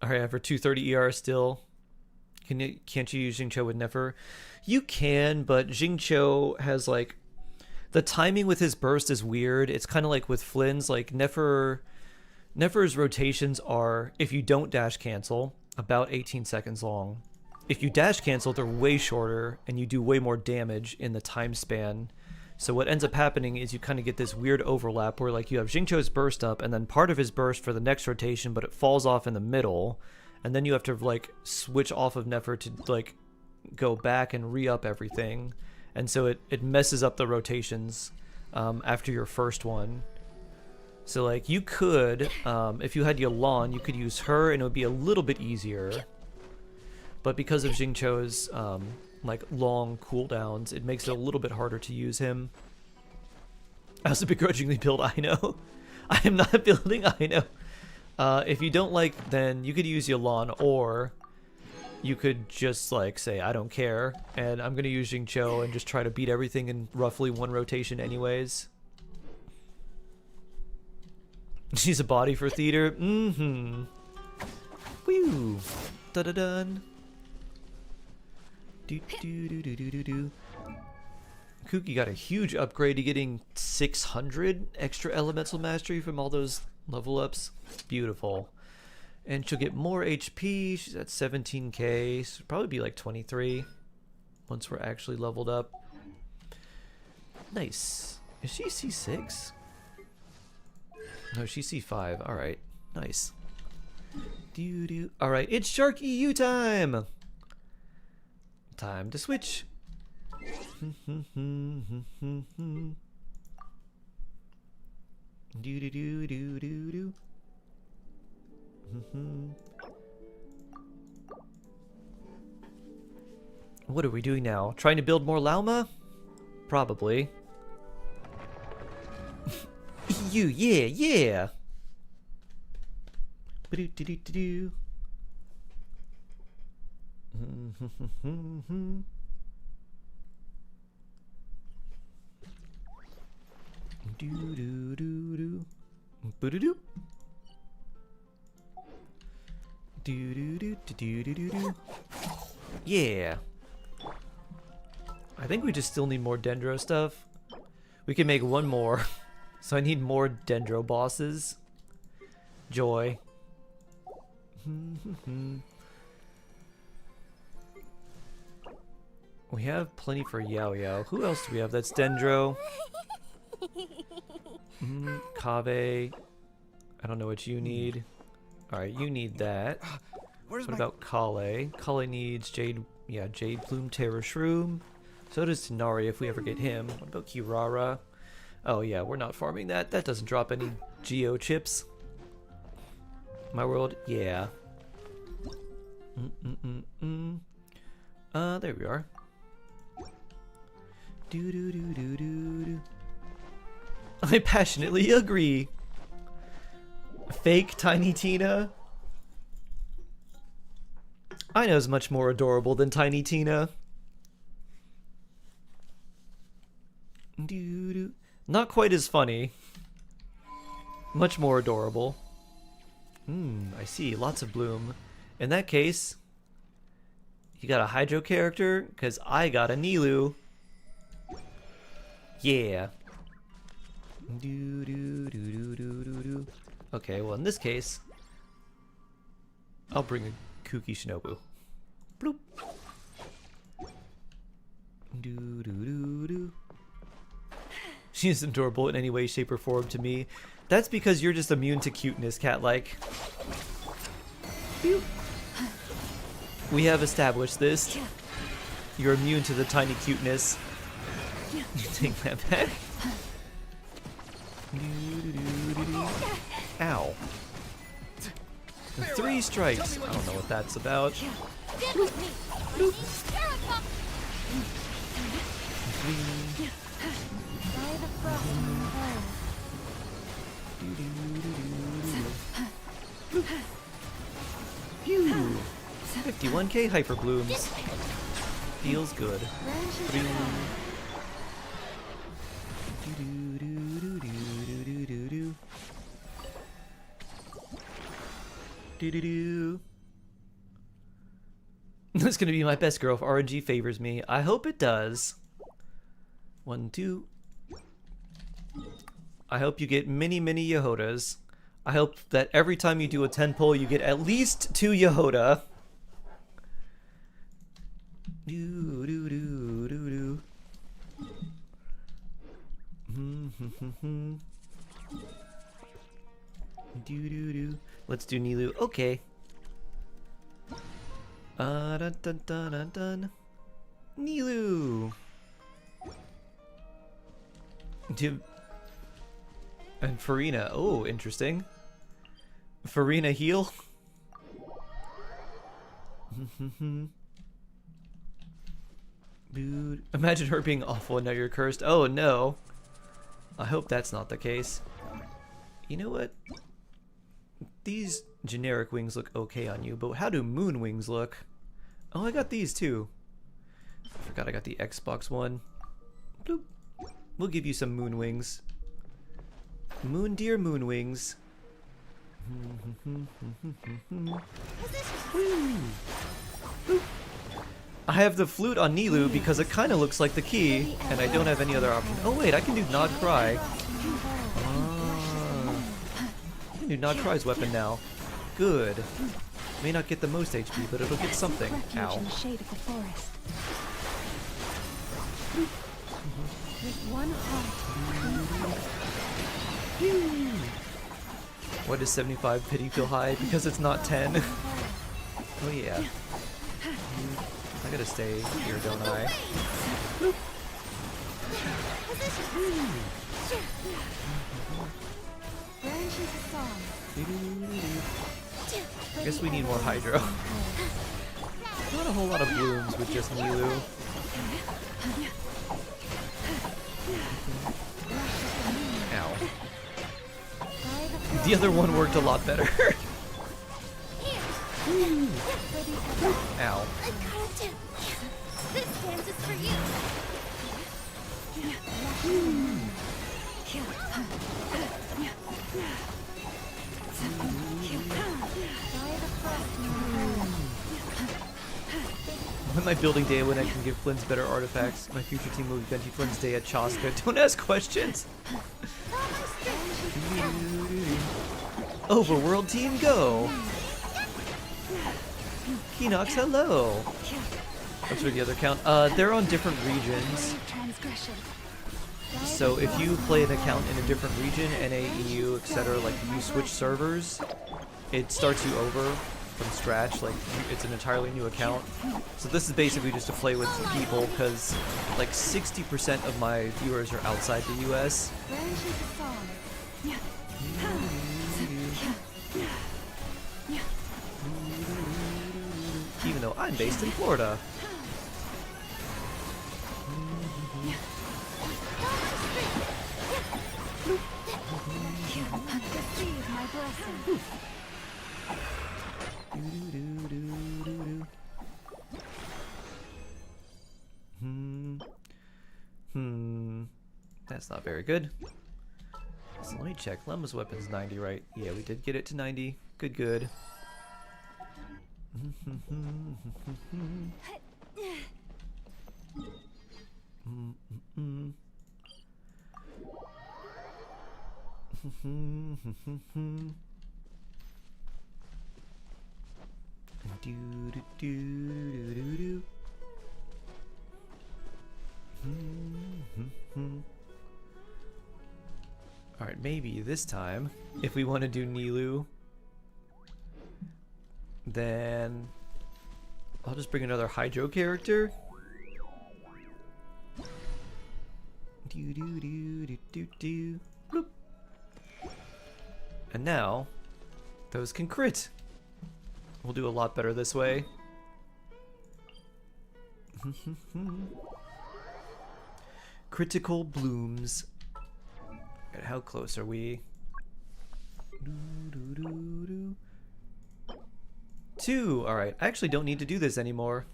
Alright, I have her 230 ER still. Can't you use Xingqiu with Nefer? You can, but Xingqiu has like... The timing with his burst is weird. It's kind of like with Flynn's, like Nefer's rotations are, if you don't dash cancel, about 18 seconds long. If you dash cancel, they're way shorter, and you do way more damage in the time span. So what ends up happening is you kind of get this weird overlap where like you have Xingqiu's burst up, and then part of his burst for the next rotation, but it falls off in the middle, and then you have to like switch off of Nefer to like go back and re-up everything. And so it messes up the rotations after your first one. So like you could, if you had Yalan, you could use her and it would be a little bit easier. But because of Xingqiu's like long cooldowns, it makes it a little bit harder to use him. I also begrudgingly build Ino. I am not building Ino. If you don't like, then you could use Yelan, or you could just like say I don't care, and I'm gonna use Jingqiu and just try to beat everything in roughly one rotation anyways. She's a body for theater. Mm-hmm. Woo. Da-da-dun. Do-do-do-do-do-do-do. Kuki got a huge upgrade to getting 600 extra elemental mastery from all those level ups. Beautiful. And she'll get more HP. She's at 17k. So probably be like 23 once we're actually leveled up. Nice. Is she C6? No, she's C5. Alright. Nice. Doo-doo. Alright, it's Shark EU time! Time to switch. Do-do-do-do-do-do. What are we doing now? Trying to build more Lauma? Probably. You, yeah, yeah. Ba-do-do-do-do-do. Do-do-do-do. Ba-do-do. Do-do-do-do-do-do-do. Yeah. I think we just still need more Dendro stuff. We can make one more. So I need more Dendro bosses. Joy. We have plenty for Yao Yao. Who else do we have that's Dendro? Kave. I don't know what you need. Alright, you need that. What about Kale? Kale needs Jade, yeah, Jade Plume Terror Shroom. So does Tenari if we ever get him. What about Kirara? Oh yeah, we're not farming that. That doesn't drop any Geo chips. My world, yeah. There we are. Do. I passionately agree. Fake Tiny Tina. I know is much more adorable than Tiny Tina. Not quite as funny. Much more adorable. I see. Lots of bloom. In that case, you got a Hydro character? Because I got a Nilu. Yeah. Okay, well in this case, I'll bring a Kuki Shinobu. Bloop. She isn't adorable in any way, shape, or form to me. That's because you're just immune to cuteness, cat-like. We have established this. You're immune to the tiny cuteness. You take that back. Ow. 3 strikes. I don't know what that's about. Phew. 51k hyper blooms. Feels good. That's gonna be my best girl if RNG favors me. I hope it does. 1, 2. I hope you get many, many Yehodas. I hope that every time you do a 10 pull, you get at least 2 Yehoda. Let's do Nilu. Okay. Dun dun dun dun dun. Nilu. And Farina. Oh, interesting. Farina heal. Dude, imagine her being awful and now you're cursed. Oh no. I hope that's not the case. You know what? These generic wings look okay on you, but how do moon wings look? Oh, I got these too. I forgot I got the Xbox One. Bloop. We'll give you some moon wings. Moon deer moon wings. I have the flute on Nilou because it kind of looks like the key, and I don't have any other option. Oh wait, I can do Nod Cry. Ah. I can do Nod Cry's weapon now. Good. May not get the most HP, but it'll get something. Ow. Why does 75 pity feel high? Because it's not 10. Oh yeah. I gotta stay here, don't I? I guess we need more Hydro. Not a whole lot of blooms with just Nilou. Ow. The other one worked a lot better. Ow.
This dance is for you.
On my building day when I can give Flynn's better artifacts, my future team will be Benji Flynn's day at Chaska. Don't ask questions! Overworld team, go! Keenox, hello! What's for the other account? They're on different regions. So if you play an account in a different region, NA, EU, etc., like you switch servers, it starts you over from scratch, like it's an entirely new account. So this is basically just to play with people, because like 60% of my viewers are outside the US. Even though I'm based in Florida. That's not very good. So let me check. Lemma's weapon's 90, right? Yeah, we did get it to 90. Good, good. Alright, maybe this time, if we want to do Nilou, then I'll just bring another Hydro character. Bloop. And now, those can crit. We'll do a lot better this way. Critical blooms. And how close are we? 2. Alright, I actually don't need to do this anymore.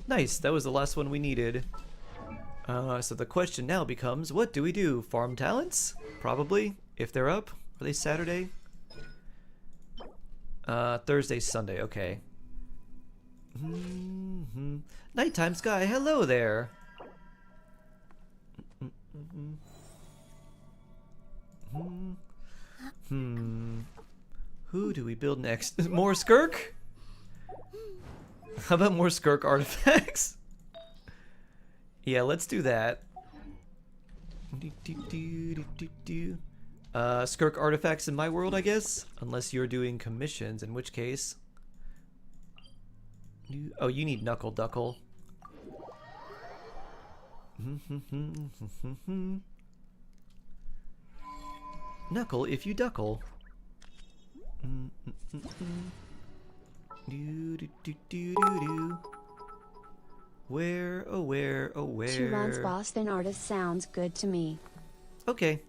Nice, that was the last one we needed. So the question now becomes, what do we do? Farm talents? Probably, if they're up. Are they Saturday? Thursday, Sunday, okay. Nighttime sky, hello there! Who do we build next? More Skirk? How about more Skirk artifacts? Yeah, let's do that. Skirk artifacts in my world, I guess? Unless you're doing commissions, in which case... Oh, you need Knuckle Duckle. Knuckle if you duckle. Where, oh where, oh where?
She runs Boston artist sounds good to me.
Okay.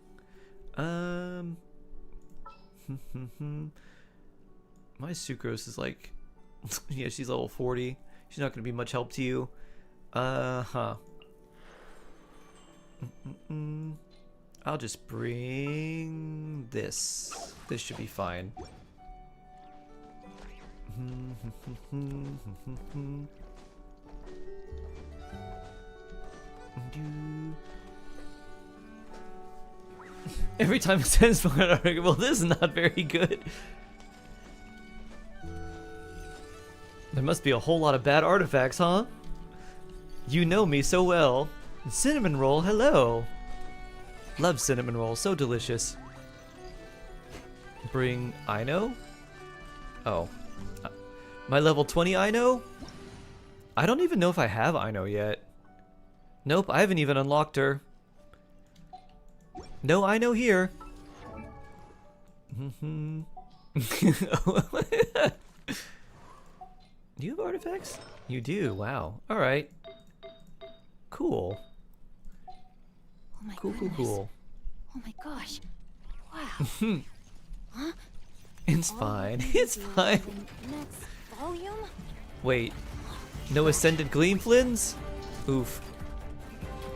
My sucrose is like, yeah, she's level 40. She's not gonna be much help to you. I'll just bring this. This should be fine. Every time it sends for an article, well, this is not very good. There must be a whole lot of bad artifacts, huh? You know me so well. Cinnamon roll, hello. Love cinnamon roll, so delicious. Bring Ino? Oh. My level 20 Ino? I don't even know if I have Ino yet. Nope, I haven't even unlocked her. No Ino here. Do you have artifacts? You do, wow. Alright. Cool.
Oh my
Cool.
Oh my gosh. Wow. Huh?
It's fine. It's fine.
Next volume?
Wait. No ascended gleamflins? Oof.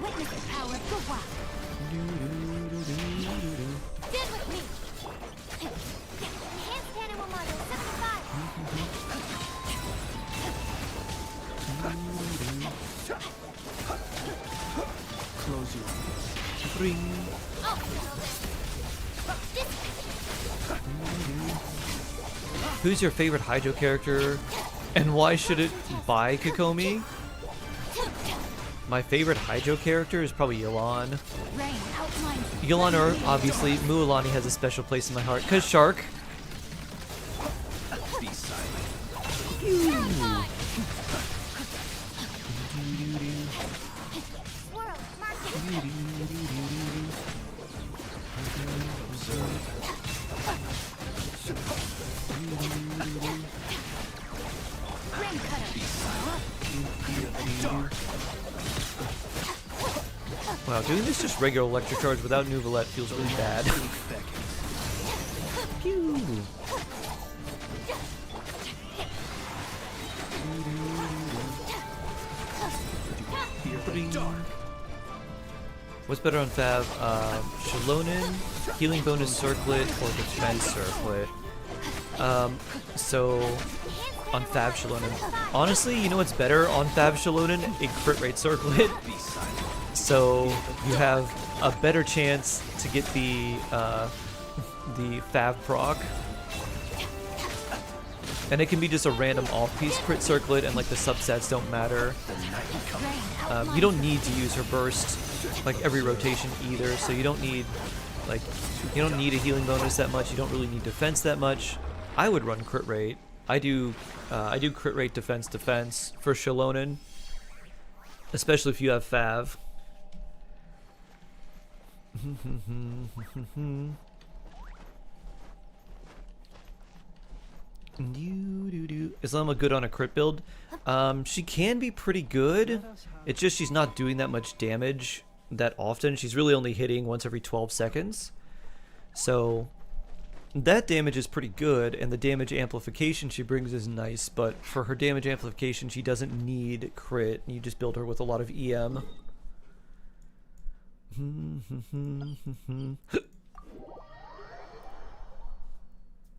Witness the power of the wow.
Stand with me! Enhanced animal module 75!
Close your eyes.
Ring. Who's your favorite Hydro character? And why should it buy Kokomi? My favorite Hydro character is probably Yelan.
Rain outlines.
Yelan, or obviously Mualani, has a special place in my heart. Cause Shark.
Be silent.
Swirl, mark it!
Rain cutter.
Wow, doing this just regular electric charge without Nuvolette feels really bad. Pew. What's better on Fav? Shalonin, healing bonus circlet, or defense circlet? So on Fav Shalonin. Honestly, you know what's better on Fav Shalonin? A crit rate circlet. So you have a better chance to get the Fav proc. And it can be just a random off-piece crit circlet, and like the subsets don't matter. You don't need to use her burst like every rotation either, so you don't need a healing bonus that much. You don't really need defense that much. I would run crit rate. I do crit rate defense for Shalonin, especially if you have Fav. Is Llama good on a crit build? She can be pretty good. It's just she's not doing that much damage that often. She's really only hitting once every 12 seconds. So that damage is pretty good, and the damage amplification she brings is nice, but for her damage amplification she doesn't need crit. You just build her with a lot of EM.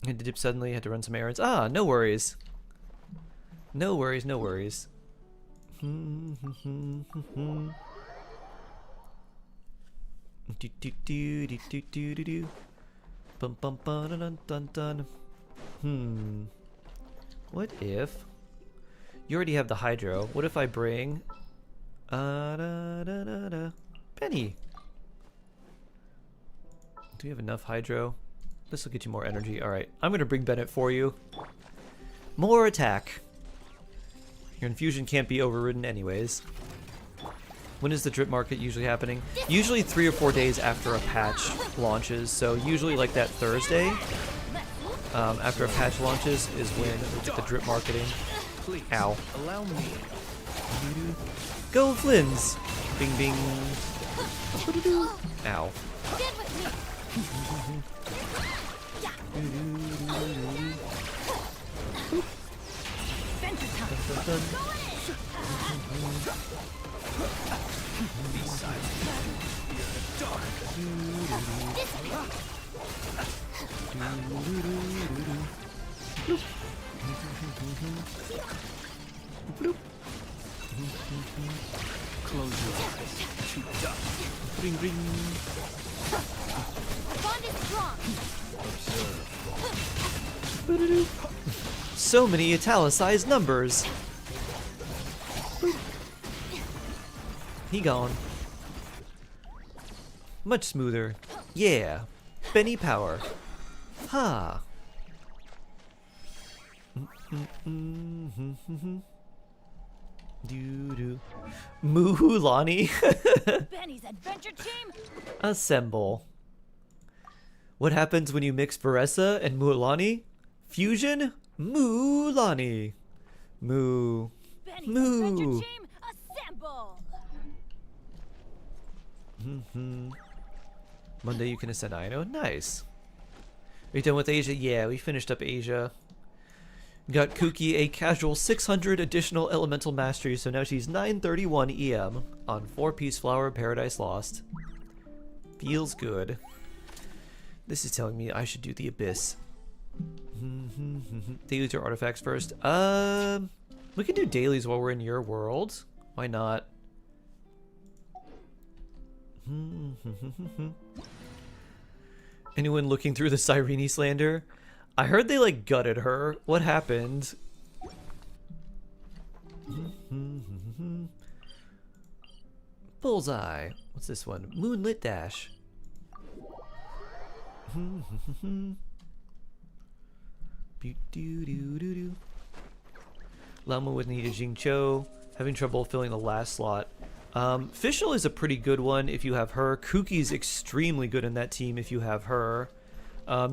Had to dip suddenly, had to run some errands. Ah, no worries. No worries, no worries. Bum bum ba dun dun dun. What if you already have the Hydro? What if I bring Penny? Do we have enough Hydro? This will get you more energy. Alright, I'm gonna bring Bennett for you. More attack. Your infusion can't be overridden anyways. When is the drip market usually happening? Usually 3 or 4 days after a patch launches. So usually like that Thursday, after a patch launches, is when we get the drip marketing.
Please,
Ow.
allow me.
Go Flynn's! Bing bing. Ow.
Get with me. Adventure time.
Close your eyes. Too dark.
Ring ring.
Bond is strong.
Observe.
So many italicized numbers. He gone. Much smoother. Yeah. Benny power. Ha. Doo-doo. Muhulani.
Benny's adventure team.
Assemble. What happens when you mix Varessa and Muhulani? Fusion? Muhulani. Moo.
Benny's
Moo.
adventure team. Assemble.
Monday you can ascend Ino. Nice. Are you done with Asia? Yeah, we finished up Asia. Got Kuki a casual 600 additional elemental mastery, so now she's 931 EM on 4-piece flower Paradise Lost. Feels good. This is telling me I should do the Abyss. Dailies or artifacts first. We can do dailies while we're in your world. Why not? Anyone looking through the Cyrene slander? I heard they like gutted her. What happened? Bullseye. What's this one? Moonlit Dash. Lama would need a Jingcho. Having trouble filling the last slot. Fischl is a pretty good one if you have her. Kuki's extremely good in that team if you have her.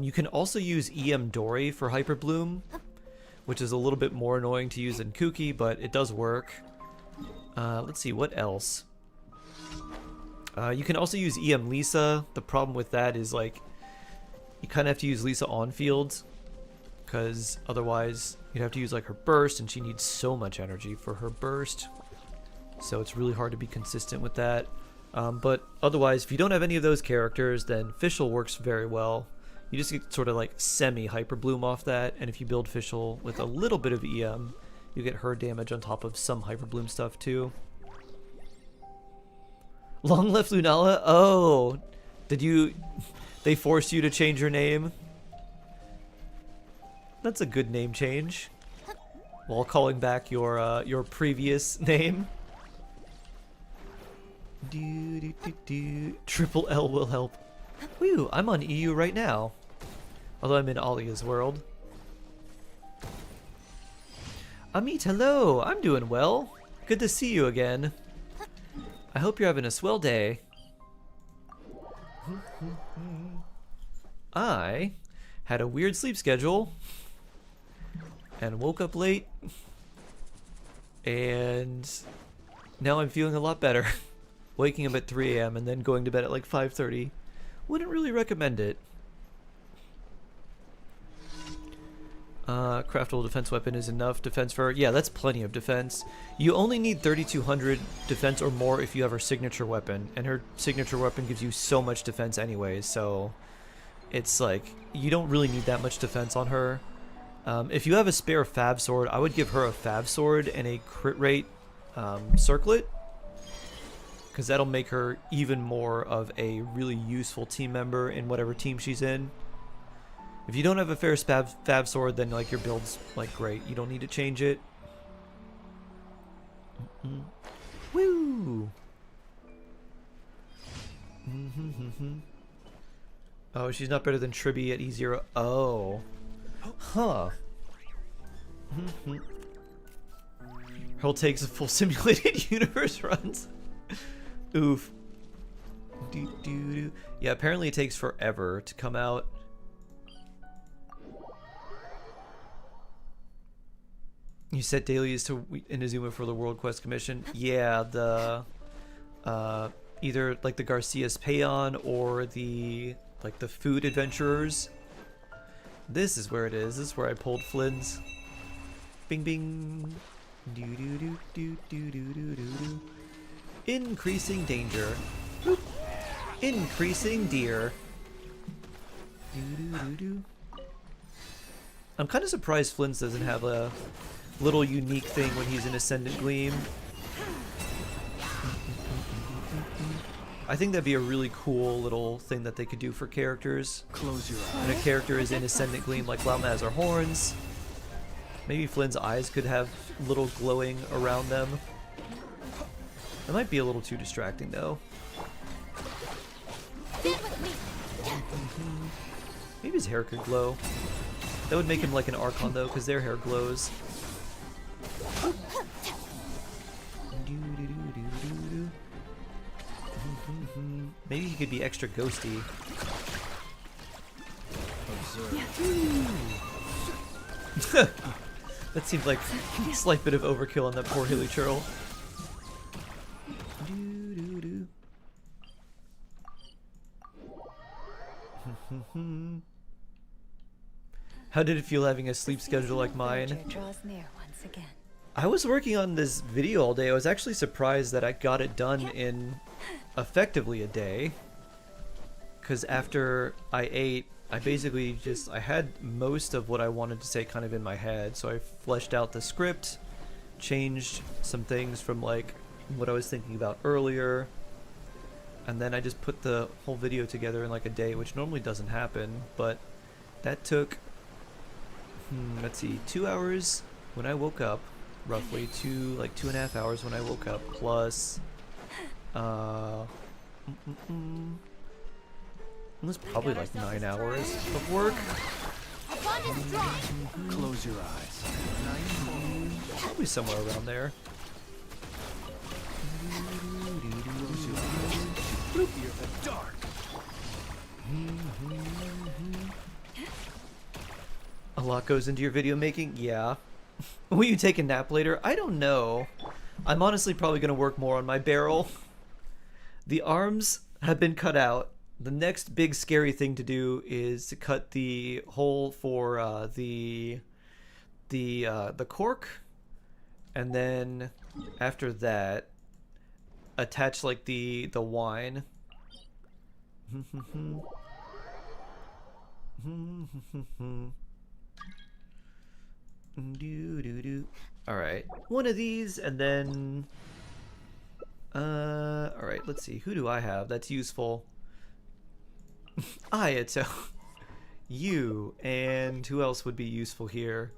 You can also use EM Dory for Hyper Bloom, which is a little bit more annoying to use than Kuki, but it does work. Let's see, what else? You can also use EM Lisa. The problem with that is, like, you kind of have to use Lisa on field, because otherwise you'd have to use, like, her burst, and she needs so much energy for her burst. So it's really hard to be consistent with that. But otherwise, if you don't have any of those characters, then Fischl works very well. You just get sort of like semi-Hyper Bloom off that, and if you build Fischl with a little bit of EM, you get her damage on top of some Hyper Bloom stuff too. Long left Lunala? Oh, did you... They forced you to change your name? That's a good name change. While calling back your previous name. Triple L will help. Whew, I'm on EU right now. Although I'm in Alia's world. Amit, hello! I'm doing well. Good to see you again. I hope you're having a swell day. I had a weird sleep schedule and woke up late, and now I'm feeling a lot better. Waking up at 3 AM and then going to bed at like 5:30. Wouldn't really recommend it. Craftable defense weapon is enough defense for her. Yeah, that's plenty of defense. You only need 3200 defense or more if you have her signature weapon, and her signature weapon gives you so much defense anyways, so it's like you don't really need that much defense on her. If you have a spare Fab Sword, I would give her a Fab Sword and a crit rate circlet, because that'll make her even more of a really useful team member in whatever team she's in. If you don't have a fair Fab Sword, then like your build's like great. You don't need to change it. Woo! Oh, she's not better than Tribby at E0. Oh. Huh. Hurl takes a full simulated universe runs. Oof. Yeah, apparently it takes forever to come out. You set dailies to Inazuma for the World Quest Commission. Yeah, the either like the Garcia's Peon or the like the food adventurers. This is where it is. This is where I pulled Flynn's. Bing bing. Do do do do do do do do. Increasing danger. Boop. Increasing deer. Do do do do. I'm kind of surprised Flynn's doesn't have a little unique thing when he's in Ascendant Gleam. I think that'd be a really cool little thing that they could do for characters.
Close your eyes.
When a character is in Ascendant Gleam, like Lauma has her horns. Maybe Flynn's eyes could have little glowing around them. That might be a little too distracting though. Maybe his hair could glow. That would make him like an Archon though, because their hair glows. Maybe he could be extra ghosty. That seems like a slight bit of overkill on that poor hilly churl. How did it feel having a sleep schedule like mine? I was working on this video all day. I was actually surprised that I got it done in effectively a day. Because after I ate, I basically I had most of what I wanted to say kind of in my head. So I fleshed out the script, changed some things from like what I was thinking about earlier. And then I just put the whole video together in like a day, which normally doesn't happen. But that took, let's see, 2 hours when I woke up. Roughly 2.5 hours when I woke up, plus it was probably like 9 hours of work.
Close your eyes.
Probably somewhere around there.
Close your eyes. Fear the dark.
A lot goes into your video making, yeah. Will you take a nap later? I don't know. I'm honestly probably going to work more on my barrel. The arms have been cut out. The next big scary thing to do is to cut the hole for the cork, and then after that, attach like the wine. Alright, one of these, and then alright, let's see, who do I have that's useful? Ayato. You, and who else would be useful here?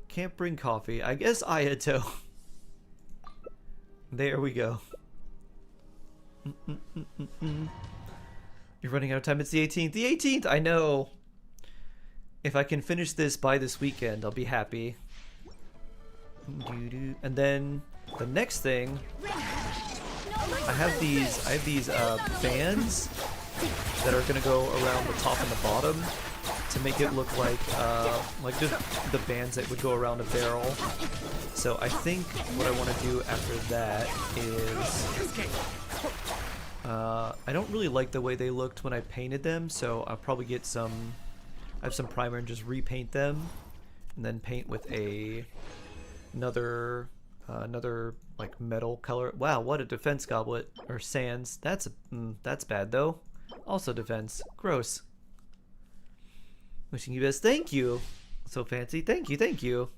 Can't bring coffee. I guess Ayato. There we go. You're running out of time. It's the 18th. The 18th! I know! If I can finish this by this weekend, I'll be happy. And then the next thing, I have these bands that are gonna go around the top and the bottom to make it look like just the bands that would go around a barrel. So I think what I want to do after that is I don't really like the way they looked when I painted them, so I'll probably get some. I have some primer and just repaint them, and then paint with another like metal color. Wow, what a defense goblet or sands. That's bad though. Also defense. Gross. Wishing you best. Thank you. So fancy. Thank you. Thank you.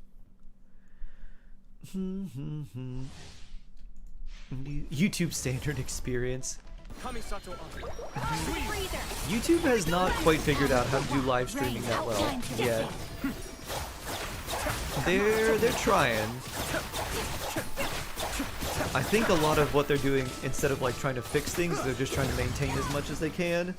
YouTube standard experience. YouTube has not quite figured out how to do live streaming that well yet. They're trying. I think a lot of what they're doing, instead of like trying to fix things, they're just trying to maintain as much as they can.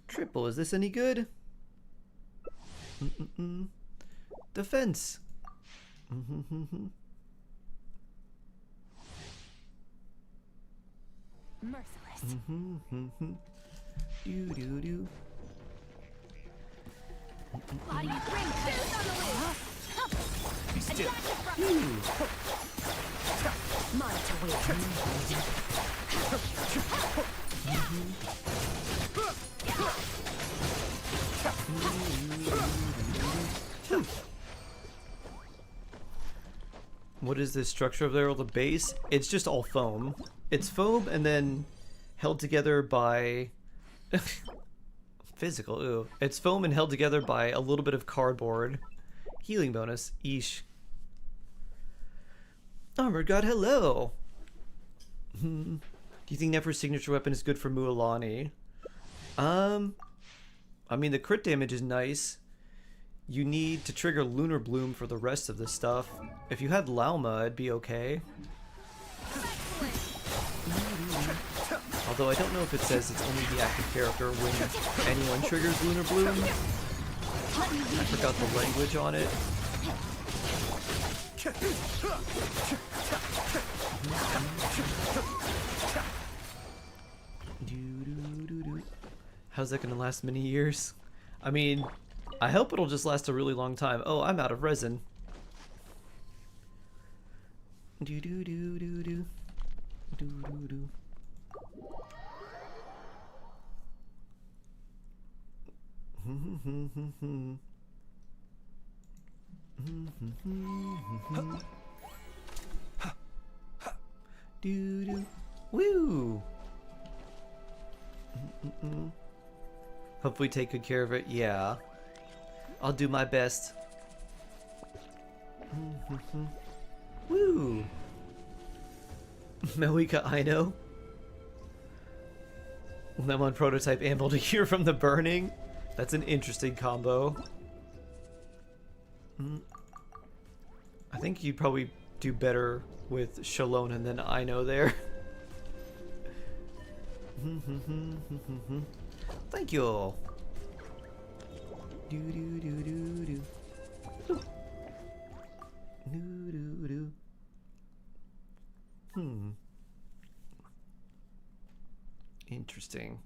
Triple, is this any good? Defense.
Merciless.
Do do do.
Body ring cut.
Be still.
Mine to wait.
What is this structure over there? Well, the base? It's just all foam. It's foam and then held together by... Physical, ooh. It's foam and held together by a little bit of cardboard. Healing bonus. Eesh. Armored God, hello! Do you think Nefer's signature weapon is good for Mualani? I mean, the crit damage is nice. You need to trigger Lunar Bloom for the rest of the stuff. If you had Lauma, it'd be okay. Although I don't know if it says it's only the active character when anyone triggers Lunar Bloom. I forgot the language on it. How's that gonna last many years? I mean, I hope it'll just last a really long time. Oh, I'm out of resin. Do do do do do do do do. Do do. Woo! Hopefully take good care of it. Yeah. I'll do my best. Woo! Melika Aino. Lemon prototype amble to cure from the burning. That's an interesting combo. I think you'd probably do better with Shallonen than Aino there. Thank you. Do do do do do. Do do do. Interesting.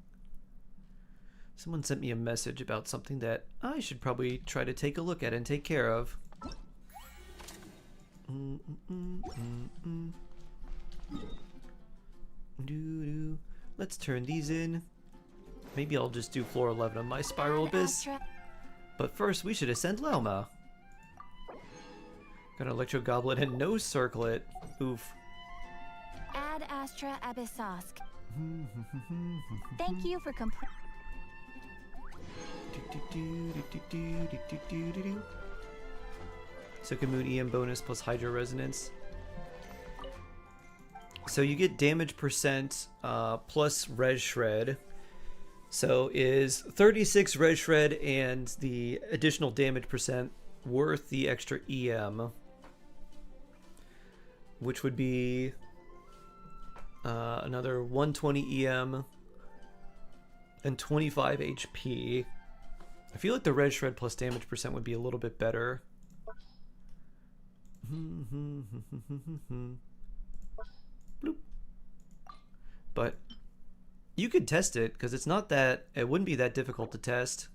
Someone sent me a message about something that I should probably try to take a look at and take care of. Do. Let's turn these in. Maybe I'll just do floor 11 on my Spiral Abyss. But first, we should ascend Lauma. Got an Electro Goblet and no Circlet. Oof.
Ad Astra Abyssosk. Thank you for completing.
Sukamoon EM bonus plus Hydro Resonance. So you get damage percent plus Res Shred. So is 36 Res Shred and the additional damage percent worth the extra EM? Which would be another 120 EM and 25 HP. I feel like the Res Shred plus damage percent would be a little bit better. Bloop. But you could test it because it's not that, it wouldn't be that difficult to test.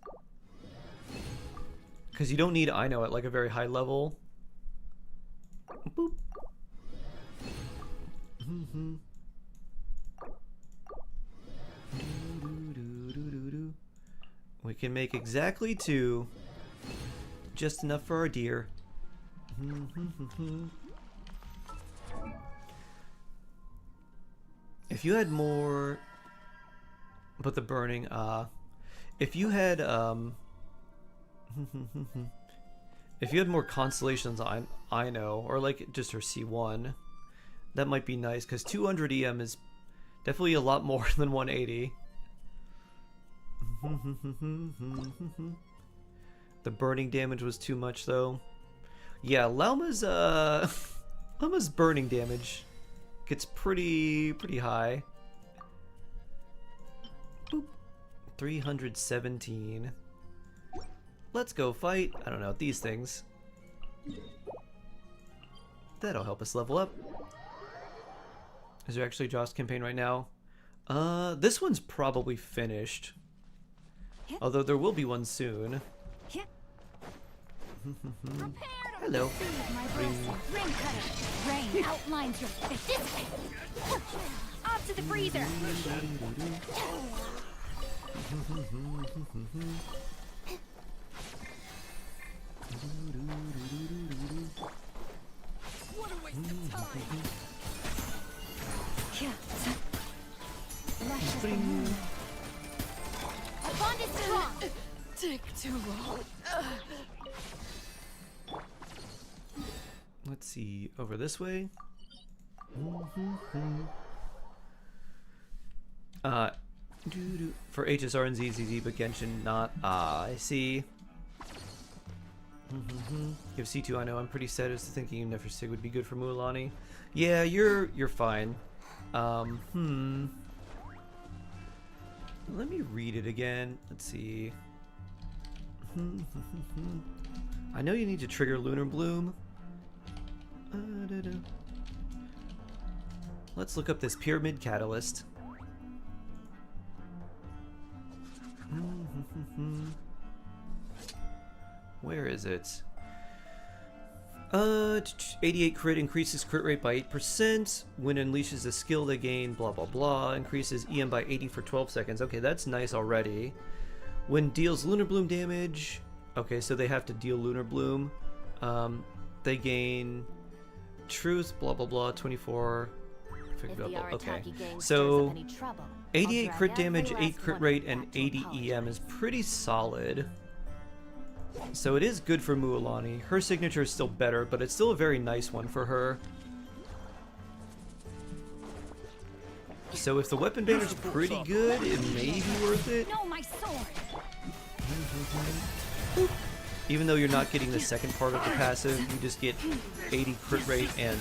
Because you don't need Aino at like a very high level. Boop. We can make exactly 2. Just enough for our deer. If you had more... But the burning, if you had, if you had more constellations on Aino, or like just her C1, that might be nice, because 200 EM is definitely a lot more than 180. The burning damage was too much, though. Yeah, Lauma's, Lauma's burning damage gets pretty high. Boop. 317. Let's go fight, I don't know, these things. That'll help us level up. Is there actually a Joust campaign right now? This one's probably finished. Although there will be one soon. Hello.
Ring cutter. Rain outlines your face. This way. Off to the freezer.
What a waste of time.
A bond is strong.
Take too long.
Let's see, over this way. For HSR and ZZZ, but Genshin not. Ah, I see. Give C2, I know. I'm pretty sad as to thinking even for Sig would be good for Mualani. Yeah, you're fine. Let me read it again. Let's see. I know you need to trigger Lunar Bloom. Let's look up this Pyramid Catalyst. Where is it? 88 crit increases crit rate by 8%. When unleashes a skill they gain, blah blah blah. Increases EM by 80 for 12 seconds. Okay, that's nice already. When deals Lunar Bloom damage. Okay, so they have to deal Lunar Bloom. They gain Truth, blah blah blah, 24. Okay, so 88 crit damage, 8 crit rate, and 80 EM is pretty solid. So it is good for Mualani. Her signature is still better, but it's still a very nice one for her. So if the weapon banner's pretty good, it may be worth it.
No, my sword.
Even though you're not getting the second part of the passive, you just get 80 crit rate and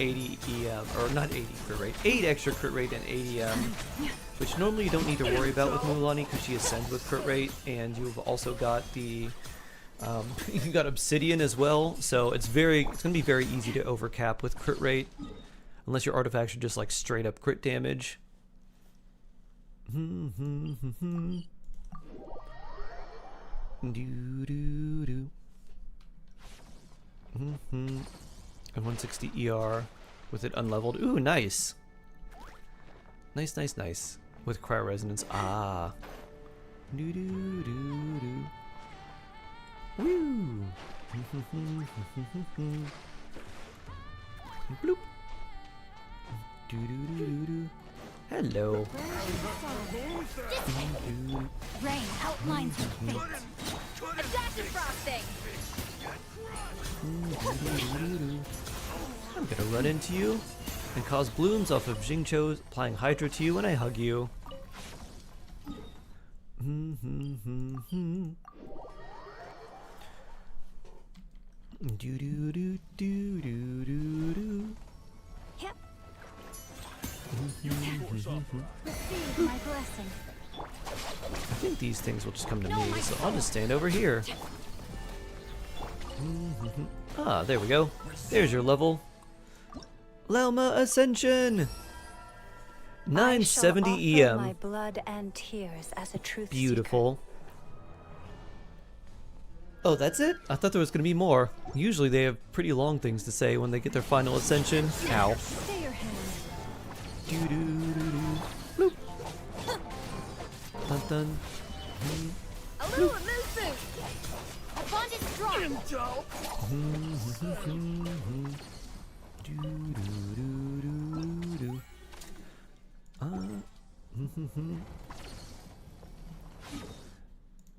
80 EM, or not 80 crit rate, 8 extra crit rate and 80 EM, which normally you don't need to worry about with Mualani because she ascends with crit rate, and you've also got the you got Obsidian as well, so it's gonna be very easy to overcap with crit rate, unless your artifacts are just like straight up crit damage. And 160 ER with it unleveled. Ooh, nice. Nice, nice, nice. With cryo resonance. Ah. Doo doo doo doo. Woo. Bloop. Doo doo doo doo doo. Hello.
Rain outlines your fate. A dash of frosting.
I'm gonna run into you and cause blooms off of Jingcho's, applying Hydro to you when I hug you. Do do do do do do do.
Yep. Receive my blessing.
I think these things will just come to me, so I'll just stand over here. Ah, there we go. There's your level. Lalma Ascension! 970 EM.
My blood and tears as a truth
Beautiful. Oh, that's it? I thought there was going to be more. Usually they have pretty long things to say when they get their final ascension. Ow.
Stay your hand.
Doo doo doo doo. Bloop. Dun dun.
A little elusive. A bond is strong.
Doo doo doo doo doo.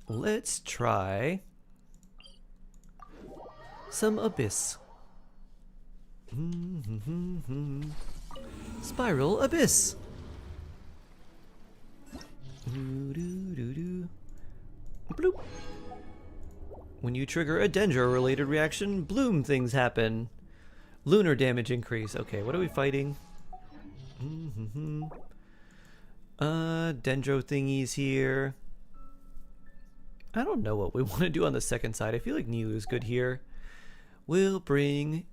Let's try some Abyss. Spiral Abyss. Bloop. When you trigger a Dendro-related reaction, bloom things happen. Lunar damage increase. Okay, what are we fighting? Dendro thingies here. I don't know what we want to do on the second side. I feel like Nilu's good here. We'll bring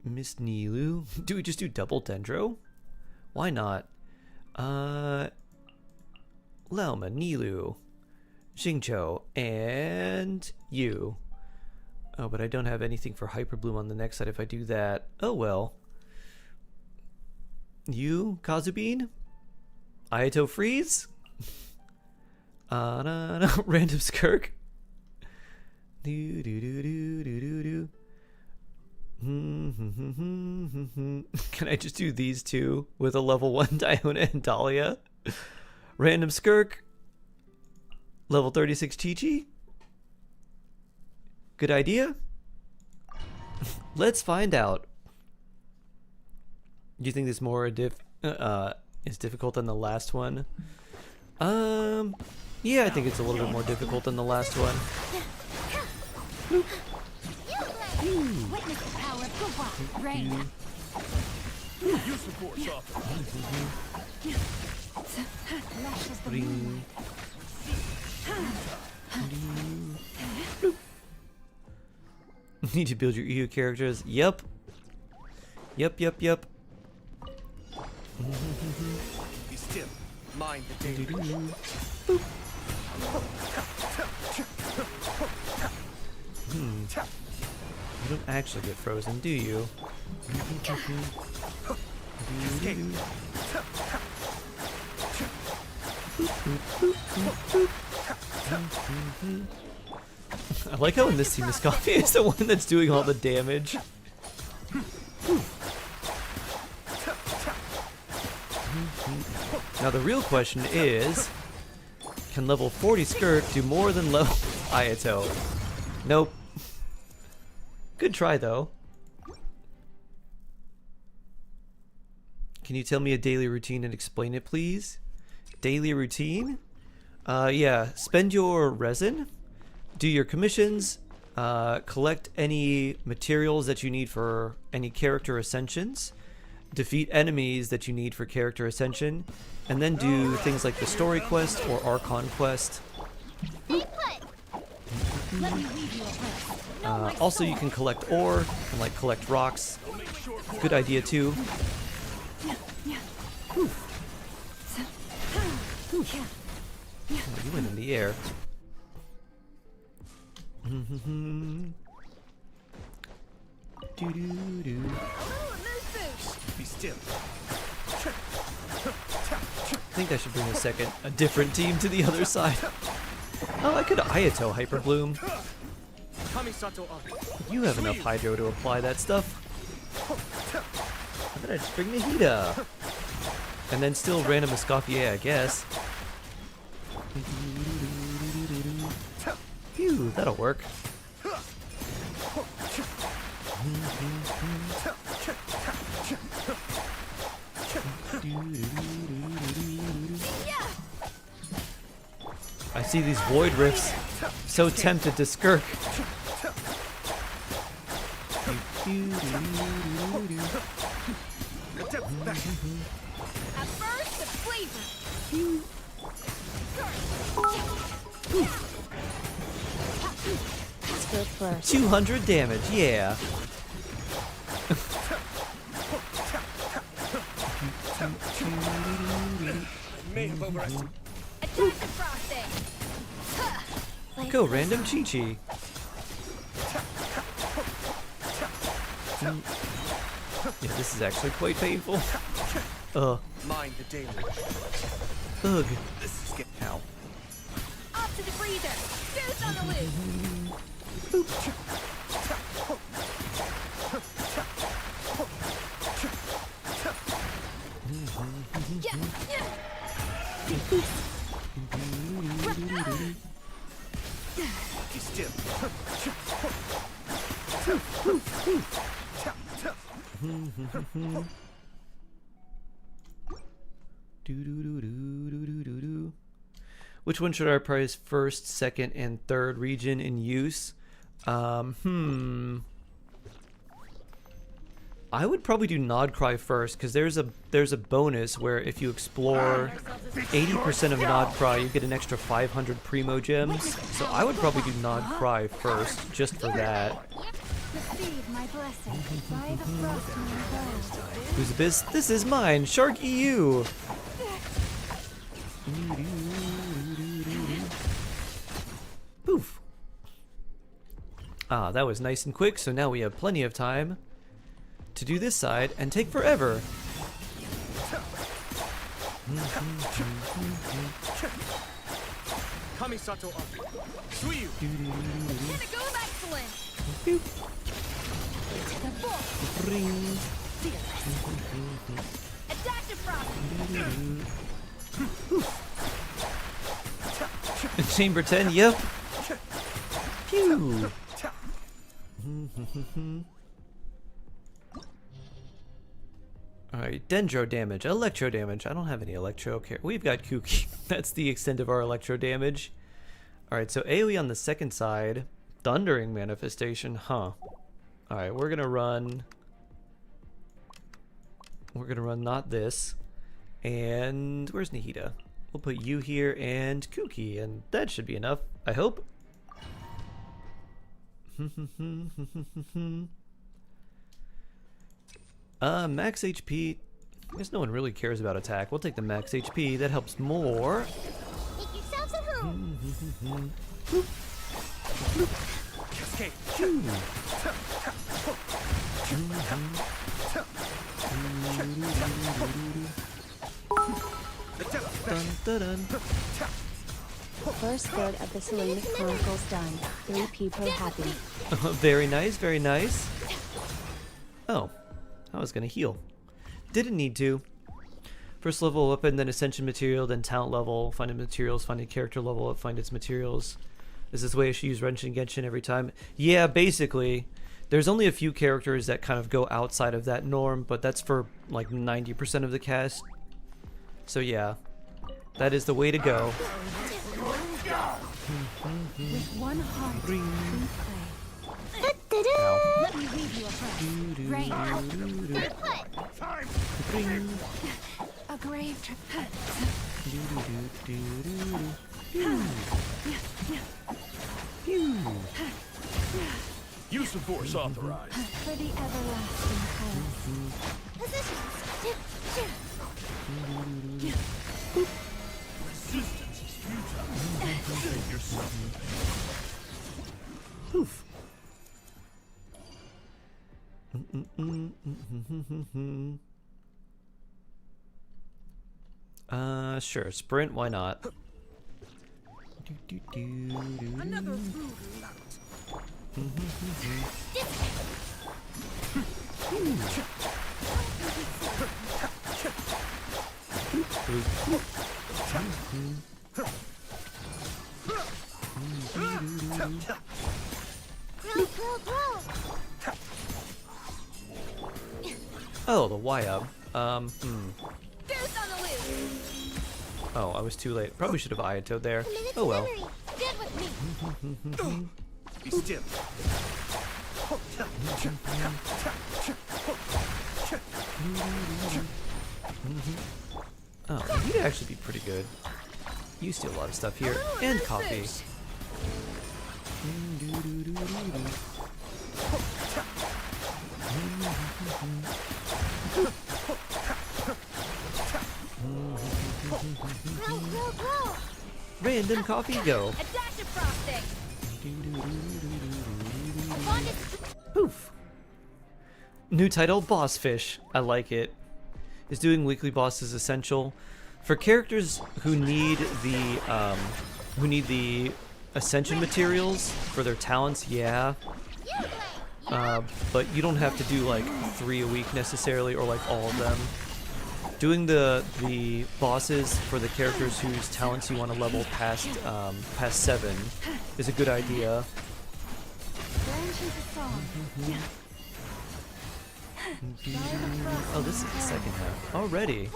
Miss Nilu. Do we just do double Dendro? Why not? Lelma, Nilu, Xingqiu, and you. Oh, but I don't have anything for Hyper Bloom on the next side if I do that. Oh well. You, Kazubin? Ayato Freeze? No, Random Skirk? Do do do do do do do. Can I just do these two with a level 1 Diona and Dahlia? Random Skirk, level 36 Chi-Chi? Good idea? Let's find out. Do you think this more is difficult than the last one? Yeah, I think it's a little bit more difficult than the last one.
Witness the power of Goodbye. Rain.
Use the force off.
Flash as the
Ring. Need to build your EU characters. Yep. Yep.
Be still. Mind the danger.
You don't actually get frozen, do you? I like how in this scene, Muscovy is the one that's doing all the damage. Now the real question is, can level 40 Skirt do more than level Ayato? Nope. Good try though. Can you tell me a daily routine and explain it, please? Daily routine? Yeah, spend your resin, do your commissions, collect any materials that you need for any character ascensions, defeat enemies that you need for character ascension, and then do things like the story quest or Archon quest. Also, you can collect ore and like collect rocks. Good idea too. Oh, you went in the air.
Be still.
I think I should bring a different team to the other side. Oh, I could Ayato Hyper Bloom. You have enough Hydro to apply that stuff. I bet I just bring Nahida. And then still random Escoffier, I guess. Phew, that'll work. I see these void rifts. So tempted to skirk.
A burst of flavor.
200 damage, yeah.
May have overestimated.
Attack the frosting.
Go random Chi-Chi. Yeah, this is actually quite painful.
Mind the danger.
Ugh.
This is getting
Ow.
Up to the freezer. Goose on the loose.
Be still.
Which one should I prize first, second, and third region in use? I would probably do Nodcry first, because there's a bonus where if you explore 80% of Nodcry, you get an extra 500 Primo Gems. So I would probably do Nodcry first, just for that.
Receive my blessing. By the frost moon bow.
Who's this? This is mine, Shark EU. Poof. Ah, that was nice and quick, so now we have plenty of time to do this side and take forever.
Kamisato up. Suyu.
Pinnacle of excellence. The bull. Adaptive frost.
Chamber 10, yep. Pew. Alright, dendro damage, electro damage. I don't have any electro care. We've got Kooky. That's the extent of our electro damage. Alright, so AoE on the second side. Thundering manifestation, huh. Alright, we're gonna run not this. And where's Nihita? We'll put you here and Kooky, and that should be enough, I hope. Max HP. I guess no one really cares about attack. We'll take the max HP. That helps more.
Make yourselves at home.
Cascade.
Dun, dun, dun.
First third of the Selenic Chronicles done. 3 people happy.
Very nice, very nice. Oh, I was gonna heal. Didn't need to. First level weapon, then ascension material, then talent level, find its materials, find a character level up, find its materials. Is this the way I should use Genshin every time? Yeah, basically. There's only a few characters that kind of go outside of that norm, but that's for like 90% of the cast. So yeah, that is the way to go.
With one heart, we play.
Ow.
Let me leave you abreast. Rain out. A grave trip.
Use of force authorized.
For the everlasting hope.
Resistance is futile. Save yourself.
Poof. Sure, sprint, why not?
Another rude lout.
Oh, the Y-up.
Goose on the loose.
Oh, I was too late. Probably should have Ayato there. Oh well.
Get with me.
Be still.
Oh, you'd actually be pretty good. You steal a lot of stuff here. And coffee. Random coffee go.
A dash of frosting.
Poof. New title, Boss Fish. I like it. Is doing weekly bosses essential for characters who need the ascension materials for their talents? Yeah. But you don't have to do like 3 a week necessarily, or like all of them. Doing the bosses for the characters whose talents you want to level past 7 is a good idea. Oh, this is the second half already.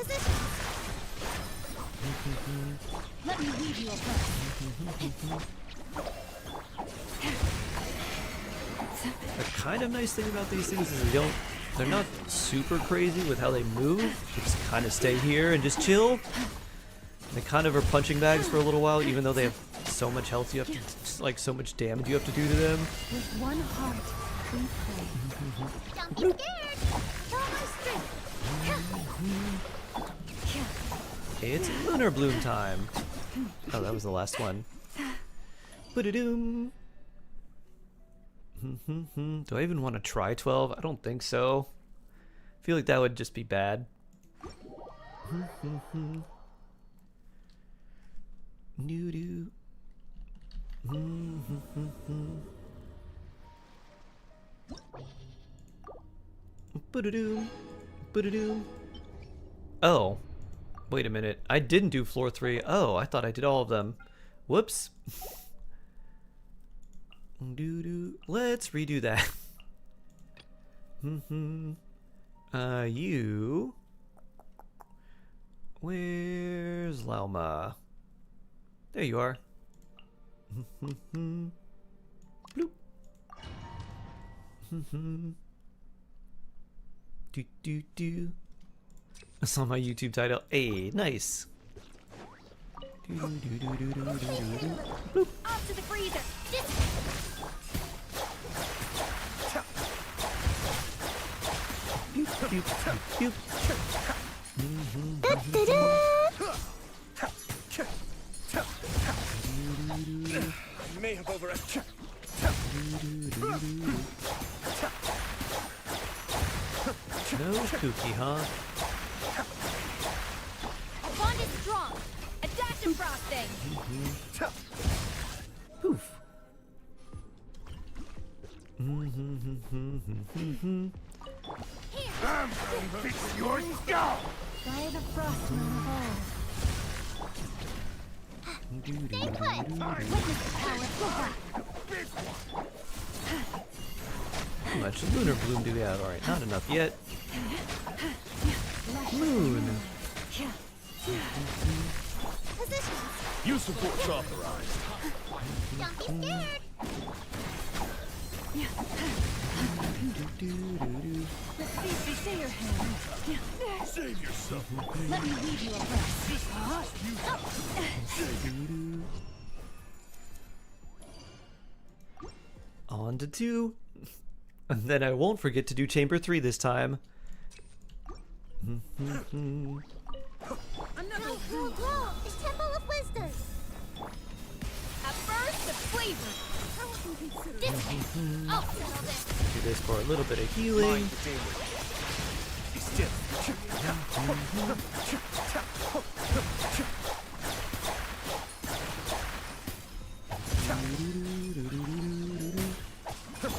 Let me leave you abreast.
A kind of nice thing about these things is they're not super crazy with how they move. They just kind of stay here and just chill. They kind of are punching bags for a little while, even though they have so much health you have to, like, so much damage you have to do to them.
With one heart, we play.
Don't be scared. Show my strength.
It's Lunar Bloom time. Oh, that was the last one. Ba-da-doom. Do I even want to try 12? I don't think so. I feel like that would just be bad. Doo-doo. Ba-da-doom. Ba-da-doom. Oh. Wait a minute. I didn't do floor 3. Oh, I thought I did all of them. Whoops. Doo-doo. Let's redo that. You. Where's Lauma? There you are. Bloop. Do do do. I saw my YouTube title. Hey, nice. Do do do do do do do do. Bloop.
Off to the freezer.
Doop, doop,
You may have overestimated.
No kooky, huh?
Bond is strong. Adaptive frosting.
Poof.
I'm gonna fix your skull!
By the frost moon of old.
Stay put.
Witness the power of Gohan.
How much Lunar Bloom do we have? Alright, not enough yet. Moon.
Positions.
You support authorized.
Don't be scared.
Receive say your hand.
Save yourself.
Let me lead you abreast.
On to 2. And then I won't forget to do chamber 3 this time.
Another
No, whoa, whoa. It's Temple of Wisdom.
A burst of flavor.
This way. I'll settle this.
Do this for a little bit of healing.
Mind the damage. Be still.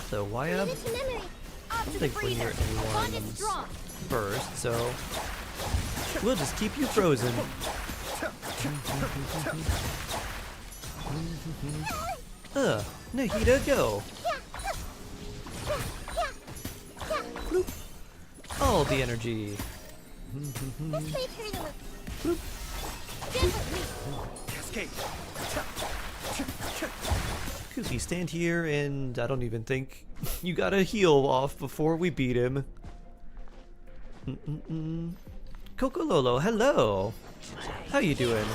So why up?
It's memory.
I don't think we're near anyone's burst, so we'll just keep you frozen. Nahida, go! Bloop. All the energy.
This way, Turtle.
Bloop.
Stand with me.
Cascade.
Kooky, stand here, and I don't even think you gotta heal off before we beat him. Cocololo, hello! How you doing?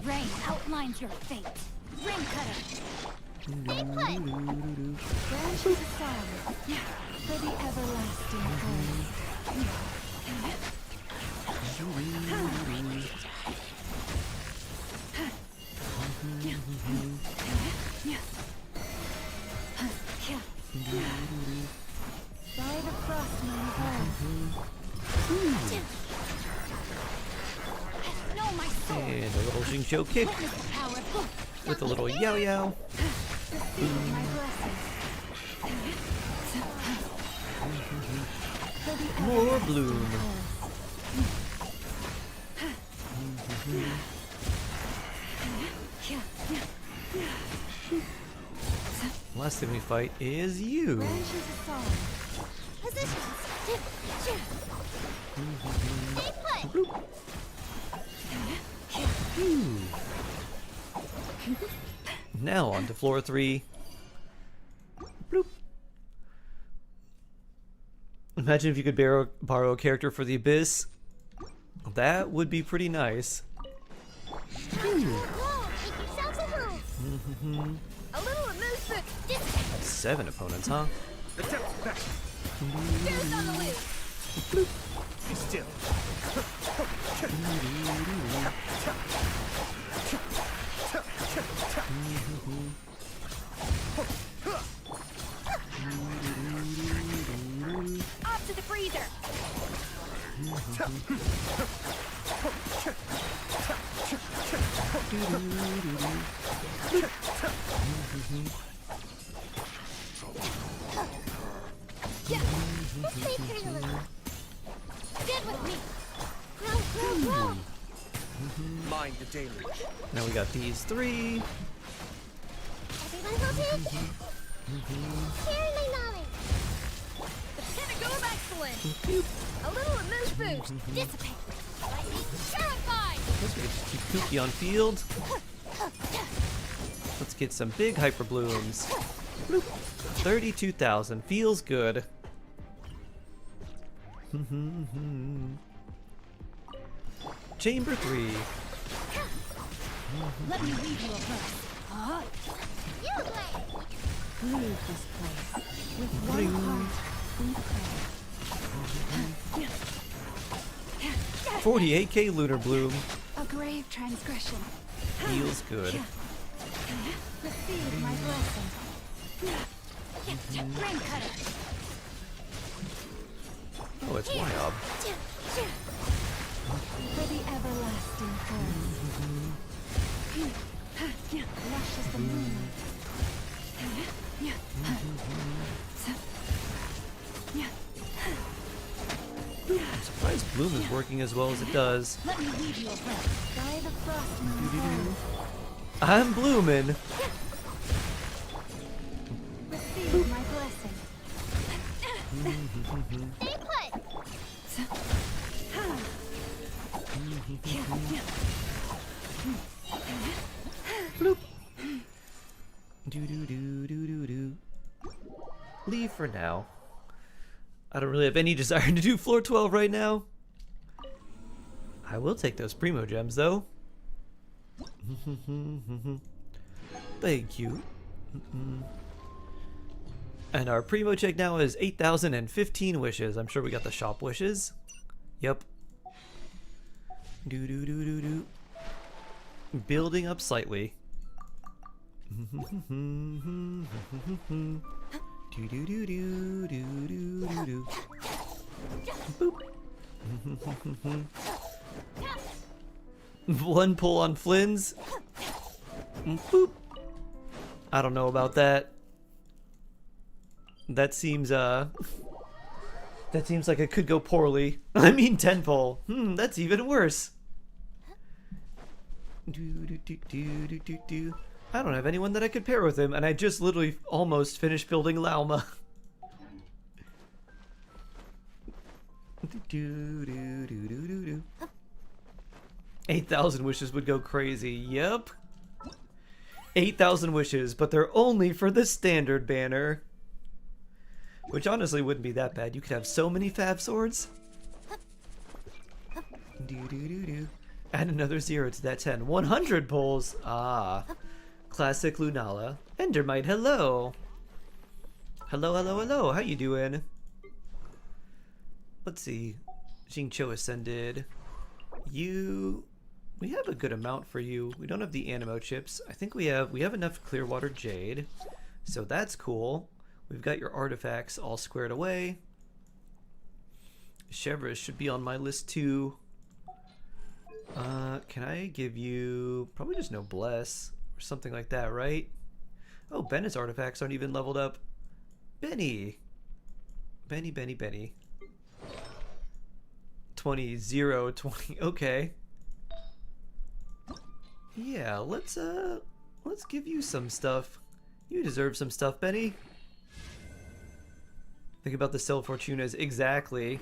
Rain outlines your fate. Ring cutter.
Stay put.
Branches of song. For the everlasting gold. By the frost moon of Know my soul.
And a little Xingqiu kick
Witness the power of Gohan.
with a little Yao Yao.
Receive my blessing. For the
More bloom. Last thing we fight is you.
branches of song.
Positions. Stay put.
Bloop. Phew. Now on to floor 3. Bloop. Imagine if you could borrow a character for the Abyss. That would be pretty nice.
Whoa, make yourselves a room.
A little amusement.
Seven opponents, huh?
Attempt back.
Who's on the loose?
Be still.
Off to the freezer.
Yeah, this may hurt a little.
Stand with me.
Grow.
Mind the deluge.
Now we got these 3.
Everyone hold it. Sharing my knowledge.
The pinnacle of excellence. A little amuse boost. Dissipate. Lightning purified.
Let's just keep Kooky on field. Let's get some big hyper blooms. Bloop. 32,000 feels good. Chamber 3.
Let me leave you a verse.
You play.
Leave this place. With one heart, we pray.
48k lunar bloom.
A grave transgression.
Feels good.
Receive my blessing. Ring cutter.
Oh, it's Wyob.
For the everlasting curse. Lush as the moonlight.
I'm surprised Bloom is working as well as it does.
Let me leave you a breath. By the frost moon.
I'm bloomin'.
Receive my blessing.
Stay put.
Bloop. Do. Leave for now. I don't really have any desire to do floor 12 right now. I will take those Primo Gems though. Thank you. And our Primo check now is 8,015 wishes. I'm sure we got the shop wishes. Yep. Do. Building up slightly. Boop. One pull on Flynn's. Boop. I don't know about that. That seems like it could go poorly. I mean 10 pull. That's even worse. I don't have anyone that I could pair with him, and I just literally almost finished building Lauma. 8,000 wishes would go crazy. Yep. 8,000 wishes, but they're only for the standard banner. Which honestly wouldn't be that bad. You could have so many Fab Swords. Add another 0 to that 10. 100 pulls. Ah. Classic Lunala. Endermite, hello. Hello. How you doing? Let's see. Xingqiu ascended. We have a good amount for you. We don't have the Animo chips. I think we have enough Clearwater Jade. So that's cool. We've got your artifacts all squared away. Chevreuse should be on my list too. Can I give you probably just Noblesse or something like that, right? Oh, Bennett's artifacts aren't even leveled up. Benny. 20, 0, 20. Okay. Yeah, let's give you some stuff. You deserve some stuff, Benny. Think about the Stella Fortunas. Exactly.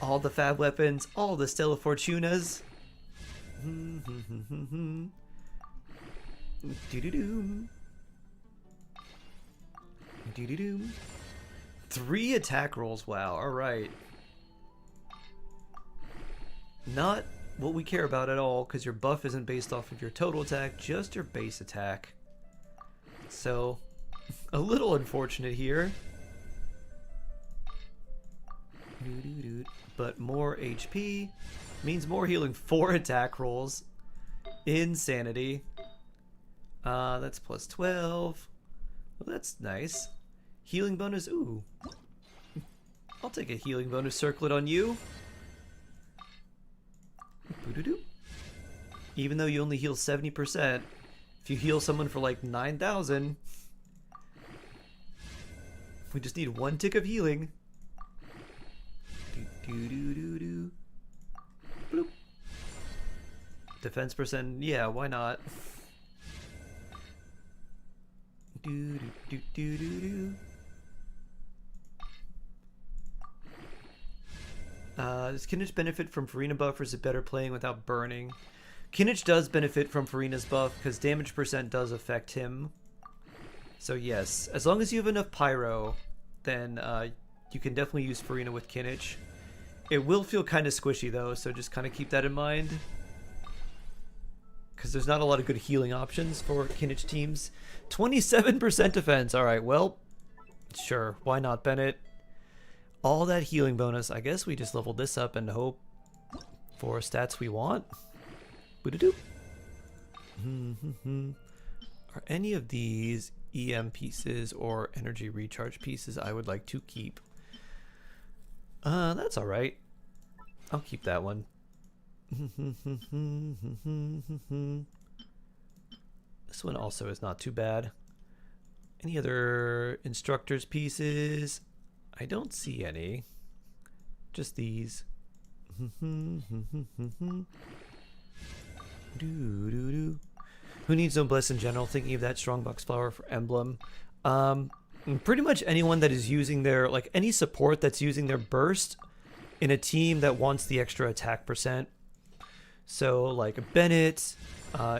All the Fab weapons, all the Stella Fortunas. Do-do-doo. 3 attack rolls. Wow, alright. Not what we care about at all, because your buff isn't based off of your total attack, just your base attack. So, a little unfortunate here. but more HP means more healing. 4 attack rolls. Insanity. That's plus 12. Well, that's nice. Healing bonus. Ooh. I'll take a healing bonus circlet on you. Boo-doo-doo. Even though you only heal 70%, if you heal someone for like 9,000, we just need 1 tick of healing. Do-do-do-do-do. Bloop. Defense percent, yeah, why not? Do-do-do-do-do-do. Does Kinich benefit from Farina buff, or is it better playing without burning? Kinich does benefit from Farina's buff because damage percent does affect him. So yes, as long as you have enough pyro, then you can definitely use Farina with Kinich. It will feel kind of squishy though, so just kind of keep that in mind. Because there's not a lot of good healing options for Kinich teams. 27% defense, alright, well, sure, why not, Bennett? All that healing bonus. I guess we just leveled this up and hope for stats we want. Boo-doo-doo. Are any of these EM pieces or energy recharge pieces I would like to keep? That's alright. I'll keep that one. This one also is not too bad. Any other instructors pieces? I don't see any. Just these. Who needs Noblesse in general? Thinking of that Strongbox flower for emblem. Pretty much anyone that is using their, like any support that's using their burst in a team that wants the extra attack percent. So like Bennett,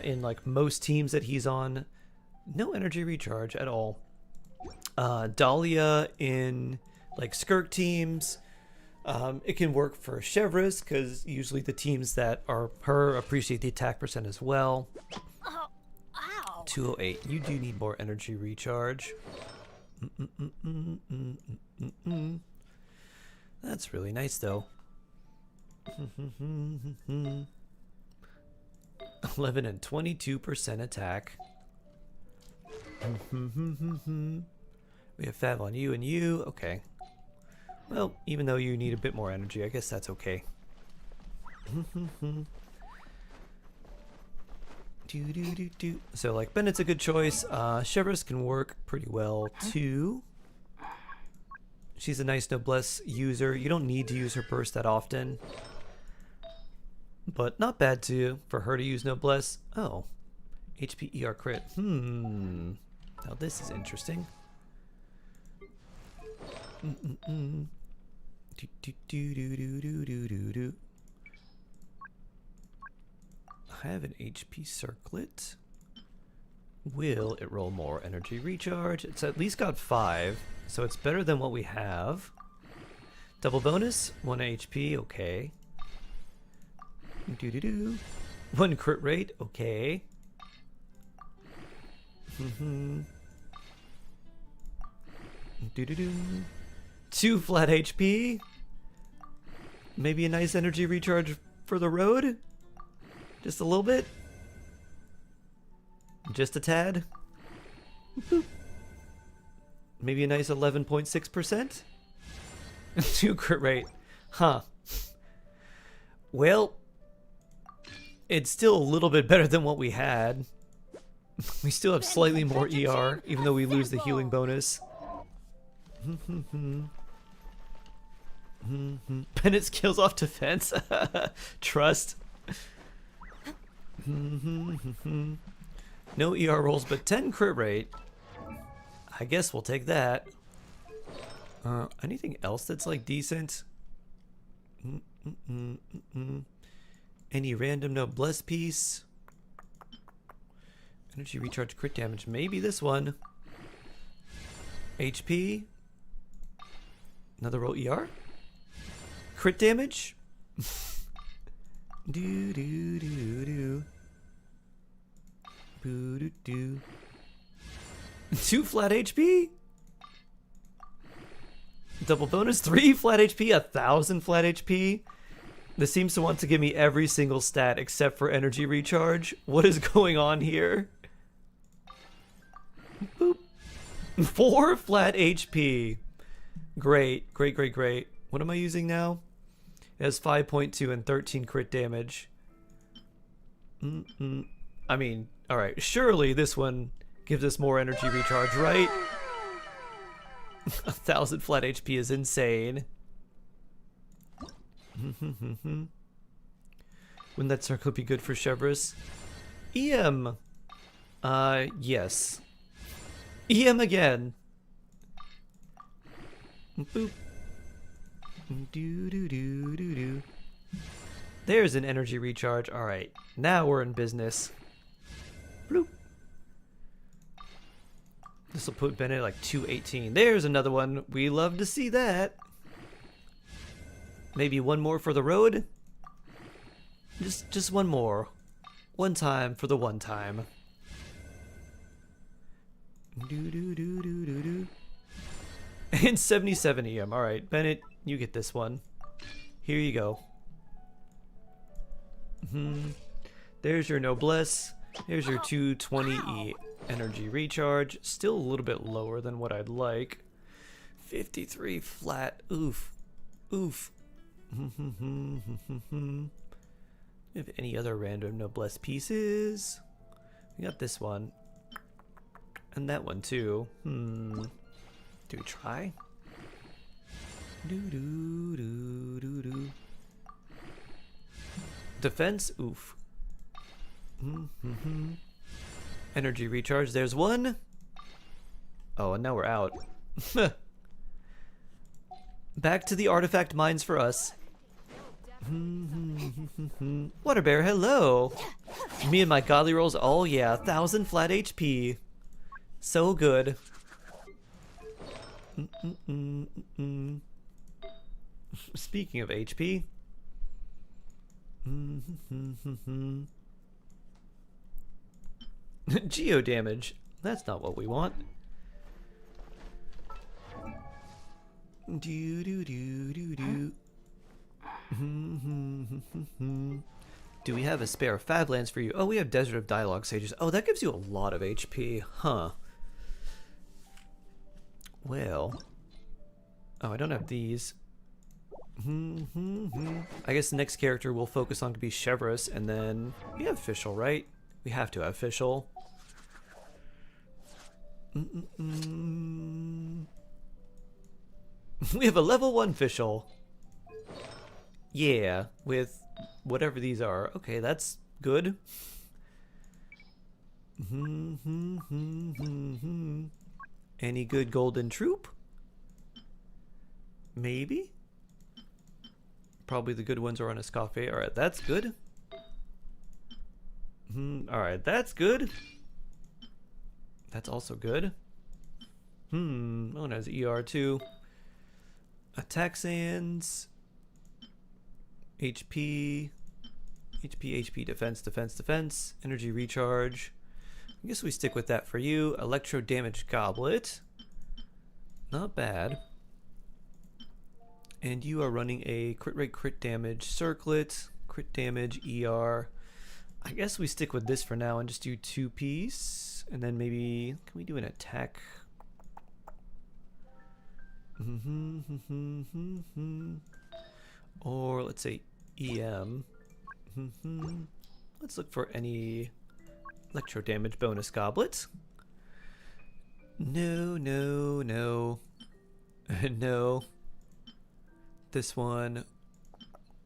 in like most teams that he's on, no energy recharge at all. Dahlia in like Skirk teams. It can work for Chevres because usually the teams that are her appreciate the attack percent as well.
Ow.
208. You do need more energy recharge. That's really nice though. 11 and 22% attack. We have Fav on you and you. Okay. Well, even though you need a bit more energy, I guess that's okay. So, like, Bennett's a good choice. Chevres can work pretty well, too. She's a nice Noblesse user. You don't need to use her burst that often. But not bad, too, for her to use Noblesse. Oh. HP ER crit. Now this is interesting. I have an HP circlet. Will it roll more energy recharge? It's at least got 5, so it's better than what we have. Double bonus, 1 HP, okay. 1 crit rate, okay. 2 flat HP. Maybe a nice energy recharge for the road. Just a little bit. Just a tad. Maybe a nice 11.6%. 2 crit rate. Huh. Well, it's still a little bit better than what we had. We still have slightly more ER, even though we lose the healing bonus. Bennett skills off defense. Trust. No ER rolls, but 10 crit rate. I guess we'll take that. Anything else that's like decent? Any random Noblesse piece? Energy recharge crit damage. Maybe this one. HP. Another roll ER. Crit damage. Do do do do. Boo do do. 2 flat HP. Double bonus, 3 flat HP, 1,000 flat HP. This seems to want to give me every single stat except for energy recharge. What is going on here? Boop. 4 flat HP. Great, great, great, great. What am I using now? It has 5.2 and 13 crit damage. I mean, alright, surely this one gives us more energy recharge, right? 1,000 flat HP is insane. Wouldn't that circle be good for Chevrolet? EM! Yes. EM again! Boop. Do. There's an energy recharge. Alright, now we're in business. Bloop. This will put Bennett at like 218. There's another one. We love to see that. Maybe one more for the road? Just one more. One time for the one time. Do. And 77 EM. Alright, Bennett, you get this one. Here you go. There's your noblesse. Here's your 220E energy recharge. Still a little bit lower than what I'd like. 53 flat. Oof. Oof. You have any other random noblesse pieces? We got this one. And that one too. Do we try? Defense? Oof. Energy recharge. There's one. Oh, and now we're out. Back to the artifact mines for us. Water bear, hello. Me and my godly rolls. Oh yeah, 1,000 flat HP. So good. Speaking of HP. Geo damage. That's not what we want. Do we have a spare Fablands for you? Oh, we have Desert of Dialogue Sages. Oh, that gives you a lot of HP. Huh. Well. Oh, I don't have these. I guess the next character we'll focus on to be Chevrolet, and then we have Fischl, right? We have to have Fischl. We have a level 1 Fischl. Yeah, with whatever these are. Okay, that's good. Any good golden troop? Maybe? Probably the good ones are on Escafé. Alright, that's good. Alright, that's good. That's also good. Oh, it has ER too. Attack sands. HP, defense, energy recharge. I guess we stick with that for you. Electro damage goblet. Not bad. And you are running a crit rate, crit damage circlet, crit damage, ER. I guess we stick with this for now and just do 2-piece. And then maybe, can we do an attack? Or let's say EM. Let's look for any electro damage bonus goblets. No. No. This one.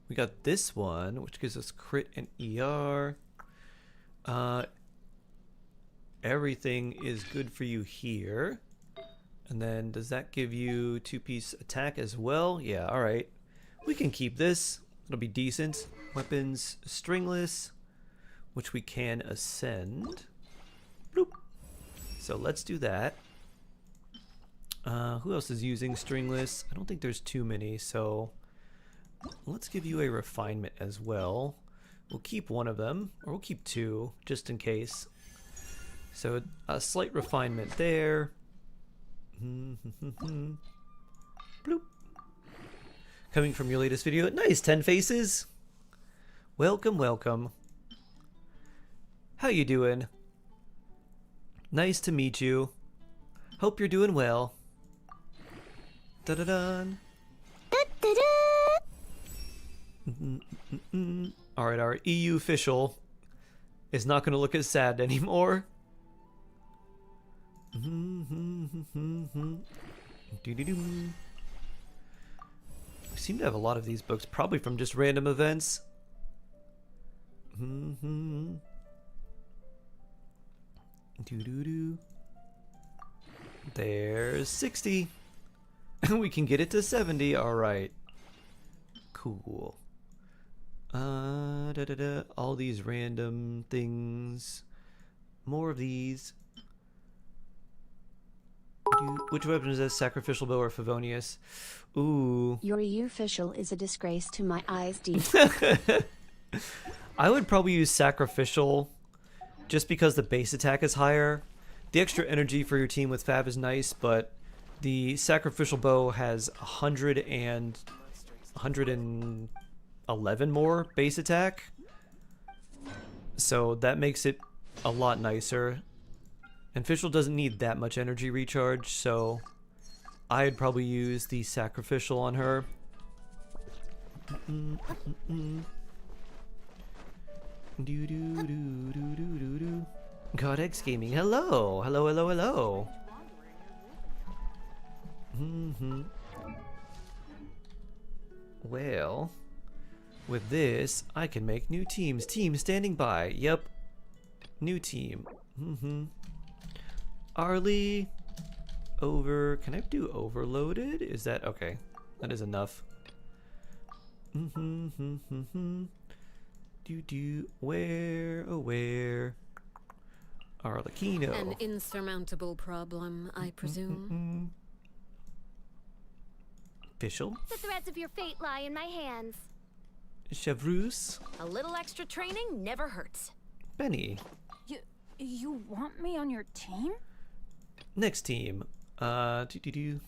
We got this one, which gives us crit and ER. Everything is good for you here. And then does that give you 2-piece attack as well? Yeah, alright. We can keep this. It'll be decent. Weapons stringless, which we can ascend. Bloop. So let's do that. Who else is using stringless? I don't think there's too many, so let's give you a refinement as well. We'll keep one of them, or we'll keep 2, just in case. So a slight refinement there. Bloop. coming from your latest video. Nice, 10 faces. Welcome, welcome. How you doing? Nice to meet you. Hope you're doing well. Da-da-dun. Alright, our EU official is not going to look as sad anymore. We seem to have a lot of these books, probably from just random events. There's 60. We can get it to 70. Alright. Cool. All these random things. More of these. Which weapon is this? Sacrificial bow or Favonius? Ooh.
Your EU official is a disgrace to my eyes, deep.
I would probably use Sacrificial just because the base attack is higher. The extra energy for your team with Fab is nice, but the Sacrificial bow has 111 more base attack. So that makes it a lot nicer. And Official doesn't need that much energy recharge, so I'd probably use the Sacrificial on her. God X Gaming, hello! Hello, hello, hello! Well, with this, I can make new teams. Team standing by. Yep. New team. Arlie. Over. Can I do overloaded? Is that okay? That is enough. Where, oh where? Arlecchino.
An insurmountable problem, I presume.
Official.
The threads of your fate lie in my hands.
Chevreuse.
A little extra training never hurts.
Benny.
You want me on your team?
Next team. Nilu.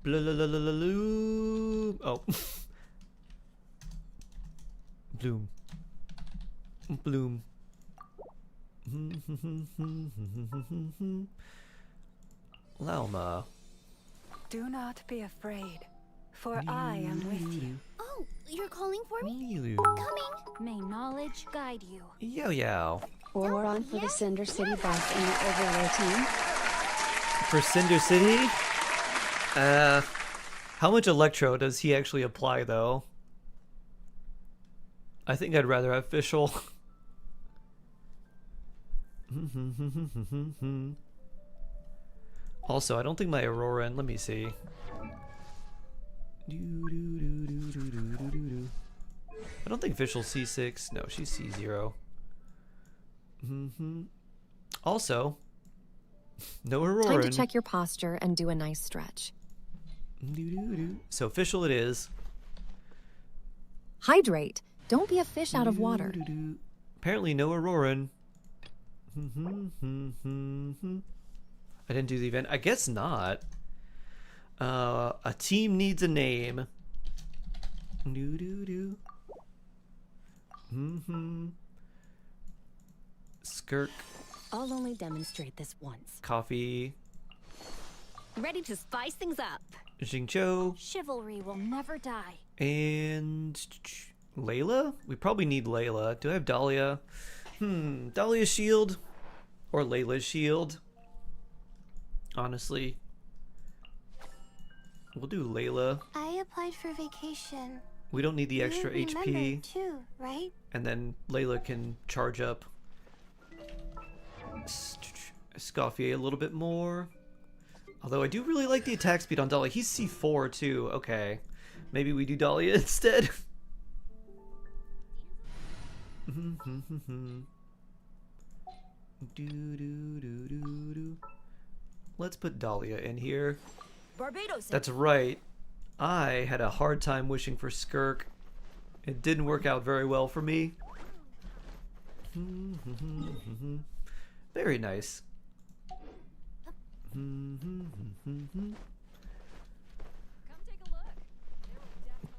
Blalalalalalu. Oh. Bloom. Bloom. Lauma.
Do not be afraid, for I am with you.
Oh, you're calling for me?
Nilu.
Coming.
May knowledge guide you.
Yo yo.
Or on for the Cinder City buff in the overlay team.
For Cinder City? How much Electro does he actually apply though? I think I'd rather have Official. Also, I don't think my Auroran, let me see. I don't think Official's C6. No, she's C0. Also, no Auroran.
Time to check your posture and do a nice stretch.
So Official it is.
Hydrate. Don't be a fish out of water.
Apparently no Auroran. I didn't do the event. I guess not. A team needs a name. Skirk.
I'll only demonstrate this once.
Coffee.
Ready to spice things up.
Jingcho.
Chivalry will never die.
And Layla? We probably need Layla. Do I have Dahlia? Dahlia's shield or Layla's shield? Honestly, we'll do Layla.
I applied for vacation.
We don't need the extra
You
HP.
remembered too, right?
And then Layla can charge up Scoffier a little bit more. Although I do really like the attack speed on Dahlia. He's C4 too. Okay. Maybe we do Dahlia instead. Let's put Dahlia in here.
Barbados.
That's right. I had a hard time wishing for Skirk. It didn't work out very well for me. Very nice.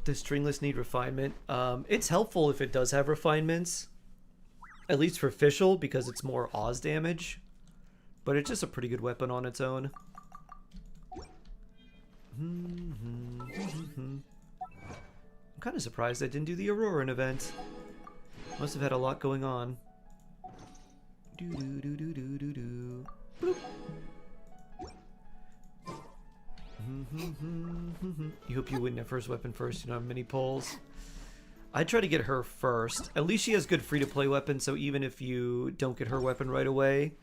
Does stringless need refinement? It's helpful if it does have refinements. At least for Fischl, because it's more Oz damage. But it's just a pretty good weapon on its own. I'm kind of surprised I didn't do the Auroran event. Must have had a lot going on. Boop. You hope you win that first weapon first, you don't have many pulls. I'd try to get her first. At least she has good free-to-play weapons, so even if you don't get her weapon right away,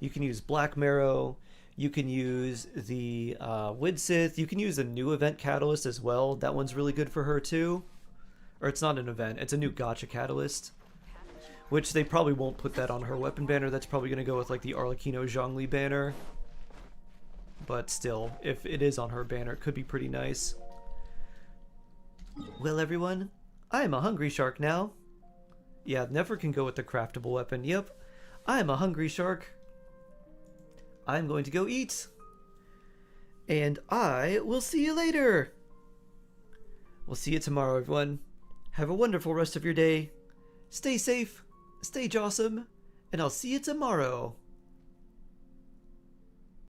you can use Black Marrow, you can use the Widsith, you can use a new event catalyst as well. That one's really good for her too. Or it's not an event, it's a new gacha catalyst. Which they probably won't put that on her weapon banner, that's probably going to go with like the Arlecchino Zhongli banner. But still, if it is on her banner, it could be pretty nice. Well everyone, I'm a hungry shark now. Yeah, never can go with the craftable weapon. Yep, I'm a hungry shark. I'm going to go eat. And I will see you later. We'll see you tomorrow, everyone. Have a wonderful rest of your day. Stay safe, stay jawsome, and I'll see you tomorrow.